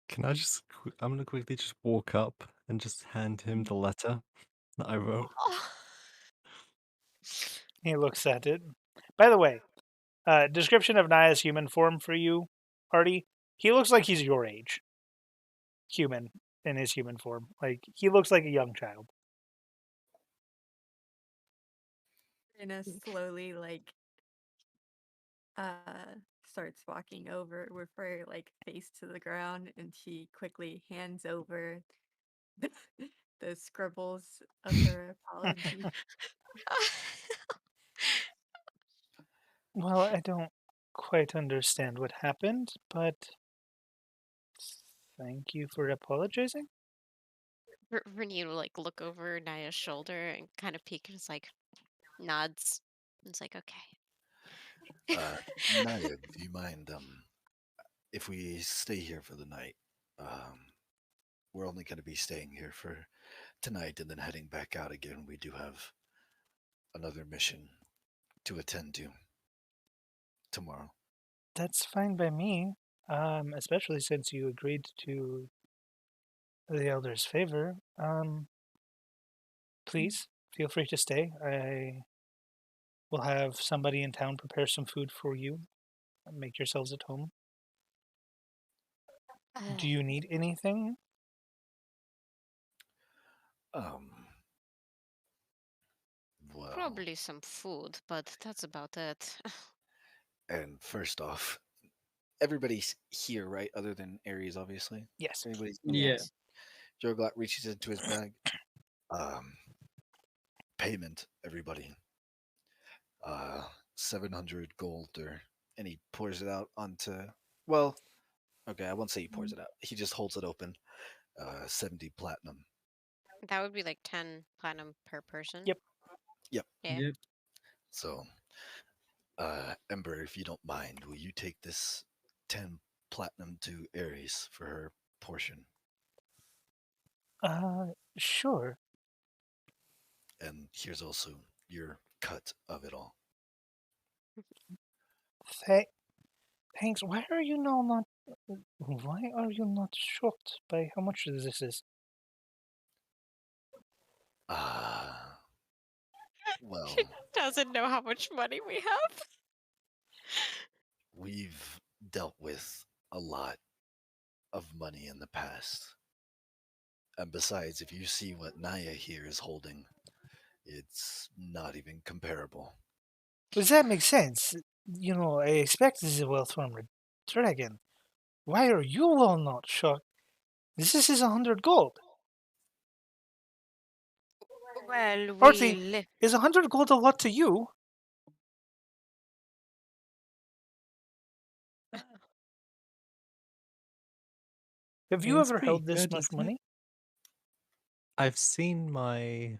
Can I just? I'm gonna quickly just walk up and just hand him the letter that I wrote. He looks at it. By the way, description of Nyaya's human form for you, Artie. He looks like he's your age. Human in his human form. Like, he looks like a young child. Rena slowly starts walking over with her face to the ground, and she quickly hands over the, the scribbles of her apology. Well, I don't quite understand what happened, but thank you for apologizing. Renee will look over Naya's shoulder and kind of peek and nods. It's like, okay. Naya, do you mind if we stay here for the night? We're only going to be staying here for tonight and then heading back out again. We do have another mission to attend to tomorrow. That's fine by me, especially since you agreed to the elder's favor. Please feel free to stay. I will have somebody in town prepare some food for you. Make yourselves at home. Do you need anything? Um, well, Probably some food, but that's about it. and first off, everybody's here, right? Other than Aries, obviously. Yes. Everybody's Yeah. Yes. Yorglot reaches into his bag. Um, payment, everybody. 700 gold, and he pours it out onto. Well, okay, I won't say he pours it out. He just holds it open. 70 platinum. That would be 10 platinum per person. Yep. Yep. Yeah. Yep. So, Ember, if you don't mind, will you take this 10 platinum to Aries for her portion? Sure. And here's also your cut of it all. Thanks. Why are you not? Why are you not shocked by how much this is? Well, She doesn't know how much money we have. we've dealt with a lot of money in the past. And besides, if you see what Nyaya here is holding, it's not even comparable. Does that make sense? I expect this is wealth from a dragon. Why are you all not shocked? This is 100 gold. Well, Artie, is 100 gold a lot to you? Have you It's ever pretty held this good, much isn't it? money? I've seen my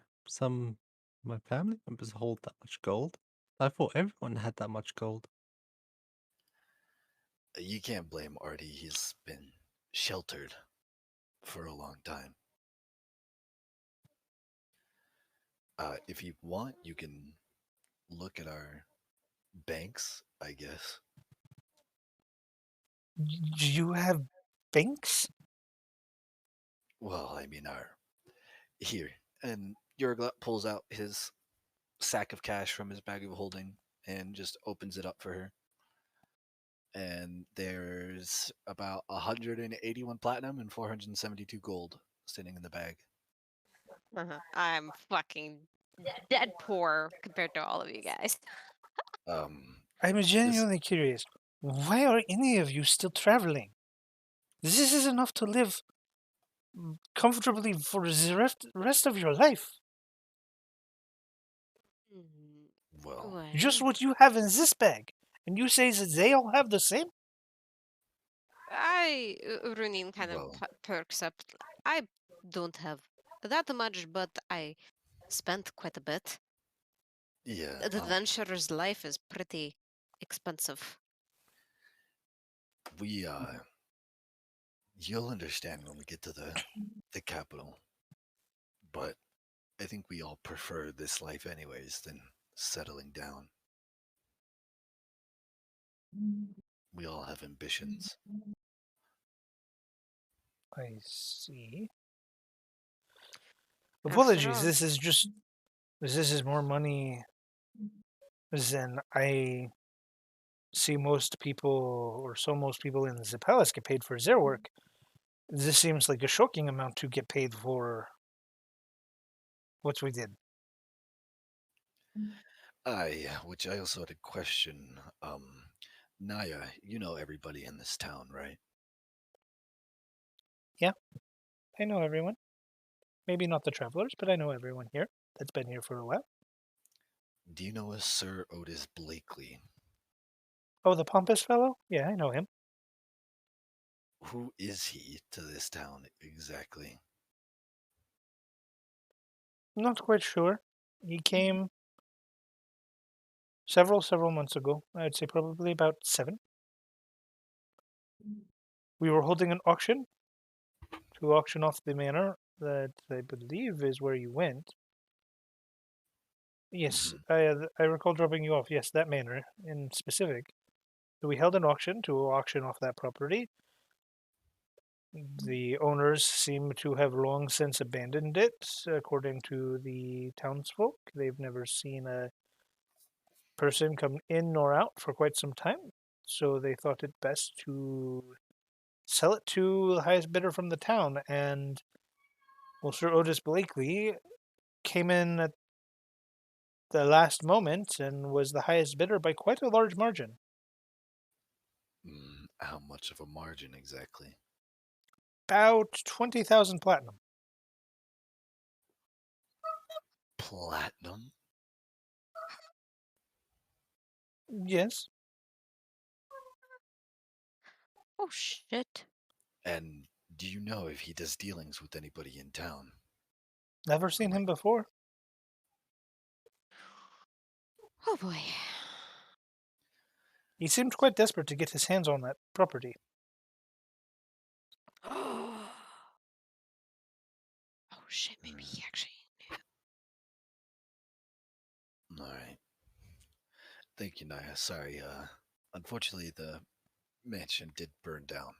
family members hold that much gold. I thought everyone had that much gold. You can't blame Artie. He's been sheltered for a long time. If you want, you can look at our banks, I guess. Do you have banks? Well, I mean, our. Here. And Yorglot pulls out his sack of cash from his bag of holding and just opens it up for her. And there's about 181 platinum and 472 gold sitting in the bag. I'm fucking dead poor compared to all of you guys. I'm genuinely curious. Why are any of you still traveling? This is enough to live comfortably for the rest of your life. Well, Just what you have in this bag. And you say that they all have the same? Runin kind of well, perks up. I don't have that much, but I spent quite a bit. Yeah. The adventurer's life is pretty expensive. We you'll understand when we get to the capital. But I think we all prefer this life anyways than settling down. We all have ambitions. I see. After Apologies. all, This is more money than I see most people, or so most people in the palace get paid for their work. This seems like a shocking amount to get paid for what we did. Which I also had a question. Nyaya, you know everybody in this town, right? I know everyone. Maybe not the travelers, but I know everyone here that's been here for a while. Do you know a Sir Otis Blakely? Oh, the pompous fellow? Yeah, I know him. Who is he to this town exactly? Not quite sure. He came several months ago. I'd say probably about 7. We were holding an auction to auction off the manor that I believe is where you went. Yes, I recall dropping you off. Yes, that manor in specific. So we held an auction to auction off that property. The owners seem to have long since abandoned it, according to the townsfolk. They've never seen a person come in nor out for quite some time, so they thought it best to sell it to the highest bidder from the town. And well, Sir Otis Blakely came in at the last moment and was the highest bidder by quite a large margin. How much of a margin exactly? About 20,000 platinum. Platinum? Yes. oh shit. And do you know if he does dealings with anybody in town? Never seen him before. Oh boy. He seemed quite desperate to get his hands on that property. Oh shit, maybe he actually knew. Alright. Thank you, Naya. Sorry, unfortunately the mansion did burn down.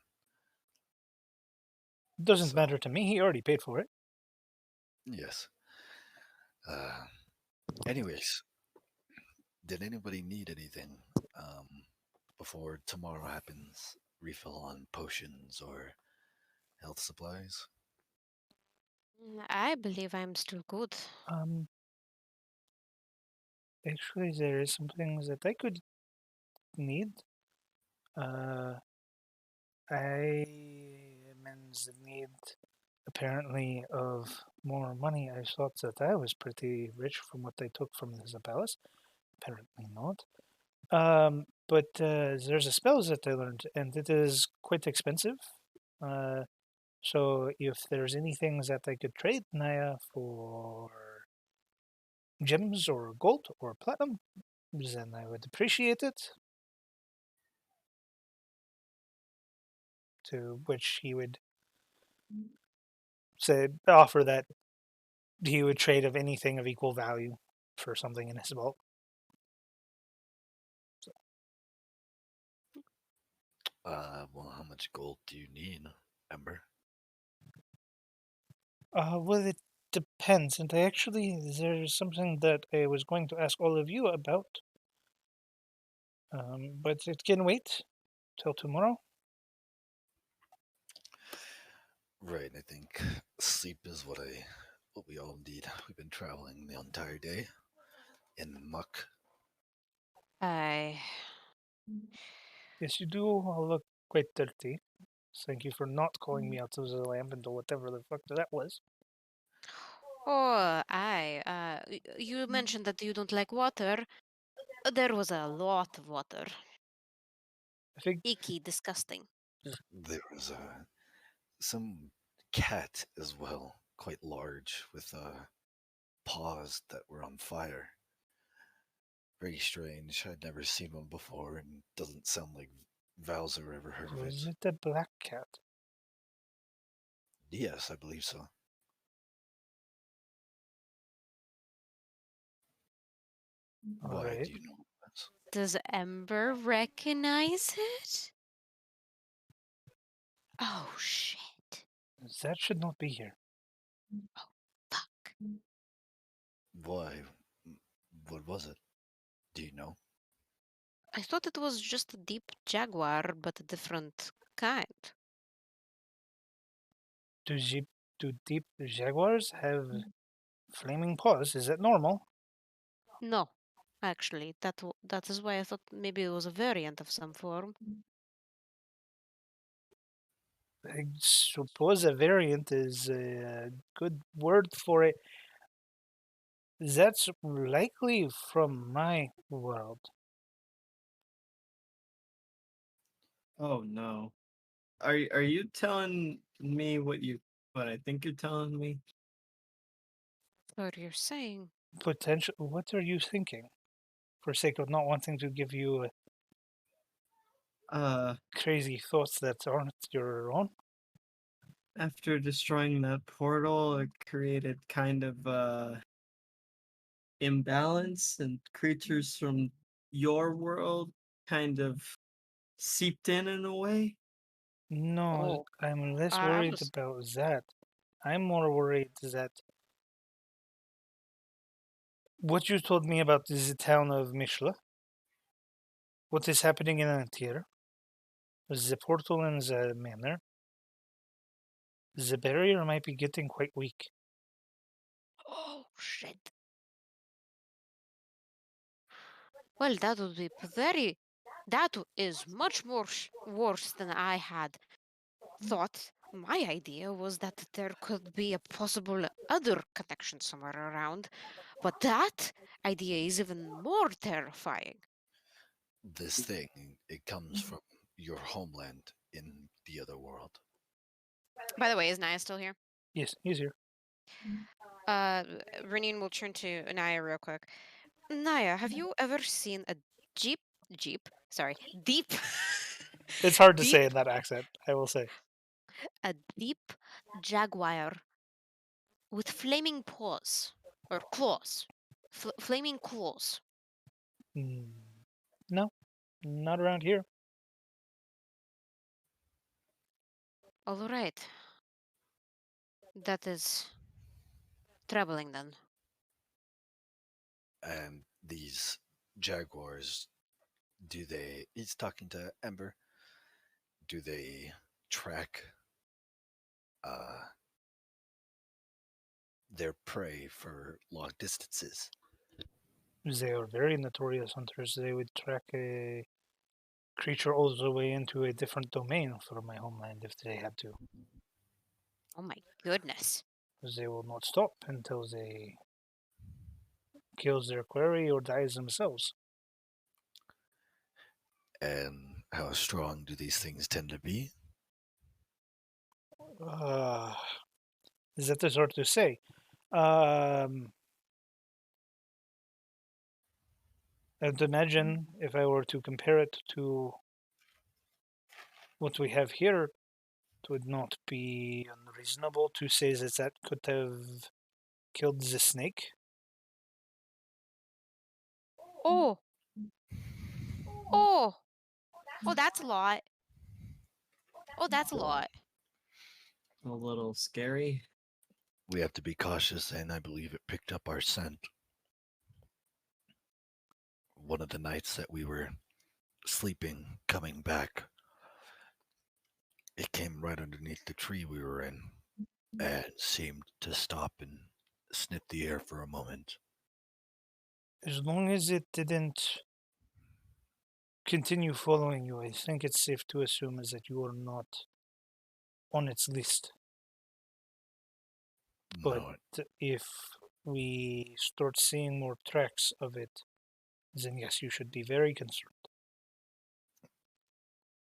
Doesn't So- matter to me. He already paid for it. Yes. Anyways, did anybody need anything before tomorrow happens? Refill on potions or health supplies? I believe I'm still good. Actually, there is some things that I could need. I am in the need, apparently, of more money. I thought that I was pretty rich from what they took from the palace. Apparently not. But there's a spell that I learned, and it is quite expensive. So if there's anything that I could trade Naya for gems or gold or platinum, then I would appreciate it. To which he would say offer that he would trade of anything of equal value for something in his vault. Well, how much gold do you need, Ember? Well, it depends. And there's something that I was going to ask all of you about. But it can wait till tomorrow. Right, I think sleep is what we all need. We've been traveling the entire day in the muck. I Yes, you do look quite dirty. Thank you for not calling me out of the lamp into whatever the fuck that was. Oh, you mentioned that you don't like water. There was a lot of water. I think Icky, disgusting. There was some cat as well, quite large, with paws that were on fire. Very strange. I'd never seen one before, and doesn't sound like Val's ever heard of Was it. it a black cat? Yes, I believe so. Why Alright. do you know that? Does Ember recognize it? Oh, shit. That should not be here. Fuck. Why? What was it? Do you know? I thought it was just a deep jaguar, but a different kind. Do deep jaguars have flaming paws? Is that normal? No, actually, that is why I thought maybe it was a variant of some form. I suppose a variant is a good word for it. That's likely from my world. Oh no. Are you telling me what I think you're telling me? What you're saying? Potential. What are you thinking? For sake of not wanting to give you crazy thoughts that aren't your own. After destroying that portal, it created kind of imbalance, and creatures from your world kind of seeped in a way. No, Oh, I'm less I worried was. about that. I'm more worried that what you told me about the town of Mishla, what is happening in Antir, the portal in the manor, the barrier might be getting quite weak. Oh, shit. Well, that would be very. That is much more worse than I had thought. My idea was that there could be a possible other connection somewhere around, but that idea is even more terrifying. This thing, it comes from your homeland in the other world. By the way, is Nyaya still here? Yes, easier. Renine will turn to Nyaya real quick. Nyaya, have you ever seen a deep, It's hard to deep, say in that accent, I will say. a deep jaguar with flaming paws or claws, flaming claws? No, not around here. All right, that is troubling then. And these jaguars, he's talking to Ember, do they track their prey for long distances? They are very notorious hunters. They would track a creature all the way into a different domain from my homeland if they had to. Oh my goodness. They will not stop until they kills their quarry or dies themselves. And how strong do these things tend to be? That is hard to say. I'd imagine if I were to compare it to what we have here, it would not be unreasonable to say that that could have killed the snake. Oh, oh, oh, that's a lot. Oh, that's a lot. A little scary. We have to be cautious, and I believe it picked up our scent. One of the nights that we were sleeping, coming back, it came right underneath the tree we were in and seemed to stop and sniff the air for a moment. As long as it didn't continue following you, I think it's safe to assume is that you are not on its list. But No, if we start seeing more tracks of it, then yes, you should be very concerned.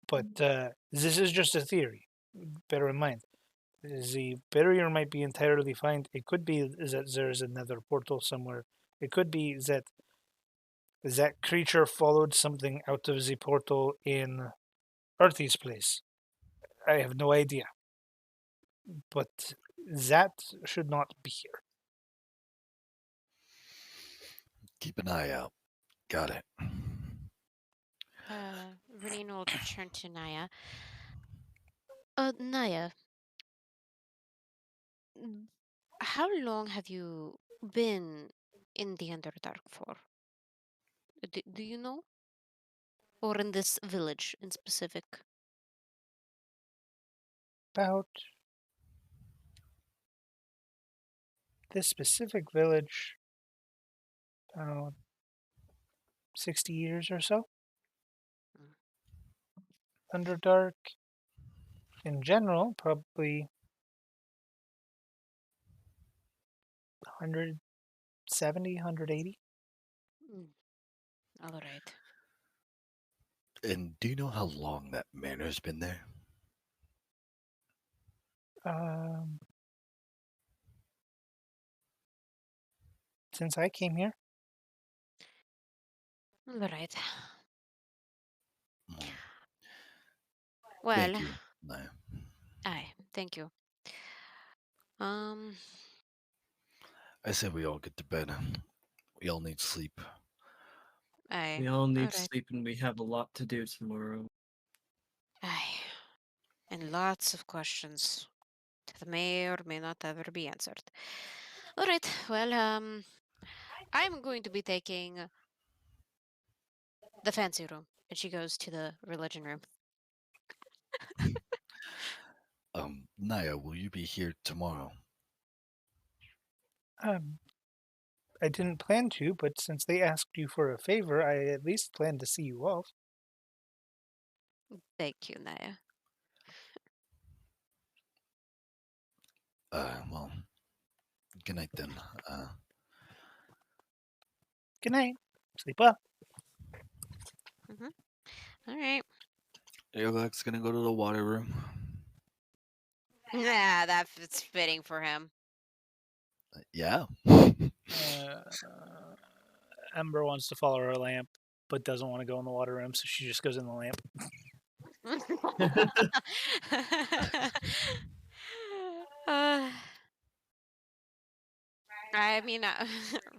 But this is just a theory. Bear in mind, the barrier might be entirely fine. It could be that there's another portal somewhere. It could be that That creature followed something out of the portal in Earthy's place. I have no idea. But that should not be here. Keep an eye out. Got it. Renine will turn to Naya. Naya, how long have you been in the Underdark for? Do you know? Or in this village in specific? About this specific village, about 60 years or so. Underdark, in general, probably 170, 180. All right. And do you know how long that manor's been there? Since I came here. All right. Mm, Well, Thank you, Naya. aye, thank you. I said we all get to bed. We all need sleep. Aye. We all need Alright. sleep and we have a lot to do tomorrow. Aye. And lots of questions that may or may not ever be answered. All right. Well, I'm going to be taking the fancy room, and she goes to the religion room. Naya, will you be here tomorrow? I didn't plan to, but since they asked you for a favor, I at least plan to see you off. Thank you, Naya. Well, good night then. Good night. Sleep well. All right. Yorglot's gonna go to the water room. Nah, that's fitting for him. Yeah. Ember wants to follow her lamp, but doesn't want to go in the water room, so she just goes in the lamp. I mean,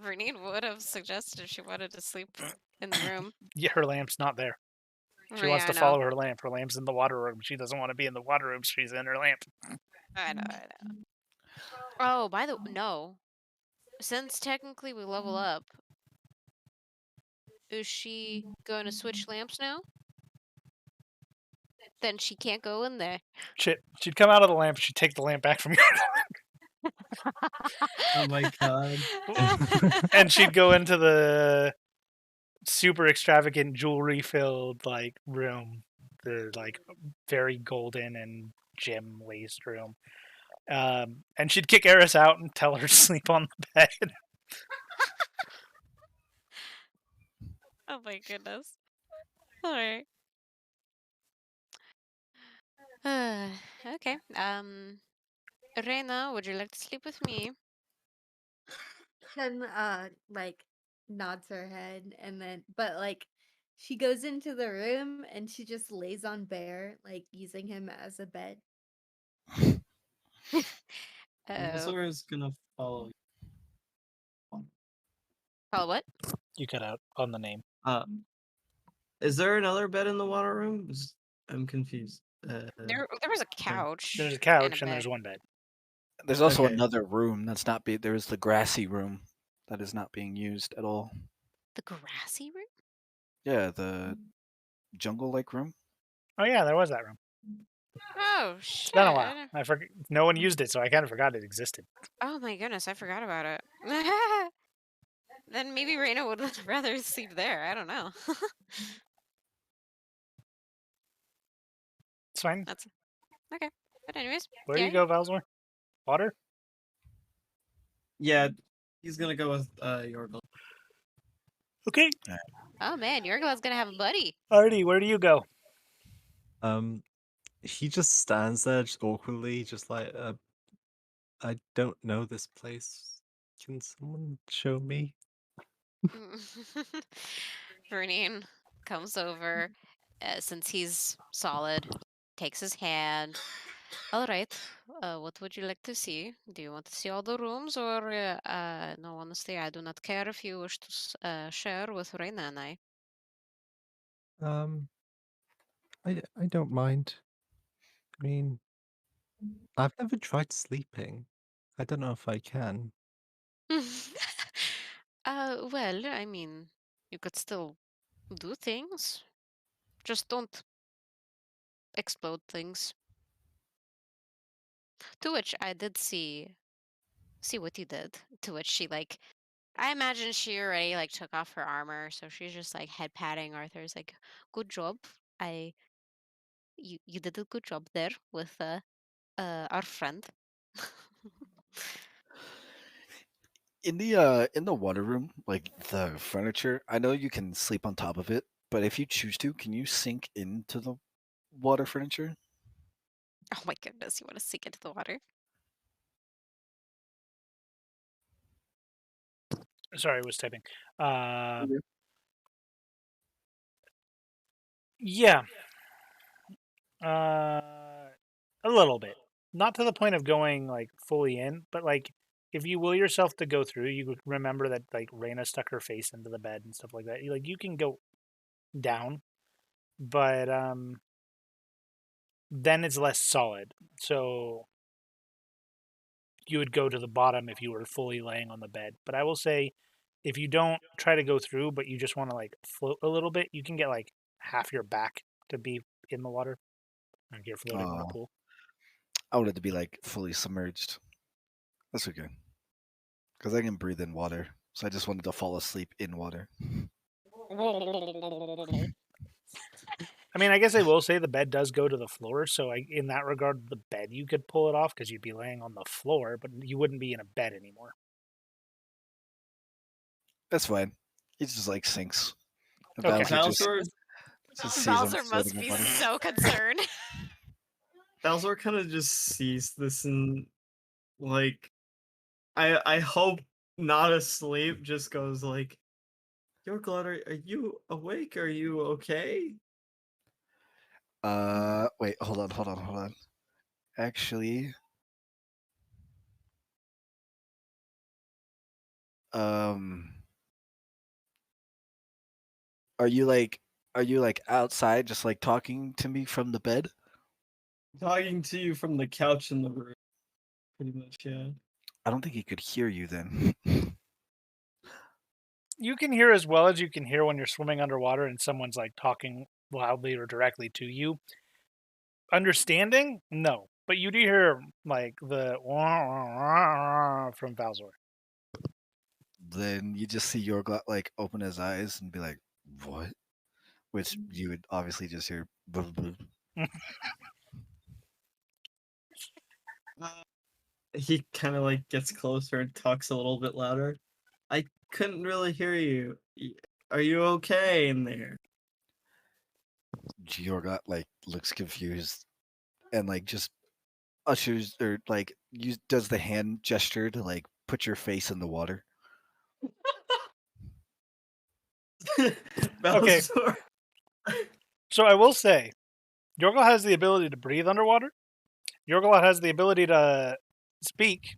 Renine would have suggested if she wanted to sleep in the room. Yeah, her lamp's not there. She wants to follow her lamp. Her lamp's in the water room. She doesn't want to be in the water room. She's in her lamp. I know. Oh, no. Since technically we level up, is she going to switch lamps now? Then she can't go in there. She'd come out of the lamp. She'd take the lamp back from you. Oh my god. And she'd go into the super extravagant jewelry filled room, the very golden and gem laced room, and she'd kick Eris out and tell her to sleep on the bed. Oh my goodness. All right. Okay. Reina, would you like to sleep with me? Ken nods her head and then she goes into the room and she just lays on Bear, like using him as a bed. Zora's gonna follow you. Follow what? You cut out on the name. Is there another bed in the water room? I'm confused. There was a couch. There's a couch and and a there's bed. one bed. There's also Okay. another room that's not being. There is the grassy room that is not being used at all. The grassy room? Yeah, the jungle-like room. Oh yeah, there was that room. Oh It's shit! been a while. I forgot. No one used it, so I kind of forgot it existed. Oh my goodness, I forgot about it. Then maybe Reina would rather sleep there. I don't know. It's fine. That's okay. But anyways, Where do yeah. you go, Valzor? Water? Yeah, he's gonna go with Yorglot. Okay. Oh man, Yorglot's gonna have a buddy. Artie, where do you go? He just stands there just awkwardly, just like, I don't know this place. Can someone show me? Vernine comes over, since he's solid, takes his hand. All right, what would you like to see? Do you want to see all the rooms, or no? Honestly, I do not care if you wish to share with Reina and I. Um, I don't mind. I mean, I've never tried sleeping. I don't know if I can. Well, I mean, you could still do things. Just don't explode things. To which I did see what you did. To which she I imagine she already took off her armor, so she's just head patting Arthur's good job. I you did a good job there with our friend. In the water room, like the furniture, I know you can sleep on top of it, but if you choose to, can you sink into the water furniture? Oh my goodness, you want to sink into the water? Sorry, I was typing. Okay. Yeah. A little bit. Not to the point of going fully in, but if you will yourself to go through, you remember that Reyna stuck her face into the bed and stuff like that. You can go down, but then it's less solid. So you would go to the bottom if you were fully laying on the bed. But I will say, if you don't try to go through, but you just want to float a little bit, you can get half your back to be in the water. Like you're floating in a Oh, pool. I wanted to be fully submerged. That's okay, because I can breathe in water. So I just wanted to fall asleep in water. I mean, I guess I will say the bed does go to the floor, so in that regard, the bed you could pull it off because you'd be laying on the floor, but you wouldn't be in a bed anymore. That's fine. He just sinks. And Okay. Bowser Balzor, just sees him Bowser must floating in be water. so concerned. Balzor kind of just sees this and I hope not asleep. Just goes Yorglot, are you awake? Are you okay? Wait, hold on. Actually, um, are you outside just talking to me from the bed? Talking to you from the couch in the room. Pretty much, yeah. I don't think he could hear you then. You can hear as well as you can hear when you're swimming underwater and someone's talking loudly or directly to you. Understanding? No. But you do hear the from Valzor. Then you just see Yorglot open his eyes and be like, "What?" Which you would obviously just hear. He kind of gets closer and talks a little bit louder. I couldn't really hear you. Are you okay in there? Yorglot looks confused and just ushers or does the hand gesture to put your face in the water. Okay. Balzor. So I will say, Yorglot has the ability to breathe underwater. Yorglot has the ability to speak.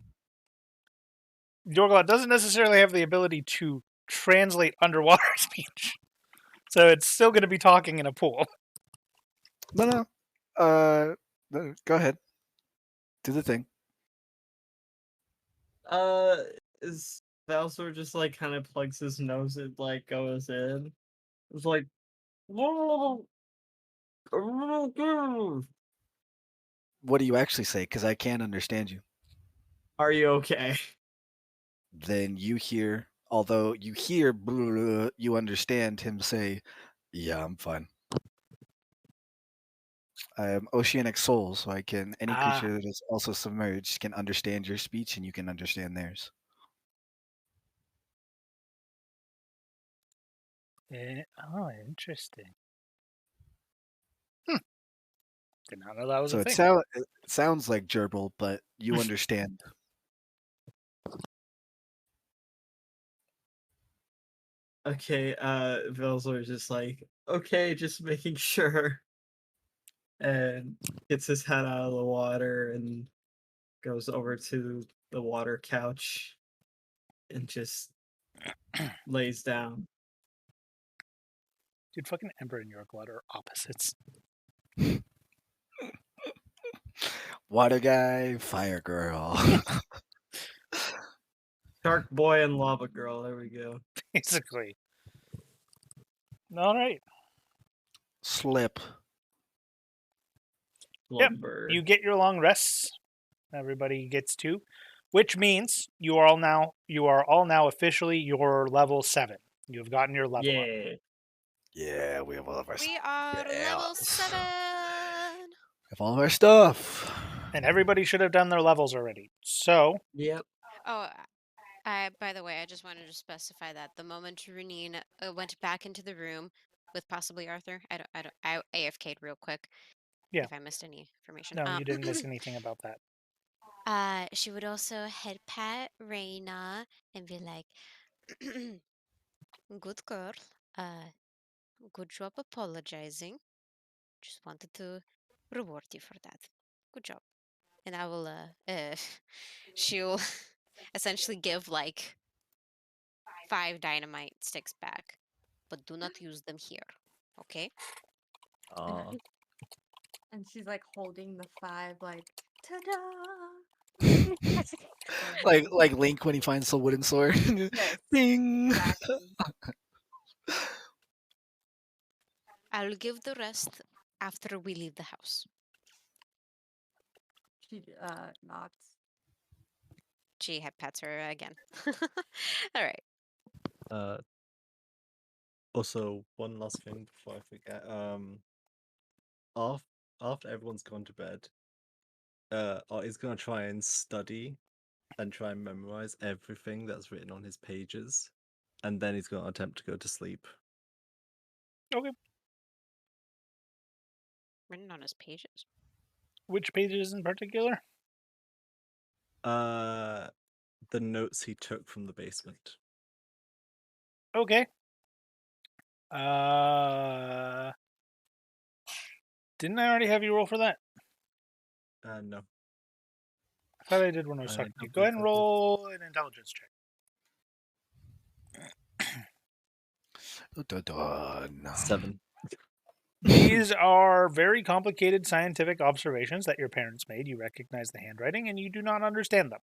Yorglot doesn't necessarily have the ability to translate underwater speech. So it's still going to be talking in a pool. No. No, go ahead. Do the thing. Is Balzor just kind of plugs his nose and goes in? It's What do you actually say? Because I can't understand you. are you okay? Then you hear, although you hear, you understand him say, "Yeah, I'm fine. I am oceanic soul, so I can any creature that is also submerged can understand your speech, and you can understand theirs." Oh, interesting. Did not know that was So a it, thing. it sounds like gerbil, but you understand. Okay, Velzor's just like, okay, just making sure. And gets his head out of the water and goes over to the water couch and just lays down. Dude, fucking Ember and Yorglot are opposites. Water guy, fire girl. Shark boy and lava girl, there we go. Basically. All right. Slip. Yep, Lumber. You get your long rests. Everybody gets 2, which means you are all now officially your level 7. You have gotten your level up. Yeah. Yeah, we have all of our We are level spells. 7. We have all of our stuff. And everybody should have done their levels already. So, Yep. Oh, by the way, I just wanted to specify that the moment Runine went back into the room with possibly Arthur, I AFK'd real quick. Yeah. If I missed any information. no, you didn't miss anything about that. She would also head pat Reina and be like, "Good girl. Good job apologizing. Just wanted to reward you for that. Good job." And I will, she'll essentially give like 5 dynamite sticks back, but do not use them here. Okay? Aw. And she's like holding the 5, like, ta-da! like Link when he finds the wooden sword. Yes, Ding. exactly. I'll give the rest after we leave the house. She nods. She pats her again. All right. Also, one last thing before I forget. After everyone's gone to bed, Artie's gonna try and study and try and memorize everything that's written on his pages, and then he's gonna attempt to go to sleep. Written on his pages. Which pages in particular? The notes he took from the basement. Okay. Didn't I already have you roll for that? No. I thought I did when I was I talking to you. don't Go ahead think and I did. roll an intelligence check. Done. 7. These are very complicated scientific observations that your parents made. You recognize the handwriting and you do not understand them.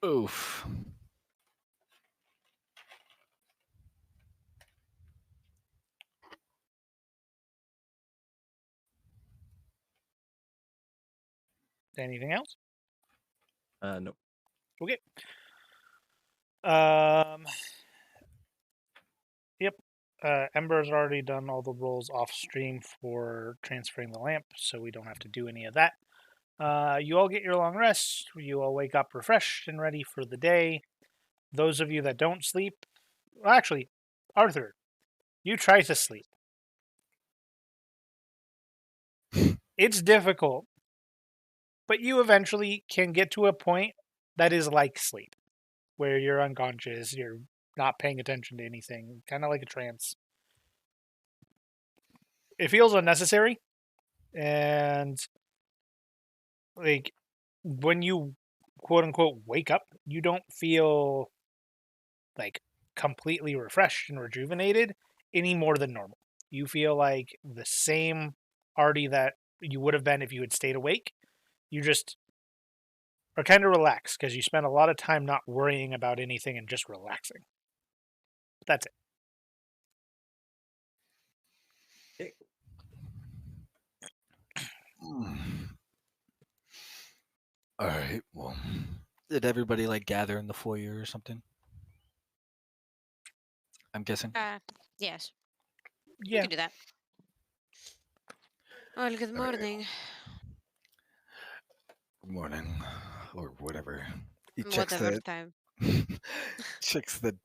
Oof. Anything else? No. Okay. Yep. Ember's already done all the rolls off stream for transferring the lamp, so we don't have to do any of that. You all get your long rest. You all wake up refreshed and ready for the day. Those of you that don't sleep, well, actually, Arthur, you try to sleep. It's difficult, but you eventually can get to a point that is like sleep, where you're unconscious, you're not paying attention to anything, kind of like a trance. It feels unnecessary, and like when you quote unquote wake up, you don't feel like completely refreshed and rejuvenated any more than normal. You feel like the same Artie that you would have been if you had stayed awake. You just are kind of relaxed because you spend a lot of time not worrying about anything and just relaxing. That's it. All right. Well, did everybody like gather in the foyer or something? I'm guessing. Yes. You Yeah. can do that. Well, good All right. morning. Good morning, or whatever. He checks Whatever time. checks the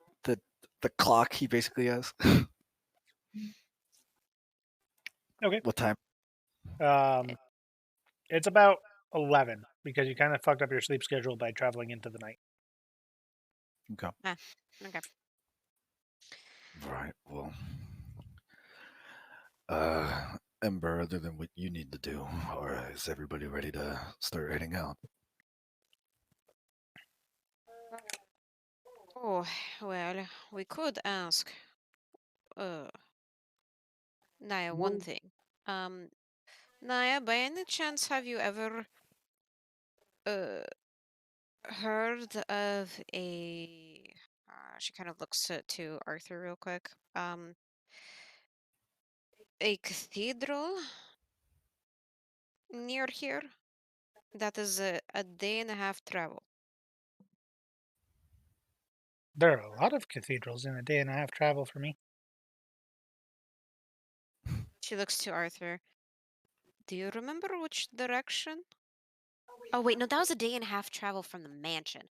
clock he basically has. Okay. What time? It's about 11 because you kind of fucked up your sleep schedule by traveling into the night. Okay. Okay. right. Well, Ember, other than what you need to do, or is everybody ready to start heading out? Oh, well, we could ask Naya one Well- thing. Naya, by any chance, have you ever uh heard of a she kind of looks to Arthur real quick. A cathedral near here that is a day and a half travel. There are a lot of cathedrals in a day and a half travel for me. She looks to Arthur. Do you remember which direction? Oh wait, no, that was a day and a half travel from the mansion.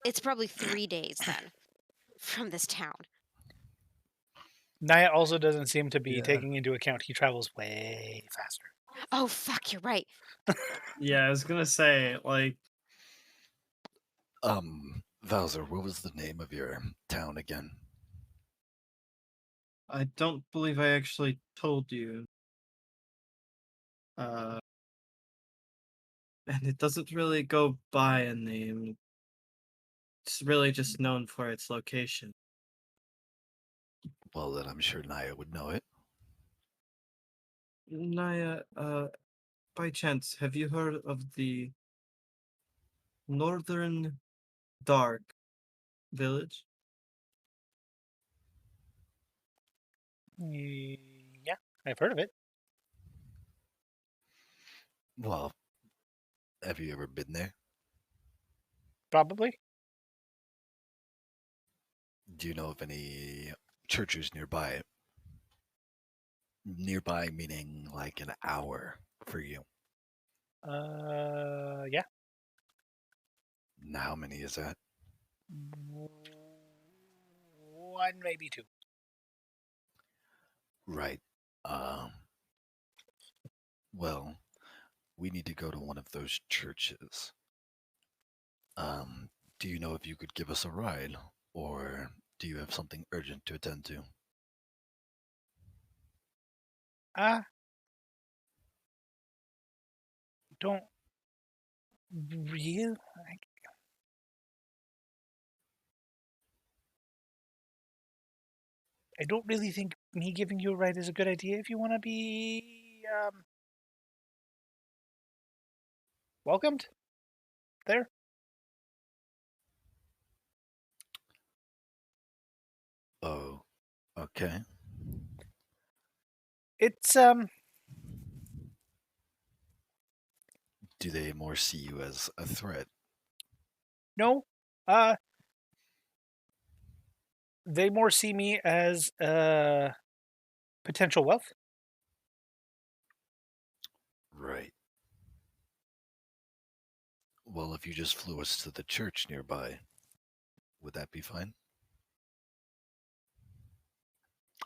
It's probably 3 days then from this town. Nyaya also doesn't seem to be Yeah. taking into account he travels way faster. Oh fuck, you're right. Yeah, I was gonna say, like, Bowser, what was the name of your town again? I don't believe I actually told you. Uh, and it doesn't really go by a name. It's really just known for its location. Well, then I'm sure Naya would know it. Naya, by chance, have you heard of the Northern Dark Village? Yeah, I've heard of it. Well, have you ever been there? Probably. Do you know of any churches nearby it? Nearby meaning like an hour for you. Yeah. And how many is that? One, maybe two. Right. Well, we need to go to one of those churches. Do you know if you could give us a ride, or do you have something urgent to attend to? Don't really. I don't really think me giving you a ride is a good idea if you want to be welcomed there. Oh, okay. It's Do they more see you as a threat? no, they more see me as potential wealth. Right. Well, if you just flew us to the church nearby, would that be fine?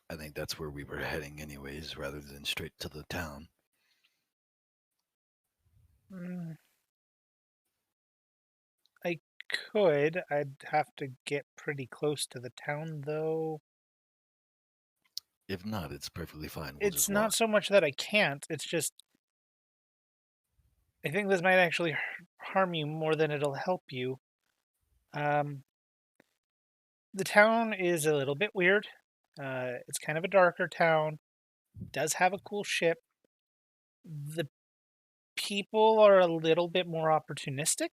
I think that's where we were heading anyways, rather than straight to the town. I could. I'd have to get pretty close to the town, though. If not, it's perfectly fine. We'll It's just not walk. so much that I can't. It's just I think this might actually harm you more than it'll help you. The town is a little bit weird. It's kind of a darker town. Does have a cool ship. The people are a little bit more opportunistic,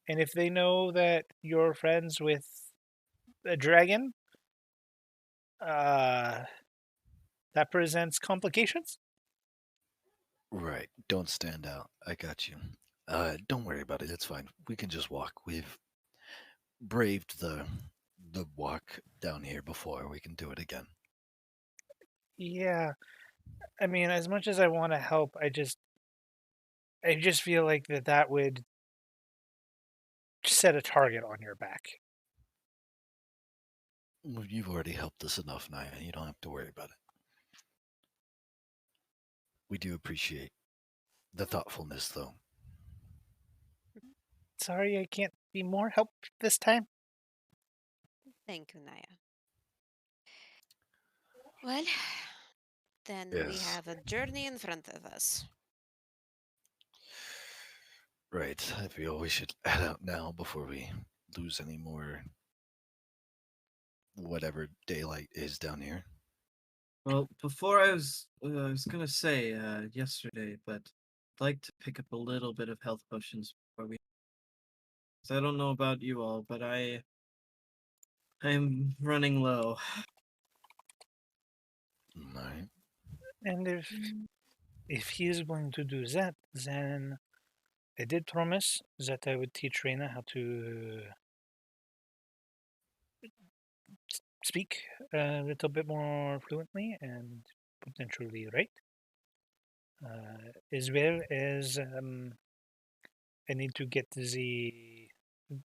and if they know that you're friends with a dragon, that presents complications. Right. Don't stand out. I got you. Don't worry about it. It's fine. We can just walk. We've braved the walk down here before. We can do it again. Yeah, I mean, as much as I want to help, I just feel like that would set a target on your back. Well, you've already helped us enough, Naya. You don't have to worry about it. We do appreciate the thoughtfulness, though. Sorry, I can't be more help this time. Thank you, Naya. Well, then we Yes. have a journey in front of us. Right. I feel we should head out now before we lose any more whatever daylight is down here. Well, before I was gonna say yesterday, but I'd like to pick up a little bit of health potions before we. 'Cause I don't know about you all, but I'm running low. Alright. And if he is going to do that, then I did promise that I would teach Reina how to speak a little bit more fluently and potentially write. As well as I need to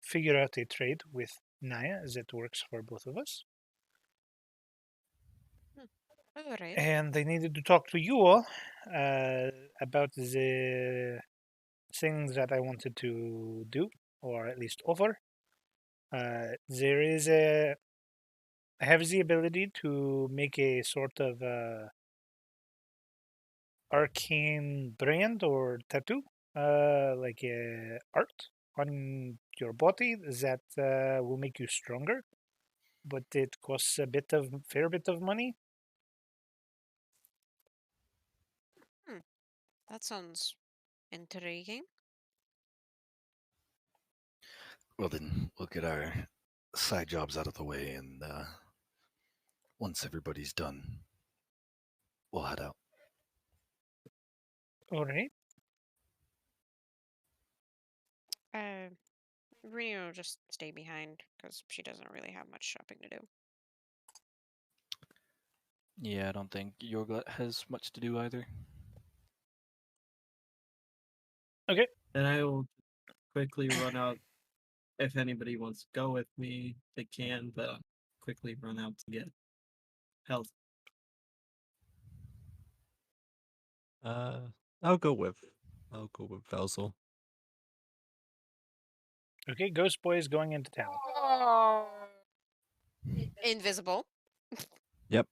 figure out a trade with Nyaya that works for both of us. All right. And I needed to talk to you all about the things that I wanted to do, or at least offer. I have the ability to make a sort of arcane brand or tattoo, like art on your body that will make you stronger, but it costs fair bit of money. That sounds intriguing. Well, then we'll get our side jobs out of the way, and once everybody's done, we'll head out. All right. Reno will just stay behind because she doesn't really have much shopping to do. Yeah, I don't think Yorglot has much to do either. And I will quickly run out. If anybody wants to go with me, they can, but I'll quickly run out to get health. I'll go with Velzel. Okay, Ghost Boy is going into town. Invisible. Yep.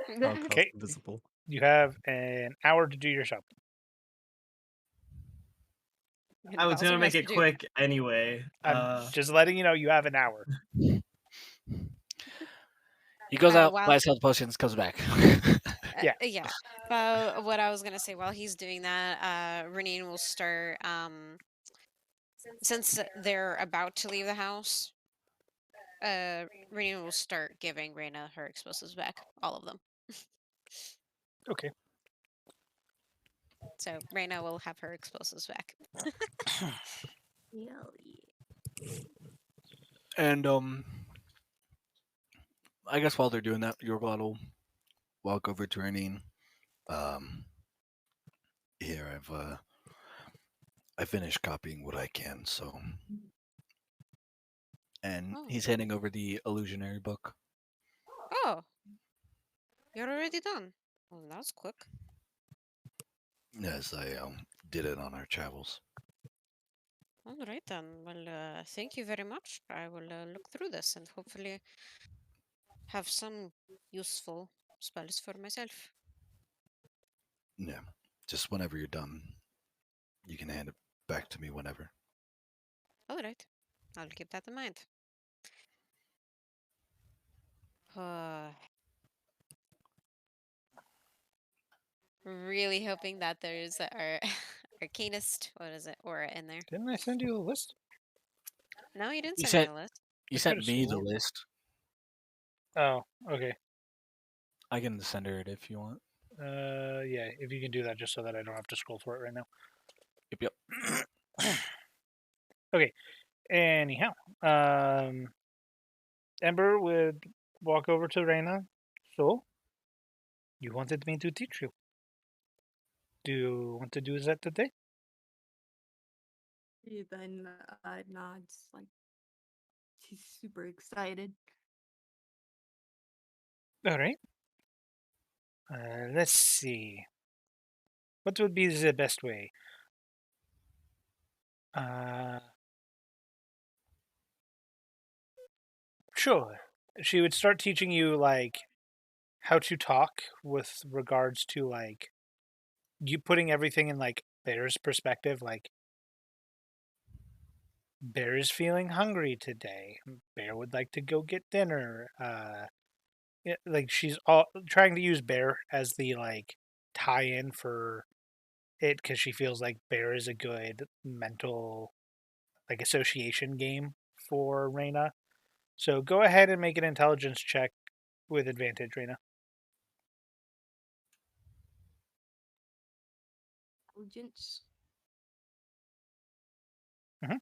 I'll cast Okay. invisible. You have an hour to do your shopping. I was Bowser gonna make has it to do- quick anyway. I'm just letting you know you have an hour. He goes out, while- buys health potions, comes back. Yeah. Yeah. But what I was gonna say, while he's doing that, Renine will start. Since they're about to leave the house, Renine will start giving Reina her explosives back, all of them. Okay. So Reina will have her explosives back. Hell yeah. And I guess while they're doing that, Yorglot will walk over to Renine. Here, I finished copying what I can, so And Oh. he's handing over the illusionary book. Oh, you're already done. Well, that was quick. yes, I did it on our travels. All right then. Well, thank you very much. I will look through this and hopefully have some useful spells for myself. Yeah, just whenever you're done, you can hand it back to me whenever. All right, I'll keep that in mind. Really hoping that there's our arcanist, what is it, aura in there. Didn't I send you a list? No, you didn't You send me said- a list. You I sent could've me the sworn. list. Oh, okay. I can send her it if you want. Yeah, if you can do that just so that I don't have to scroll for it right now. Yep. Okay. Anyhow, Ember would walk over to Reina. So, you wanted me to teach you. Do you want to do that today? He then nods, like she's super excited. All right. Let's see. What would be the best way? Sure. She would start teaching you, like, how to talk with regards to like you putting everything in like Bear's perspective, like Bear is feeling hungry today. Bear would like to go get dinner. Like she's all trying to use Bear as the like tie-in for it because she feels like Bear is a good mental like association game for Reyna. So go ahead and make an intelligence check with advantage, Reyna. Intelligence. Mhm.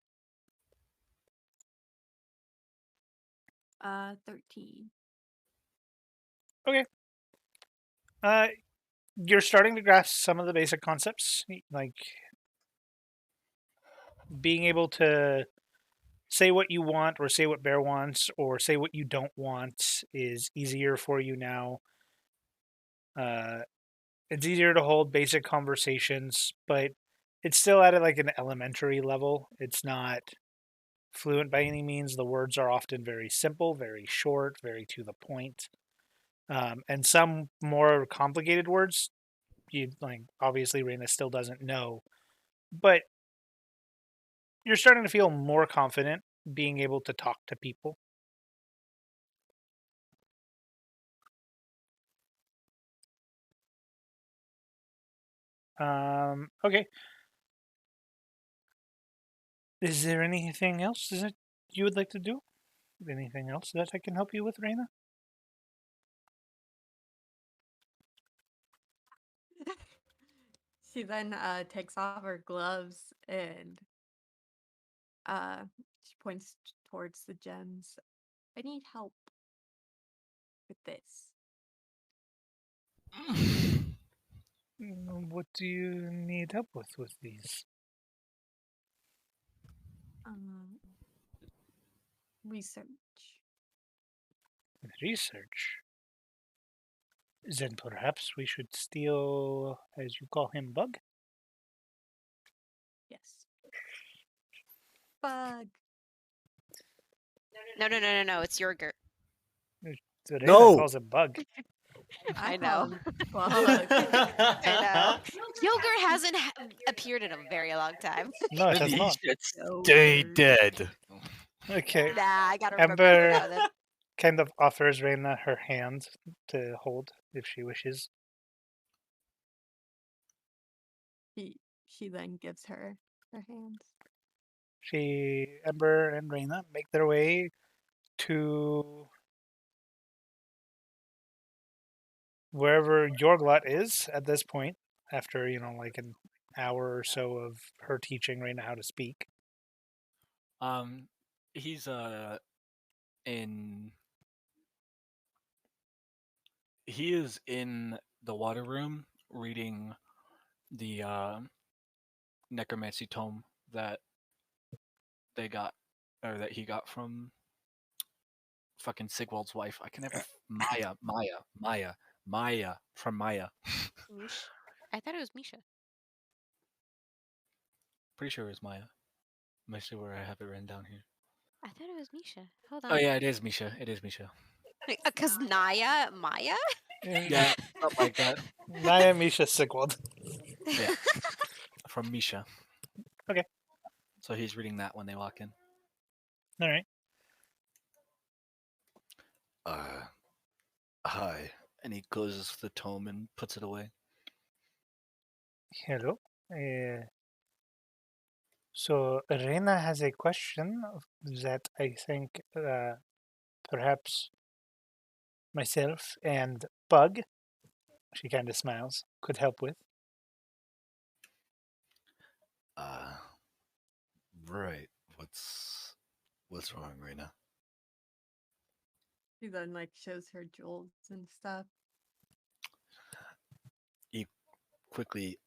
13. You're starting to grasp some of the basic concepts, like being able to say what you want or say what Bear wants or say what you don't want is easier for you now. It's easier to hold basic conversations, but it's still at like an elementary level. It's not fluent by any means. The words are often very simple, very short, very to the point. And some more complicated words, you like obviously Reyna still doesn't know, but you're starting to feel more confident being able to talk to people. Okay. Is there anything else that you would like to do? Anything else that I can help you with, Reyna? She then takes off her gloves and she points towards the gems. I need help with this. What do you need help with these? Research. Research? Then perhaps we should steal, as you call him, Bug? Yes. Bug. No. It's Yorgurt. Reyna No! calls him Bug. I call know. him Bug. I know. Yogurt hasn't appeared in a very long time. No, it Then has he not. should stay Yogurt. dead. Okay. Nah, I gotta remember Ember now then. kind of offers Reyna her hand to hold if she wishes. She then gives her hands. Ember and Reyna make their way to wherever Yorglot is at this point, after, like an hour or so of her teaching Reyna how to speak. He's in. He is in the water room reading the necromancy tome that they got, or that he got from fucking Sigwald's wife. I can never. Maya from Maya. Mish? I thought it was Misha. Pretty sure it was Maya. Let me see where I have it written down here. I thought it was Misha. Hold on. Oh yeah, it is Misha. It is Misha. Because Nyaya? Maya? Yeah, something like that. Nyaya, Misha, Sigwald. Yeah. From Misha. Okay. So he's reading that when they walk in. All right. Hi. And he closes the tome and puts it away. Hello. So Reyna has a question that I think perhaps myself and Bug, she kind of smiles, could help with. Right. What's wrong, Reyna? She then shows her jewels and stuff. Quickly,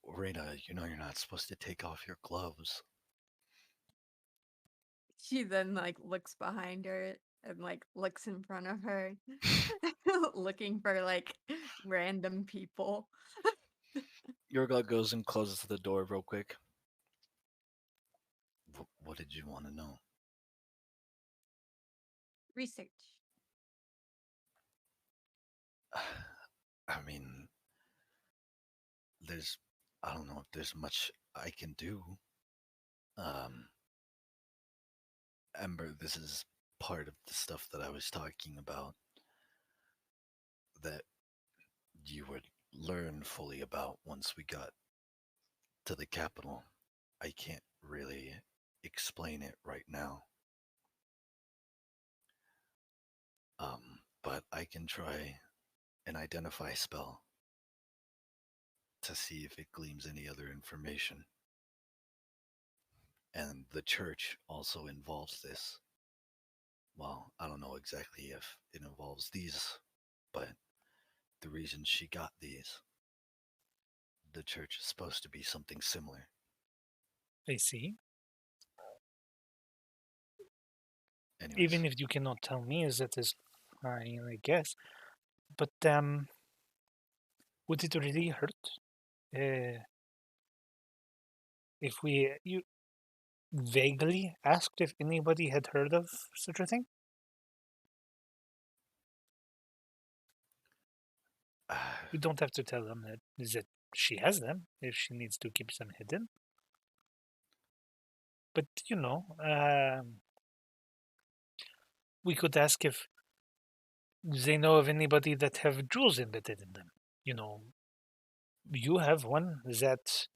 Reyna, you're not supposed to take off your gloves. She then looks behind her and looks in front of her, looking for random people. Yorglot goes and closes the door real quick. What did you want to know? Research. I mean, I don't know if there's much I can do. Um, Ember, this is part of the stuff that I was talking about that you would learn fully about once we got to the capital. I can't really explain it right now. But I can try an identify spell to see if it gleams any other information. And the church also involves this. Well, I don't know exactly if it involves these, but the reason she got these, the church is supposed to be something similar. I see. Anyways, Even if you cannot tell me, that is fine, I guess. But would it really hurt if you vaguely asked if anybody had heard of such a thing? You don't have to tell them that she has them if she needs to keep them hidden. But we could ask if they know of anybody that have jewels embedded in them. You have one that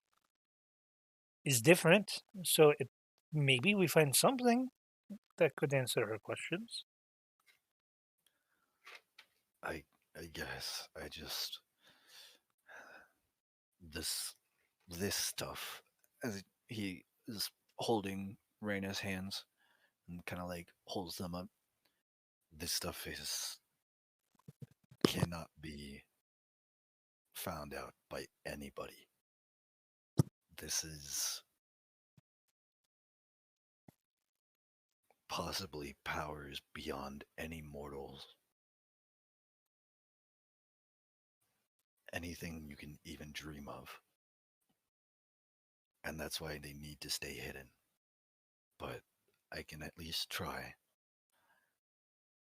is different, so maybe we find something that could answer her questions. I guess I just this stuff, as he is holding Raina's hands and kind of like holds them up. This stuff cannot be found out by anybody. This is possibly powers beyond any mortals. Anything you can even dream of. And that's why they need to stay hidden. But I can at least try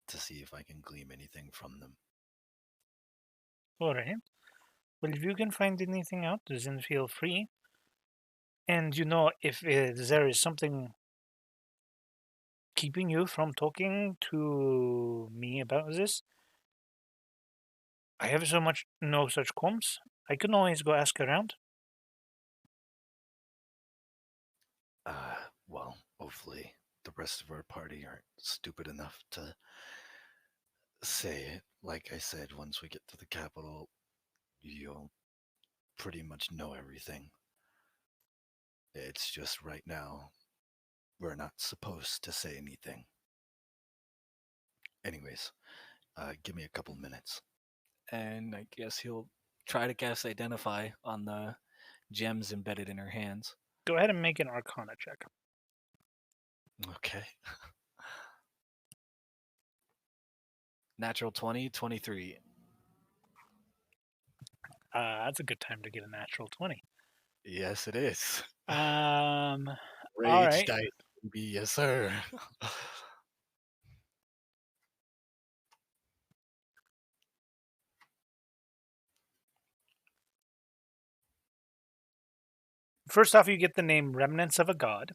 to see if I can glean anything from them. Alright. Well, if you can find anything out, then feel free. And if there is something keeping you from talking to me about this, I have no such comms. I can always go ask around. Well, hopefully the rest of our party aren't stupid enough to say it. Like I said, once we get to the capital, you'll pretty much know everything. It's just right now, we're not supposed to say anything. Anyways, give me a couple minutes. And I guess he'll try to cast Identify on the gems embedded in her hands. Go ahead and make an Arcana check. Okay. Natural 20, 23. That's a good time to get a natural 20. Yes, it is. All Rage right. dice, baby, yes, sir. First off, you get the name Remnants of a God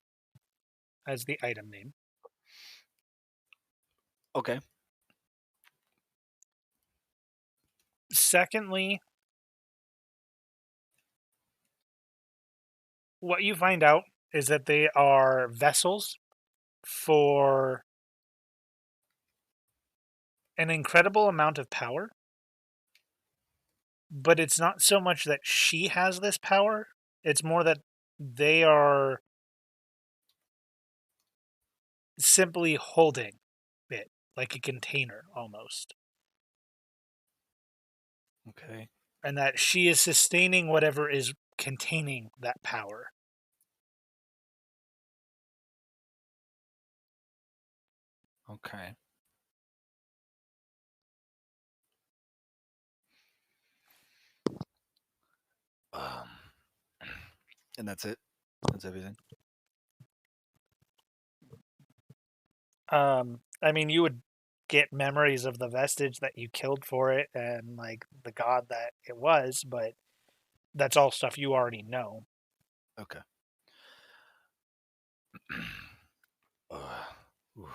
as the item name. Okay. Secondly, what you find out is that they are vessels for an incredible amount of power. But it's not so much that she has this power, it's more that they are simply holding it, like a container almost. Okay. And that she is sustaining whatever is containing that power. Okay. And that's it. That's everything. I mean, you would get memories of the vestige that you killed for it and like the god that it was, but that's all stuff you already know. Okay. Oof.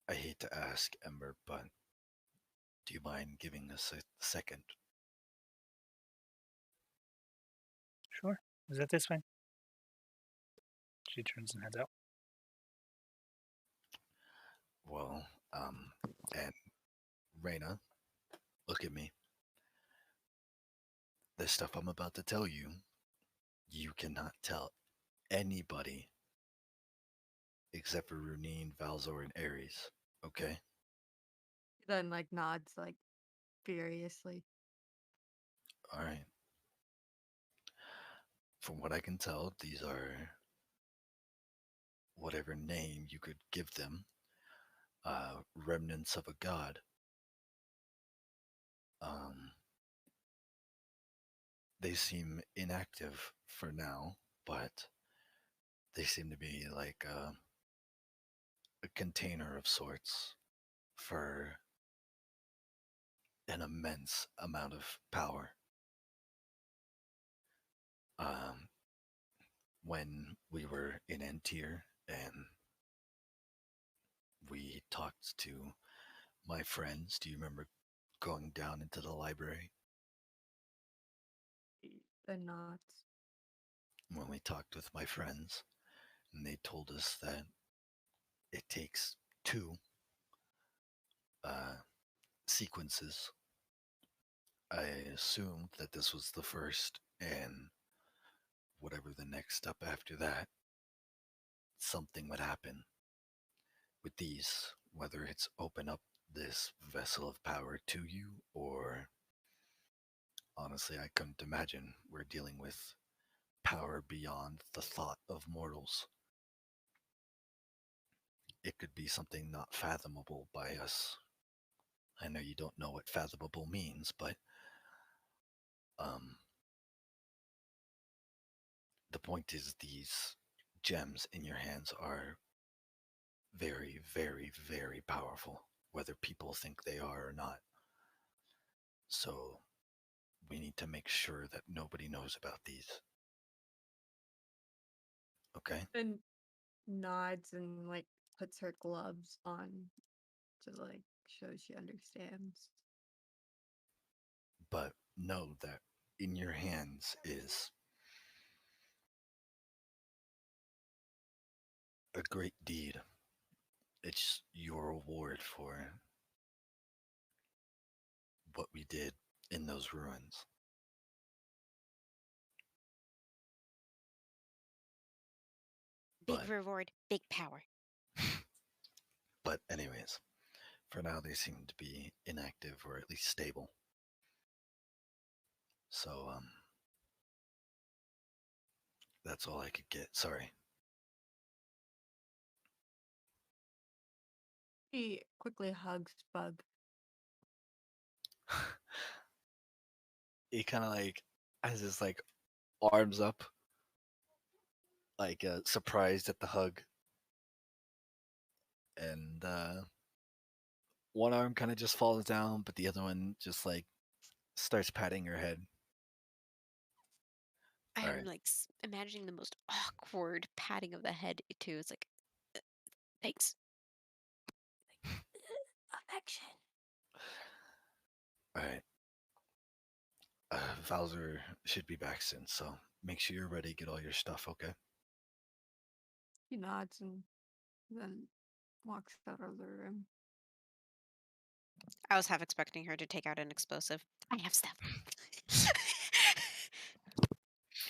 I hate to ask, Ember, but do you mind giving us a second? Sure. Is that this way? She turns and heads out. Well, and Reyna, look at me. The stuff I'm about to tell you, you cannot tell anybody except for Runine, Valzor, and Ares. Okay? Then like nods like furiously. All right. From what I can tell, these are whatever name you could give them, remnants of a god. Um, they seem inactive for now, but they seem to be like a container of sorts for an immense amount of power. Um, when we were in Antir and we talked to my friends, do you remember going down into the library? Then nods. When we talked with my friends, and they told us that it takes two uh, sequences. I assumed that this was the first, and whatever the next step after that, something would happen with these, whether it's open up this vessel of power to you, or honestly, I couldn't imagine we're dealing with power beyond the thought of mortals. It could be something not fathomable by us. I know you don't know what fathomable means, but um, the point is these gems in your hands are very, very, very powerful, whether people think they are or not. So we need to make sure that nobody knows about these. Okay? Then nods and like puts her gloves on to like show she understands. But know that in your hands is a great deed. It's your reward for what we did in those ruins. Big But reward, big power. but anyways, for now they seem to be inactive or at least stable. So that's all I could get. Sorry. He quickly hugs Bug. He kind of like has his like arms up, like surprised at the hug, and one arm kind of just falls down, but the other one just like starts patting her head. All I'm right. like imagining the most awkward patting of the head too. It's like, "Uh, thanks. Affection. All right. Valzer should be back soon, so make sure you're ready. Get all your stuff, okay? He nods and then walks out of the room. I was half expecting her to take out an explosive. I have stuff.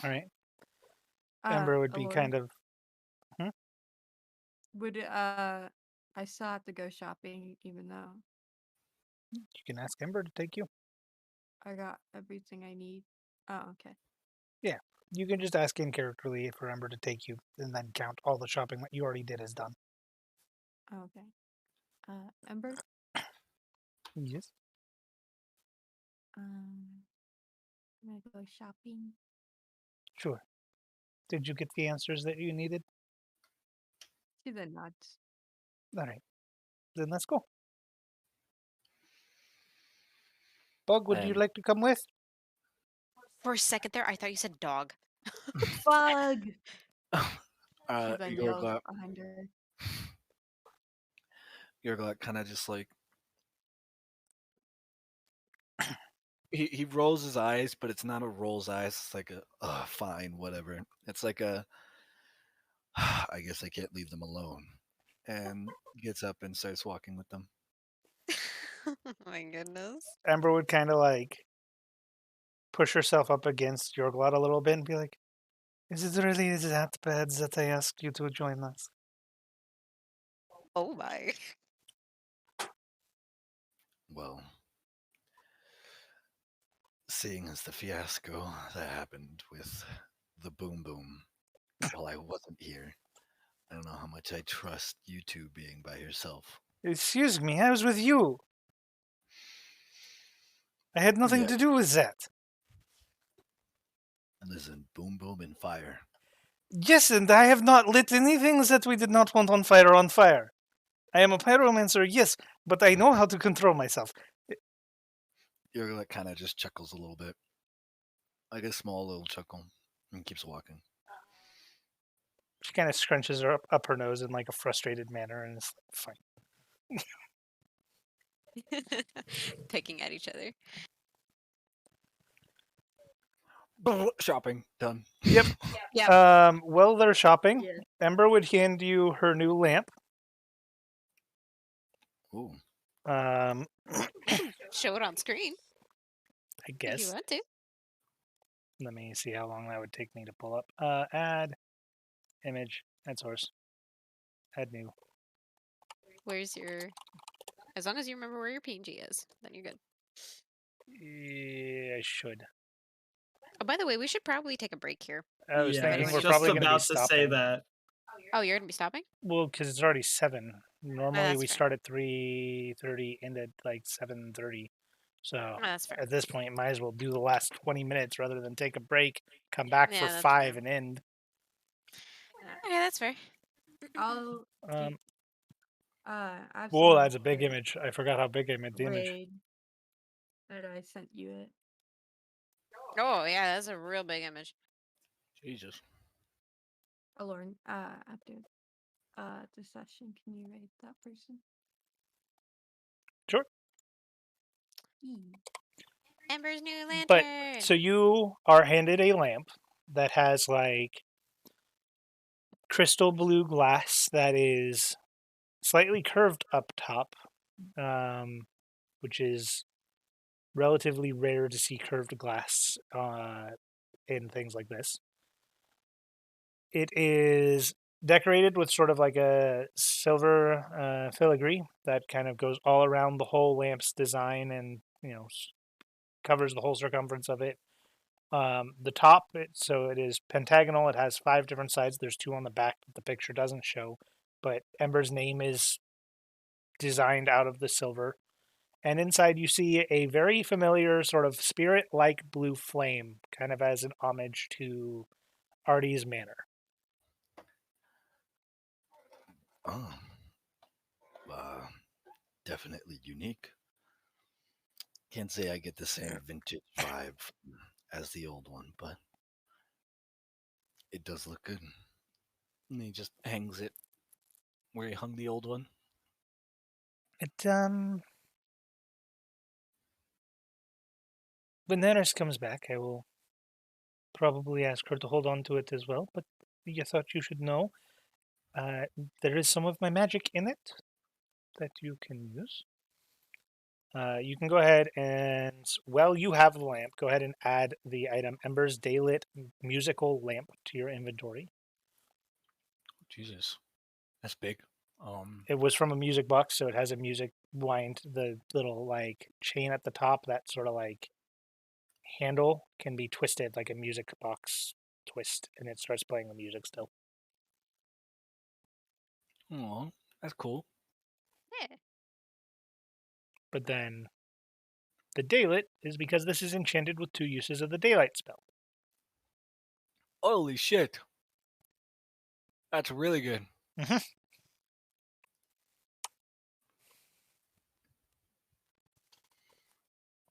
All right. Ember would be Aloy, kind of. would I still have to go shopping even though You can ask Ember to take you. I got everything I need? Oh, okay. You can just ask in characterly for Ember to take you, and then count all the shopping that you already did as done. Oh, okay. Ember, Yes. I'm gonna go shopping. Sure. Did you get the answers that you needed? She then nods. All right. Then let's go. Bug, would you And like to come with? For a second there, I thought you said dog. Bug! She then yells Yorglot, behind her. Yorglot kind of just like he rolls his eyes, but it's not a rolls eyes. It's like a fine, whatever. It's like a I guess I can't leave them alone, and gets up and starts walking with them. Oh my goodness. Amber would kind of like push herself up against Yorglot a little bit and be like, "Is it really that bad that I asked you to join us?" Oh my. Well, seeing as the fiasco that happened with the boom boom while I wasn't here, I don't know how much I trust you two being by yourself. Excuse me, I was with you. I had nothing Yeah. to do with that. Listen, boom boom and fire. Yes, and I have not lit anything that we did not want on fire. I am a pyromancer, yes, but I know how to control myself. Yorglot kind of just chuckles a little bit, like a small little chuckle, and keeps walking. She kind of scrunches her up her nose in like a frustrated manner and is like, fine. Picking at each other. Shopping done. Yep. Yeah. While they're shopping, Yeah. Ember would hand you her new lamp. Ooh. Show it on screen I if guess. you want to. Let me see how long that would take me to pull up. Add image, add source, add new. Where's your... As long as you remember where your PNG is, then you're good. Yeah, I should. Oh, by the way, we should probably take a break here. I was Yeah, thinking everyone I we're was just- just probably going to be about to say stopping. that. Oh, you're gonna be stopping? Well, because it's already 7. Normally that's we fair. start at 3:30, end at like 7:30. So Oh, that's fair. at this point, might as well do the last 20 minutes rather than take a break, come back Yeah, for that's 5 fair. and end. Okay, that's fair. I'll. Um, I have whoa, someone that's a big to image. I forgot how big I made the image. raid. That I sent you it. Oh, yeah, that's a real big image. Jesus. Alorn, after the session, can you raid that person? Sure. Ember's new lantern. But so you are handed a lamp that has like crystal blue glass that is slightly curved up top, which is relatively rare to see curved glass in things like this. It is decorated with sort of like a silver filigree that kind of goes all around the whole lamp's design and, covers the whole circumference of it. The top, so it is pentagonal. It has 5 different sides. There's 2 on the back that the picture doesn't show, but Ember's name is designed out of the silver. And inside you see a very familiar sort of spirit-like blue flame, kind of as an homage to Artie's manor. Oh. Definitely unique. Can't say I get the same vintage vibe as the old one, but it does look good. And he just hangs it where he hung the old one. It, when the nurse comes back, I will probably ask her to hold on to it as well, but I thought you should know. There is some of my magic in it that you can use. You can go ahead and, well, you have the lamp. Go ahead and add the item Ember's Daylit Musical Lamp to your inventory. Jesus. That's big. It was from a music box, so it has a music wind. The little like chain at the top, that sort of like handle can be twisted like a music box twist, and it starts playing the music still. Oh, that's cool. Yeah. But then the Daylit is because this is enchanted with 2 uses of the Daylight spell. Holy shit. That's really good.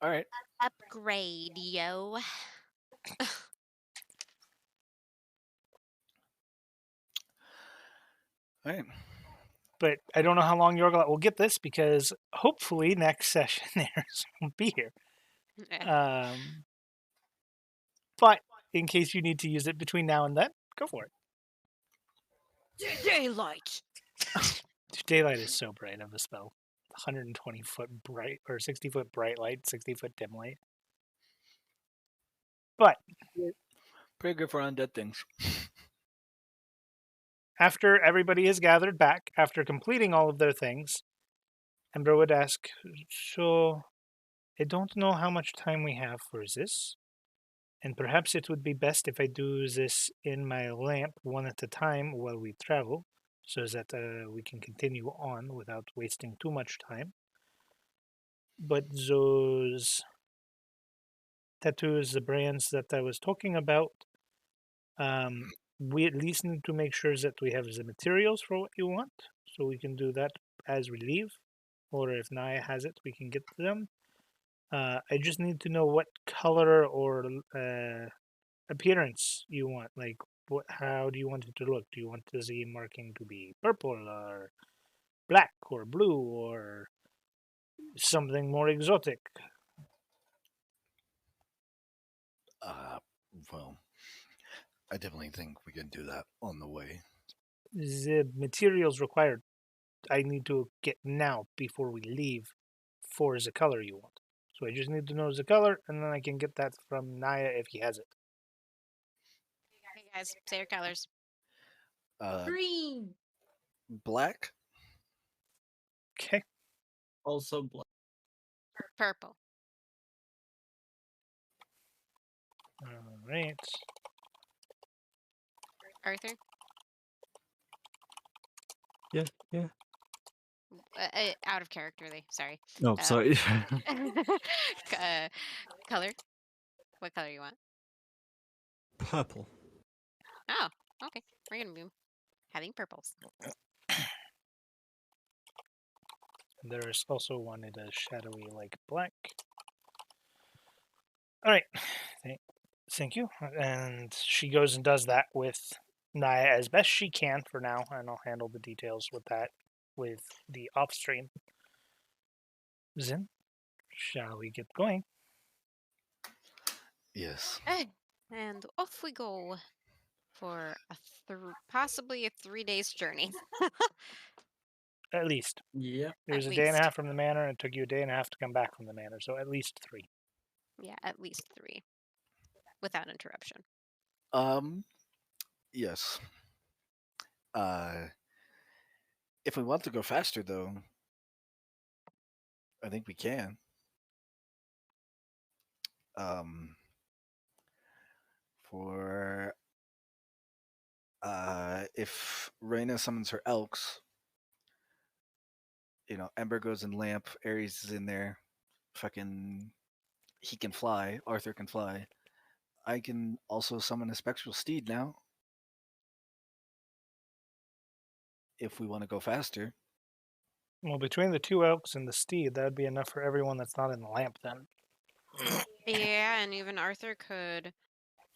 All right. Upgrade, yo. All right. But I don't know how long Yorglot will get this because hopefully next session Eris won't be here. But in case you need to use it between now and then, go for it. Daylight. Daylight is so bright of a spell. 120 foot bright or 60 foot bright light, 60 foot dim light. But Pretty good for undead things. after everybody is gathered back, after completing all of their things, Ember would ask, so I don't know how much time we have for this, and perhaps it would be best if I do this in my lamp one at a time while we travel, so that we can continue on without wasting too much time. But those tattoos, the brands that I was talking about, we at least need to make sure that we have the materials for what you want, so we can do that as we leave, or if Nyaya has it, we can get them. I just need to know what color or appearance you want. Like, how do you want it to look? Do you want the Z marking to be purple or black or blue or something more exotic? Well, I definitely think we can do that on the way. The materials required, I need to get now before we leave for the color you want. So I just need to know the color, and then I can get that from Nyaya if he has it. Hey guys, say your colors. Green. Black? Okay. Also black. Purple. All right. Arthur? Yeah. Out of characterly, sorry. Oh, sorry. Color? What color you want? Purple. Oh, okay. We're gonna be having purples. There's also one in a shadowy like black. All right. Thank you. And she goes and does that with Nyaya as best she can for now, and I'll handle the details with that with the off stream. Then, shall we get going? Yes. And off we go for possibly a 3 days journey. At least. Yeah. It was At a day and a least. half from the manor, and it took you a day and a half to come back from the manor, so at least 3. Yeah, at least 3. Without interruption. Yes. If we want to go faster, though, I think we can. For if Reyna summons her elks, Ember goes in lamp, Ares is in there, fucking he can fly, Arthur can fly. I can also summon a spectral steed now. If we want to go faster. Well, between the 2 elks and the steed, that would be enough for everyone that's not in the lamp, then. Yeah, and even Arthur could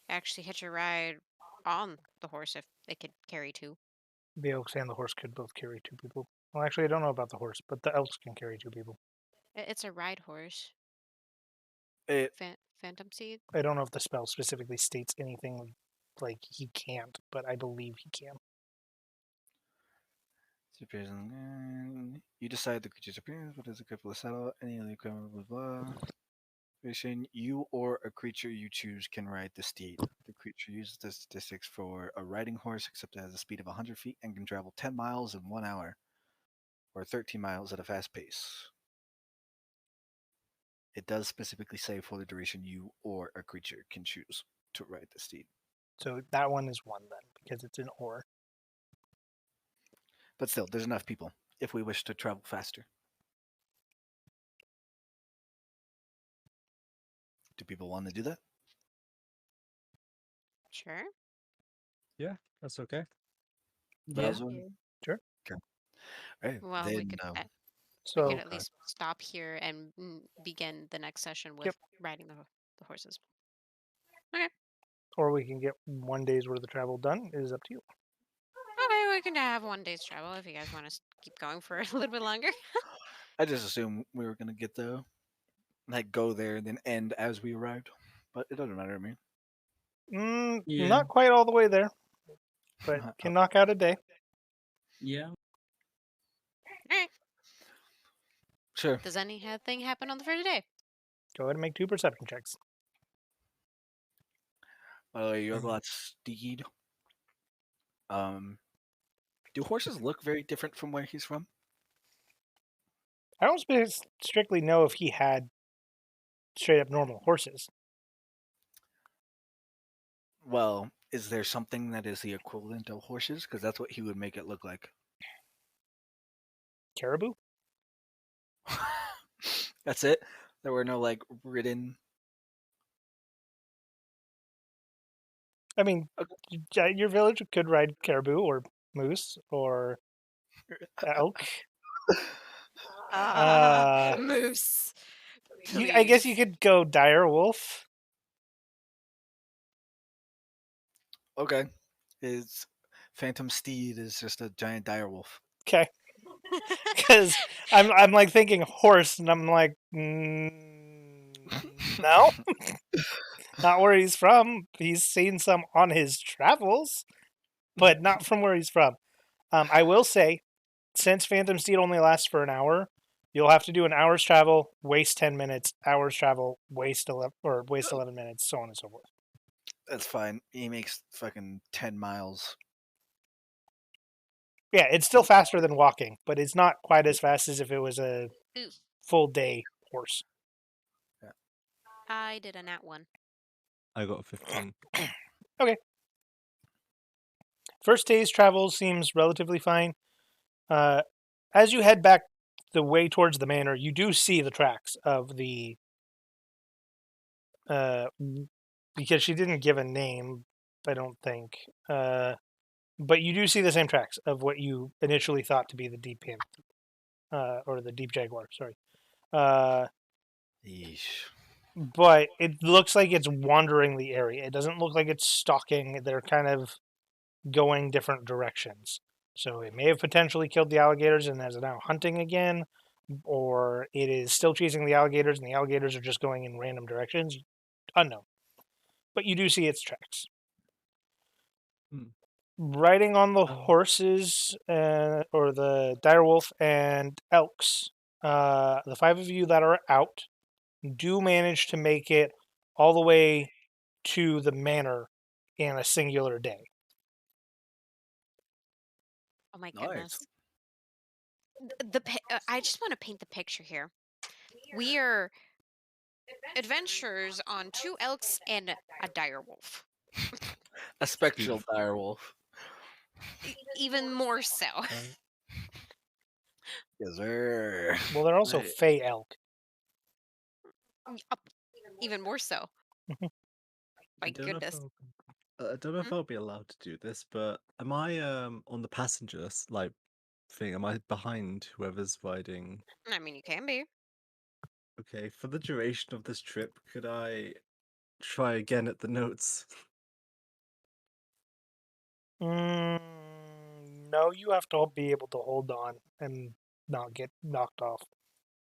actually hitch a ride on the horse if they could carry 2. The elks and the horse could both carry 2 people. Well, actually, I don't know about the horse, but the elks can carry 2 people. It's a ride horse. Phantom Seed? I don't know if the spell specifically states anything like he can't, but I believe he can. You decide the creature's appearance, what is equipped with a saddle, any other equipment, blah blah. You or a creature you choose can ride the steed. The creature uses the statistics for a riding horse, except it has a speed of 100 feet and can travel 10 miles in 1 hour, or 13 miles at a fast pace. It does specifically say for the duration you or a creature can choose to ride the steed. So that one is 1 then, because it's an or. But still, there's enough people if we wish to travel faster. Do people want to do that? Sure. Yeah, that's okay. Yeah. Bowser? Sure. Okay. All right. Well, we then, could We So could at least stop here and begin the next session with riding the horses. Okay. or we can get 1 day's worth of travel done. It is up to you. Okay, we can have 1 day's travel if you guys want to keep going for a little bit longer. I just assumed we were gonna get the go there and then end as we arrived, but it doesn't matter to me. Yeah. Not quite all the way there, but can knock out a day. Yeah. Alright. Sure. Does anything happen on the first day? Go ahead and make 2 perception checks. By the way, Yorglot's steed. Do horses look very different from where he's from? I don't strictly know if he had straight up normal horses. Well, is there something that is the equivalent of horses? Because that's what he would make it look like. Caribou? That's it? There were no, ridden... I mean, your village could ride caribou or moose or elk. Moose. I guess you could go dire wolf. Okay. His phantom steed is just a giant direwolf. Okay. Because I'm like thinking horse, and I'm like, no, not where he's from. He's seen some on his travels, but not from where he's from. I will say, since Phantom Steed only lasts for an hour, you'll have to do an hour's travel, waste 10 minutes, hour's travel, waste 11 minutes, so on and so forth. That's fine. He makes fucking 10 miles. Yeah, it's still faster than walking, but it's not quite as fast as if it was a full day horse. Yeah. I did a nat 1. I got a 15. Okay. First day's travel seems relatively fine. As you head back the way towards the manor, you do see the tracks of the... because she didn't give a name, I don't think. But you do see the same tracks of what you initially thought to be the deep panther. Or the deep jaguar, sorry. Yeesh. But it looks like it's wandering the area. It doesn't look like it's stalking. They're kind of going different directions. So it may have potentially killed the alligators and is now hunting again, or it is still chasing the alligators and the alligators are just going in random directions. Unknown. But you do see its tracks. Riding on the horses, or the direwolf and elks, the 5 of you that are out do manage to make it all the way to the manor in a singular day. Oh my goodness. I just want to paint the picture here. We are adventurers on 2 elks and a direwolf. A spectral direwolf. Even more so. Yes, sir. Well, they're also fey elk. Even more so. My goodness. I don't know if I'll be allowed to do this, but am I on the passengers thing? Am I behind whoever's riding? I mean, you can be. Okay, for the duration of this trip, could I try again at the notes? No, you have to be able to hold on and not get knocked off.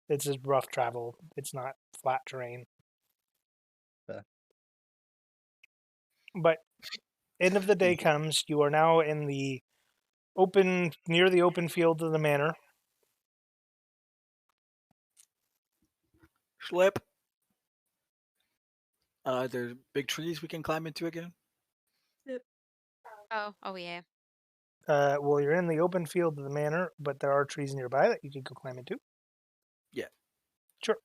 It's just rough travel. It's not flat terrain. Fair. But end of the day comes. You are now in the near the open field of the manor. Slip. There's big trees we can climb into again. Oh yeah. Well, you're in the open field of the manor, but there are trees nearby that you could go climb into. Yeah. Sure.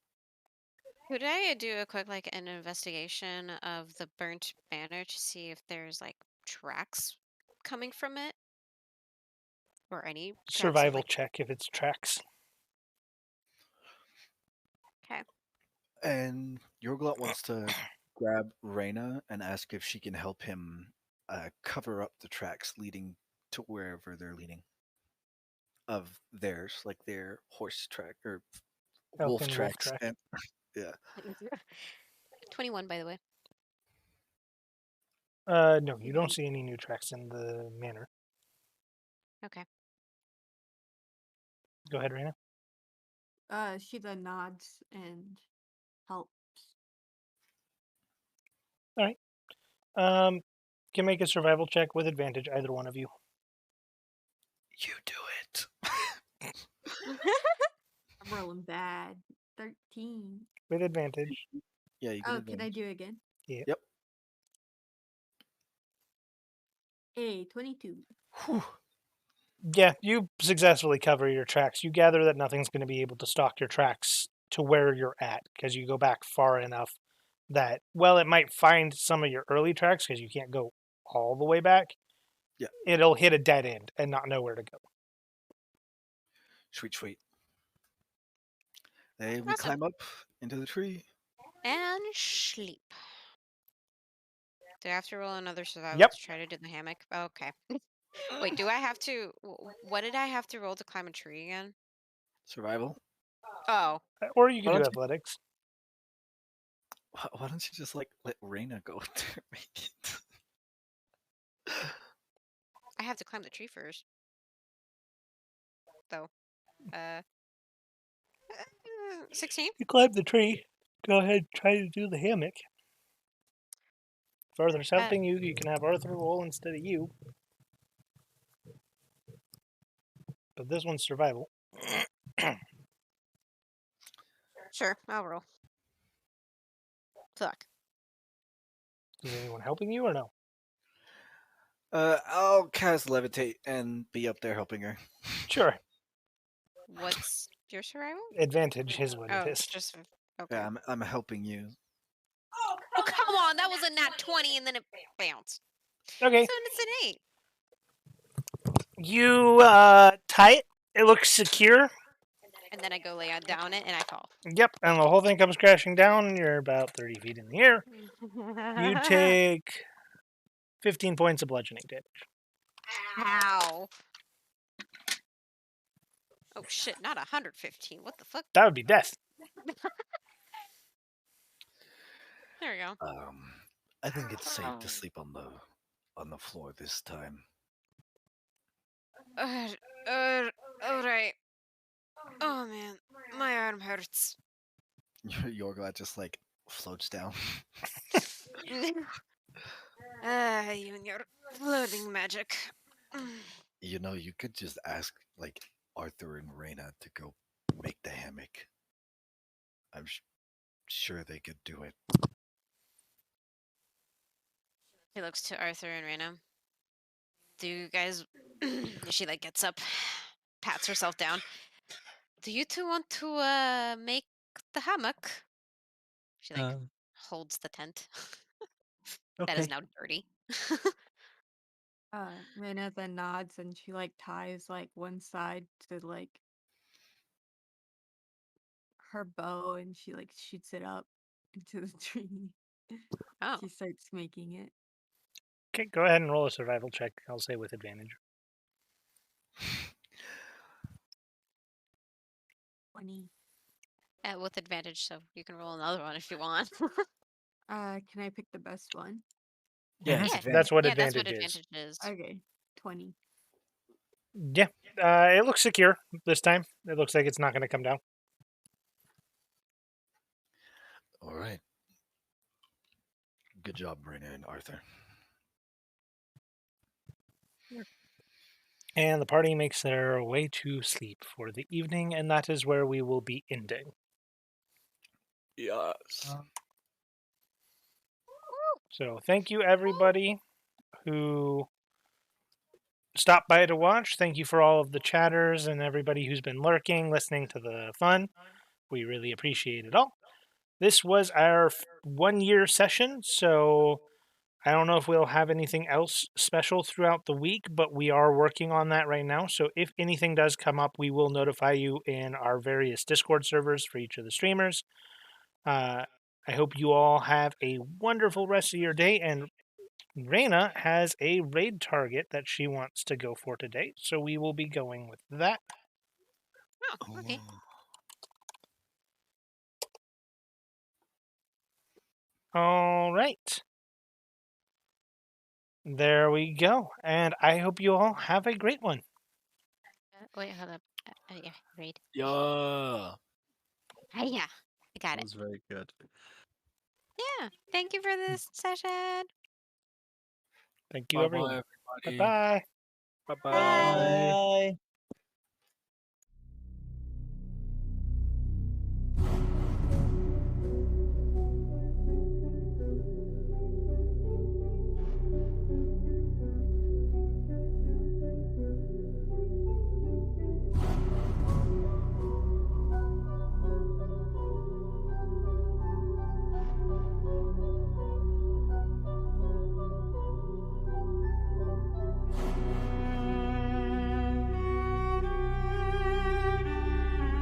Could I do a quick an investigation of the burnt manor to see if there's tracks coming from it? Or any tracks of, Survival check if it's tracks. Okay. And Yorglot wants to grab Reyna and ask if she can help him cover up the tracks leading to wherever they're leading. of theirs, like their horse track or Elk wolf and wolf tracks. track. And yeah, 21, by the way. No, you don't see any new tracks in the manor. Okay. Go ahead, Raina. She then nods and helps. Can make a survival check with advantage, either one of you. You do it. I'm rolling bad. 13. With advantage. yeah. You get Oh, can I do it again? Yep. A 22. Whew. Yeah, you successfully cover your tracks. You gather that nothing's going to be able to stalk your tracks to where you're at because you go back far enough that, well, it might find some of your early tracks because you can't go all the way back. Yeah. It'll hit a dead end and not know where to go. Sweet, sweet. Then we Awesome. climb up into the tree. And sleep. Do I have to roll another survival Yep. to try to do the hammock? Okay. Wait, do I have to... What did I have to roll to climb a tree again? Survival. Oh. Or you can Why do don't you- athletics. Why don't you just like let Raina go there? Make it. I have to climb the tree first. Though. 16? You climb the tree. Go ahead and try to do the hammock. If Arthur's helping you, you can have Arthur roll instead of you. But this one's survival. Sure, I'll roll. Fuck. Is anyone helping you or no? I'll cast levitate and be up there helping her. Sure. What's your survival? Advantage is what Oh, it is. just... Okay. Yeah, I'm helping you. Oh, come on! That was a nat 20 and then it bounced. Okay. So it's an 8. You tie it. It looks secure. And then I go lay down it and I fall. Yep. And the whole thing comes crashing down. You're about 30 feet in the air. You take 15 points of bludgeoning damage. Ow. Oh shit, not 115. What the fuck? That would be death. There we go. I think it's safe to sleep on the floor this time. Alright. Oh man, my arm hurts. Yorglot just like floats down. You and your floating magic. You know, you could just ask like Arthur and Raina to go make the hammock. I'm sure they could do it. He looks to Arthur and Raina. Do you guys... she like gets up, pats herself down. Do you two want to make the hammock? She like holds the tent. That is Okay. now dirty. Rena then nods and she like ties like one side to like her bow and she like shoots it up into the tree. Oh. She starts making it. Okay, go ahead and roll a survival check. I'll say with advantage. 20. With advantage, so you can roll another one if you want. Can I pick the best one? Yeah, Yeah. That's what Yeah, advantage that's what is. advantage is. Okay, 20. Yeah, it looks secure this time. It looks like it's not going to come down. All right. Good job, Raina and Arthur. And the party makes their way to sleep for the evening, and that is where we will be ending. Yes. So thank you, everybody who stopped by to watch. Thank you for all of the chatters and everybody who's been lurking, listening to the fun. We really appreciate it all. This was our 1-year session, so I don't know if we'll have anything else special throughout the week, but we are working on that right now. So if anything does come up, we will notify you in our various Discord servers for each of the streamers. I hope you all have a wonderful rest of your day, and Raina has a raid target that she wants to go for today, so we will be going with that. Oh, okay. All right. There we go. And I hope you all have a great one. Wait, hold up. Yeah, read. Yeah. Yeah, I got That it. was very good. Yeah, thank you for this session. Thank you, Bye everyone. bye, everybody. Bye-bye. Bye bye. Bye. Bye.